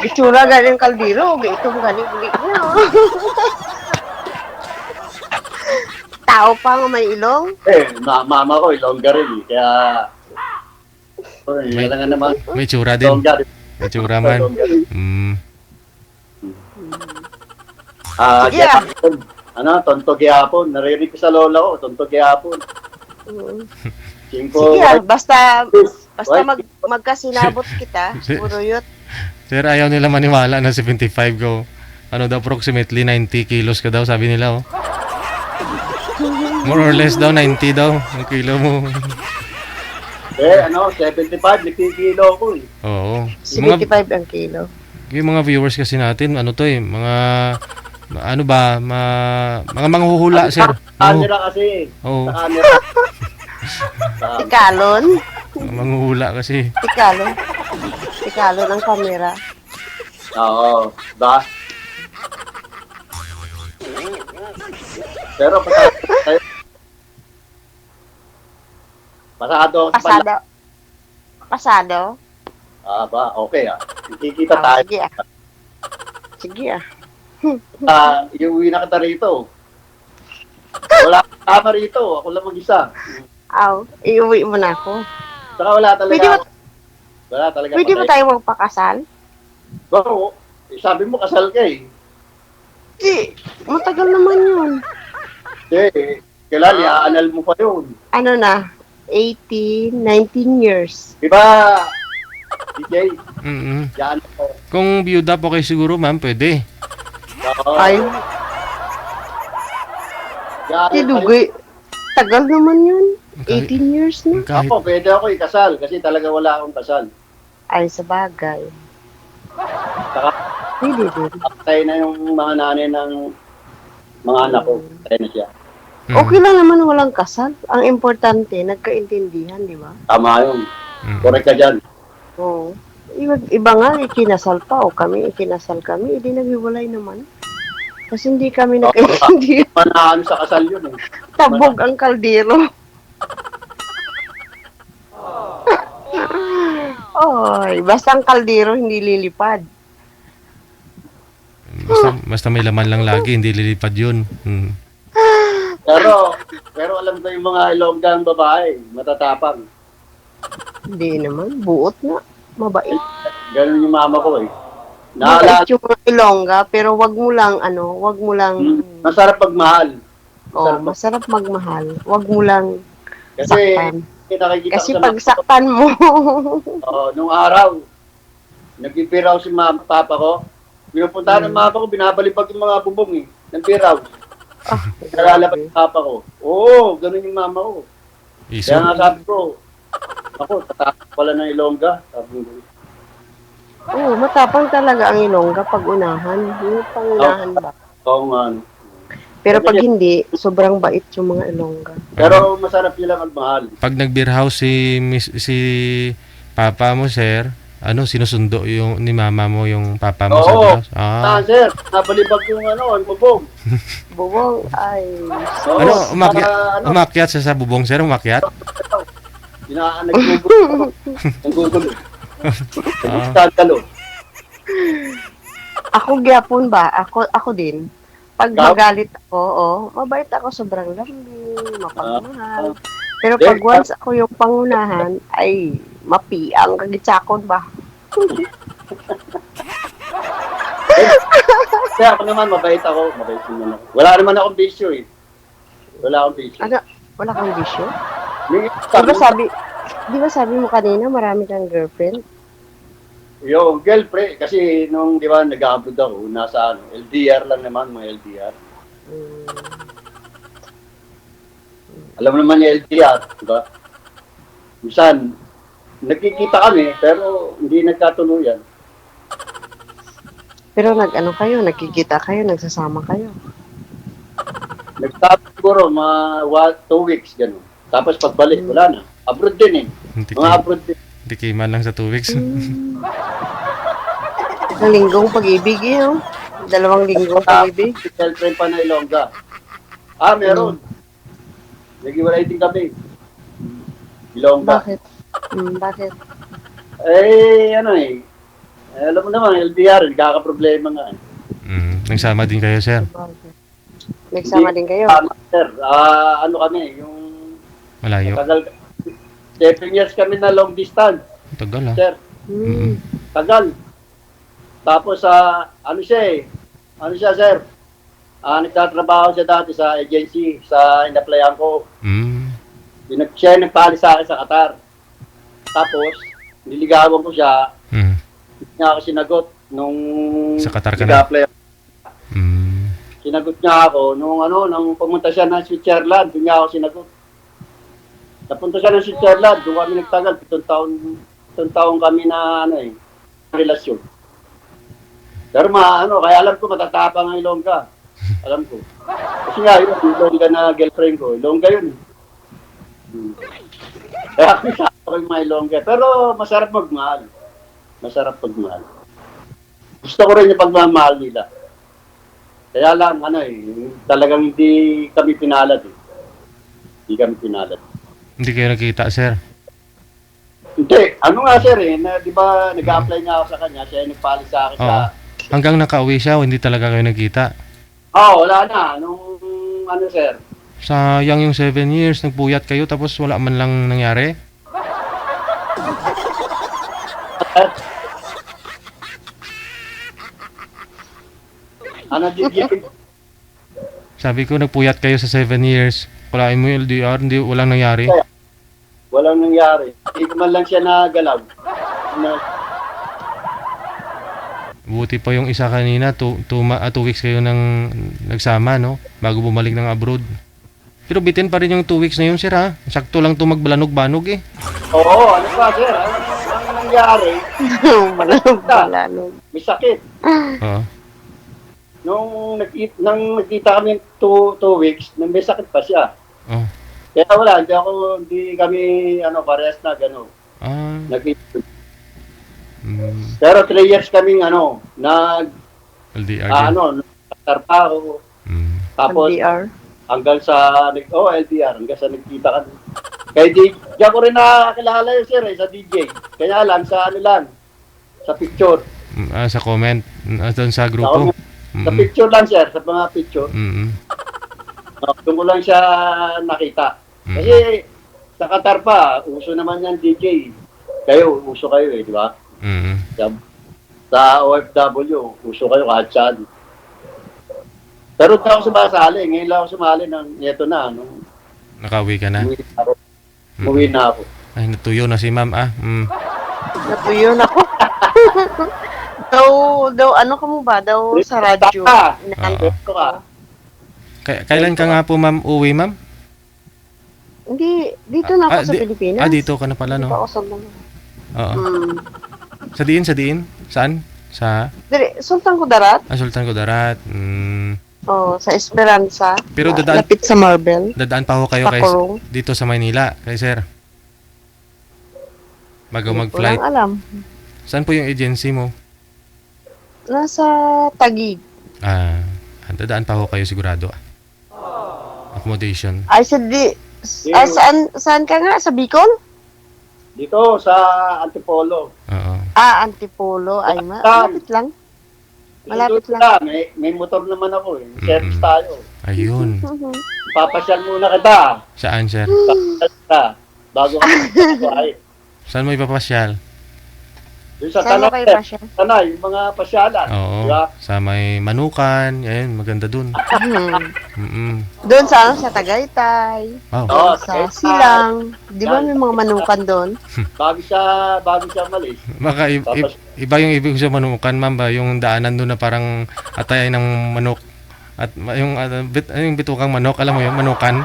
J: itsura galing kaldero, may itong galing ulit niya. Tao pa nga may ilong.
K: Mama ko, Ilongga rin eh. Kaya,
A: May-
K: kailangan naman.
A: May tsura din.
K: Ilongga rin.
A: May tsura man.
K: Ilongga rin.
J: Sige,
K: Gyapon. Tonto gyapon. Naririnig ko sa lola ko, tonto gyapon.
J: Sige, basta magkasinabot kita, buruyot.
A: Sir, ayaw nila maniwala na 75 ko. Ano daw, approximately 90 kilos ka daw, sabi nila, oh. More or less daw, 90 daw, ang kilo mo.
K: 75, nagkikilo ko eh.
A: Oo.
J: 75 ang kilo.
A: Yung mga viewers kasi natin, mga mga manghuhula, sir.
K: Camera kasi.
A: Oo.
K: Sa camera.
J: Tikalon.
A: Manghuhula kasi.
J: Tikalon ang kamera.
K: Oo. Ba? Pero pasado.
J: Pasado?
K: Okay Kikita tayo.
J: Sige ah.
K: Iuwi na kita rito. Wala kama rito. Ako lang mag-isa.
J: Iuwi mo na ako.
K: Saka wala talaga.
J: Pwede ba tayo magpakasal?
K: Oo. Sabi mo kasal ka eh.
J: Matagal naman yun.
K: Kailan i-aanal mo pa yun.
J: 18, 19 years.
K: Diba, DJ? Yan po.
A: Kung byuda po kayo siguro, ma'am, pwede.
J: Ay. Kidugoy. Tagal naman yun. 18 years na.
K: Ako, pwede ako ikasal kasi talaga wala akong kasal.
J: Ay, sa bagay.
K: Saka,
J: Pwede din.
K: patay na yung mga nanay ng mga anak ko. Patay na siya.
J: Okay lang naman walang kasal. Ang importante, nagkaintindihan, di ba?
K: Tama yun. Correct ka dyan.
J: Oo. Iba nga, ikinasal pa o kami, ikinasal kami, hindi naghiwalay naman. Kasi hindi kami nagkaintindihan.
K: Manaan sa kasal yun eh.
J: Tabog ang kaldero. Oy, basta ang kaldero hindi lilipad.
A: Basta may laman lang lagi, hindi lilipad yun.
K: Pero alam ko yung mga Ilonggang babae, matatapang.
J: Hindi naman, buot na. Mabait.
K: Ganun yung mama ko eh.
J: Mabait yung mga Ilongga, pero wag mo lang,
K: masarap pagmahal.
J: Masarap magmahal. Wag mo lang
K: Kasi,
J: saktan.
K: nakikita
J: Kasi
K: ko sa
J: pag saktan mo,
K: nung araw, nagpipiraw si papa ko. Pinupuntahan ng mama ko, binabalibag yung mga bubong eh, ng piraw. Nalalabas yung papa ko. Oo, ganun yung mama ko. Kaya nga sabi ko, ako, tatakot pala ng Ilongga. Sabi ko.
J: matapang talaga ang Ilongga pag unahan. Yung pangunahan ba?
K: Oo nga.
J: Pero pag hindi, sobrang bait yung mga Ilongga.
K: Pero masarap nila magmahal.
A: Pag nag-beer house si papa mo, sir, ano, sinusundo yung ni mama mo yung papa mo sa
K: Oo.
A: beer house? Ah.
K: Sir, nabalibag yung ang bubong.
J: Bubong, ay...
K: Oo,
A: Ano, umakyat,
K: para,
A: umakyat siya sa bubong, sir, umakyat?
K: Naggugulo. Naggugulo.
A: Ah.
K: Naggugulo.
J: Ako gyapon ba? Ako din. Pag
K: Ikaw?
J: magalit ako, mabait ako, sobrang lambing, mapagmahal. Pero
K: Eh,
J: pag once ako yung pangunahan, ay mapiang kagitsakon ba?
K: Kaya ako naman, mabait ako. Mabait naman ako. Wala naman akong bisyo eh. Wala akong bisyo.
J: Ano? Wala kang bisyo?
K: May-
J: Di ba sabi mo kanina marami kang girlfriend?
K: Yung girlfriend, kasi nung di ba nag-upload ako, nasa LDR lang naman, mga LDR. Alam mo naman yung LDR, di ba? Minsan, nagkikita kami, pero hindi nagkatuluyan.
J: Pero nag-ano kayo, nagkikita kayo, nagsasama kayo.
K: Nagtapos siguro mga 2 weeks, gano'n. Tapos pagbalik, wala na. Abroad din eh. Mga abroad din.
A: Tikiman lang sa 2 weeks.
J: Isang linggong pag-ibig yun. 2 linggong pag-ibig.
K: Girlfriend pa na Ilongga. Meron. Nag-iwalay din kami. Ilongga.
J: Bakit? Bakit?
K: Ano eh. Alam mo naman, LDR, nagkakaproblema nga eh.
A: Nagsama din kayo, sir.
J: Nagsama din kayo?
K: Sir, ano kami, yung...
A: Malayo.
K: Tagal, 7 years kami na long distance.
A: Tagal, ah.
K: Sir, tagal. Tapos, ano siya, sir? Nagtatrabaho siya dati sa agency, sa in-applyan ko. Siya nagpali sa akin sa Qatar. Tapos, niligawan ko siya. Hindi niya ako sinagot nung
A: Sa Qatar ka na?
K: nag-apply. Sinagot niya ako nung pumunta siya ng Switzerland, doon niya ako sinagot. Napunta siya ng Switzerland, doon kami nagtagal, 7 taon kami na relasyon. Pero kaya alam ko matatapang ang Ilongga. Alam ko. Kasi nga, yun, Ilongga na girlfriend ko. Ilongga yun. Kaya ako ko yung mga Ilongga. Pero masarap magmahal. Masarap magmahal. Gusto ko rin yung pagmamahal nila. Kaya lang, talagang hindi kami pinalad eh. Hindi kami pinalad.
A: Hindi kayo nakita, sir?
K: Hindi. Ano nga sir di ba nag-apply nga ako sa kanya, siya yung nagpali sa akin
A: Oo.
K: sa...
A: Hanggang nakauwi siya, o hindi talaga kayo nagkita?
K: Wala na. Nung sir.
A: Sayang yung 7 years, nagpuyat kayo, tapos wala man lang nangyari?
K: Gigi?
A: Sabi ko, nagpuyat kayo sa 7 years. Kulain mo yung LDR, walang nangyari.
K: Walang nangyari. Hindi ko man lang siya nagalaw.
A: Buti pa yung isa kanina, 2 weeks kayo nang nagsama, no? Bago bumalik ng abroad. Pero bitin pa rin yung 2 weeks na yun, sir, ha? Sakto lang ito magbalag-banog, eh.
K: Oo, ano ba sir? Ang nangyari?
J: Balanog.
K: May sakit.
A: Oo.
K: Nung nagkita kami 2 weeks, may sakit pa siya.
A: Oh.
K: Kaya wala, hindi kami parehas na gano'n. Nagkita. Pero 3 years kaming
A: LDR.
K: nagtarpaho. Tapos
J: LDR.
K: hanggang sa LDR, hanggang sa nagkita kami. Kaya di ako rin nakakilala yun sir sa DJ. Kaya lang sa sa picture.
A: Sa comment, doon sa grupo.
K: Sa picture lang sir, sa mga picture. Doon ko lang siya nakita. Kasi sa Qatar pa, uso naman yan DJ. Uso kayo di ba? Sa OFW, uso kayo kahit saan. Pero hindi ako sumasali. Ngayon lang ako sumali neto na.
A: Nakauwi ka na?
K: Umuwi na ako.
A: Ay, natuyo na si ma'am,
J: Natuyo na ako. daw, ano ka mo ba? Daw sa radyo. Inaantip ko ka.
A: Kailan ka nga po, ma'am, uwi, ma'am?
J: Hindi, dito na ako sa Pilipinas.
A: Dito ka na pala, no?
J: Dito ako sa
A: Oo. Sa diin? Saan? Sa?
J: Sultan Kudarat.
A: Sultan Kudarat.
J: Oh, sa Esperanza.
A: Pero dadaan,
J: Lapit sa Marble.
A: dadaan pa ho kayo kay,
J: Pakurong.
A: dito sa Maynila, kay sir. Bago
J: Walang
A: mag-flight.
J: alam.
A: Saan po yung agency mo?
J: Nasa Taguig.
A: Dadaan pa ho kayo sigurado. Accommodation.
J: Ay, saan ka nga? Sa Bicol?
K: Dito sa Antipolo.
A: Oo.
J: Antipolo. Ay, malapit lang. Malapit lang.
K: May motor naman ako eh. Service tayo.
A: Ayun.
K: Papasyal muna kita.
A: Saan, sir?
K: Papasyal kita. Bago ka ay.
A: Saan mo ipapasyal?
K: Doon sa
J: Saan mo
K: Tanay.
J: kayo pasyal?
K: Tanay, yung mga pasyalan.
A: Oo.
K: Diba?
A: Sa may Manukan. Ayun, maganda dun.
J: Doon sa Tagaytay.
A: Wow.
K: Oo,
J: Sa Silang. Di ba may mga manukan doon?
K: Bago siya malis.
A: Baka iba yung ibig sa Manukan, ma'am ba? Yung daanan doon na parang atay ng manok. At yung bitukang manok, alam mo yun, Manukan.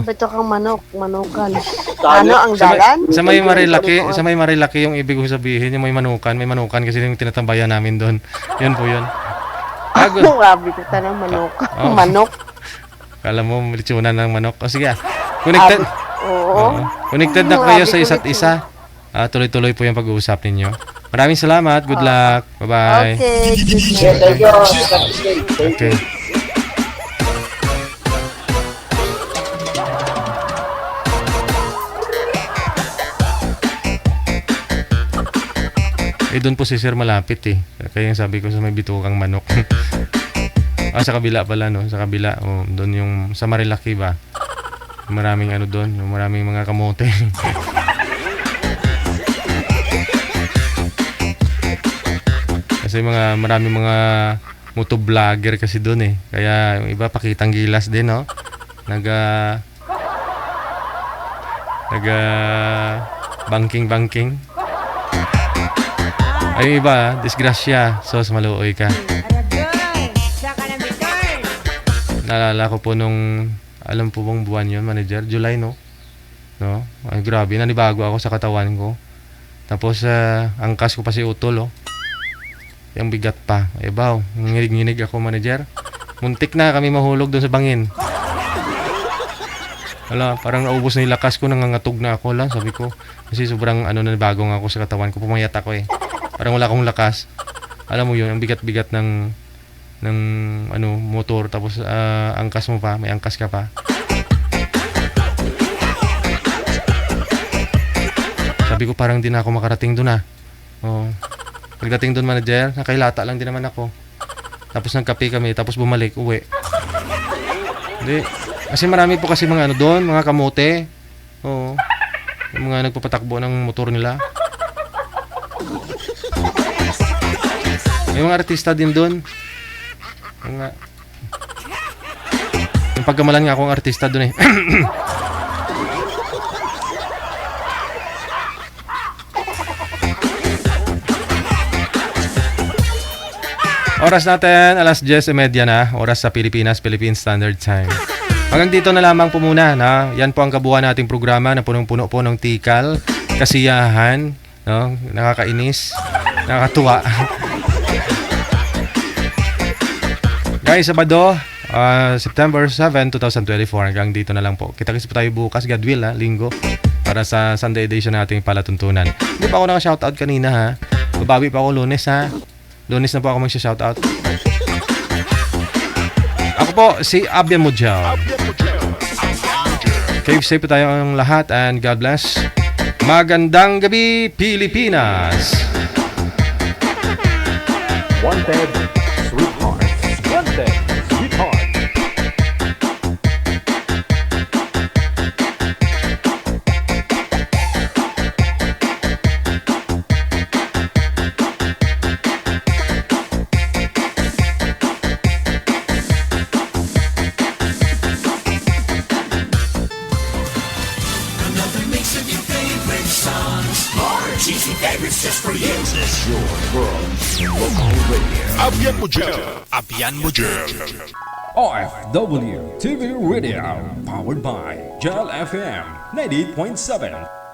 J: Beto kang manukan. Ano ang dalan?
A: Sa may Marilaki yung ibig kong sabihin, yung may manukan kasi yung tinatambayan namin doon. Yun po yun.
J: Grabe ko tanong manok. Manok.
A: Kala mo litsunan ng manok. O sige. Connected.
J: Oo.
A: Connected na kayo sa isa't isa. Tuloy-tuloy po yung pag-uusap ninyo. Maraming salamat. Good luck. Bye-bye.
J: Okay.
K: Thank you.
A: Okay. Doon po si Sir malapit eh. Kaya yung sabi ko sa may bitukang manok. Sa kabila pala no, sa kabila. Doon yung sa Marilaki ba. Maraming ano doon, yung maraming mga kamote. Kasi maraming mga motovlogger kasi doon eh. Kaya yung iba pakitang gilas din no. Banking. Ay iba, disgrasya. Sos, maluoy ka. Naalala ko po nung, alam po bang buwan yun, manager? July, no? Ay, grabe, nanibago ako sa katawan ko. Tapos, angkas ko pa si Utol, oh. Yung bigat pa. Ay, baw, nginig ako, manager. Muntik na kami mahulog doon sa bangin. Wala, parang naubos na yung lakas ko, nangangatog na ako lang, sabi ko. Kasi sobrang, nanibago nga ako sa katawan ko. Pumayat ako, eh. Parang wala akong lakas. Alam mo yun, ang bigat-bigat ng motor. Tapos angkas mo pa, may angkas ka pa. Sabi ko parang di na ako makarating doon Pagdating doon, manager, nakailata lang din naman ako. Tapos nagkape kami, tapos bumalik, uwi. Hindi. Kasi marami po kasi mga doon, mga kamote. Yung mga nagpapatakbo ng motor nila. May mga artista din doon. Yung pagkamalan nga akong artista doon eh. Oras natin, alas 10:30 na. Oras sa Pilipinas, Philippine Standard Time. Hanggang dito na lamang po muna. Yan po ang kabuuan nating programa na punong-puno po ng tikal, kasiyahan, nakakainis, nakakatuwa. Guys, Sabado, September 7, 2024. Hanggang dito na lang po. Kita-kits po tayo bukas, God will, Linggo. Para sa Sunday edition nating palatuntunan. Hindi pa ako naka-shoutout kanina, ha. Babawi pa ako Lunes, ha. Lunes na po ako mag-shoutout. Ako po, si Abyan Mujal. Keep safe po tayo ang lahat and God bless. Magandang gabi, Pilipinas!
D: Wanted, sweetheart. Wanted, sweetheart.
L: Abyan Mujal.
B: OFW TV Radio, powered by Gel FM 98.7.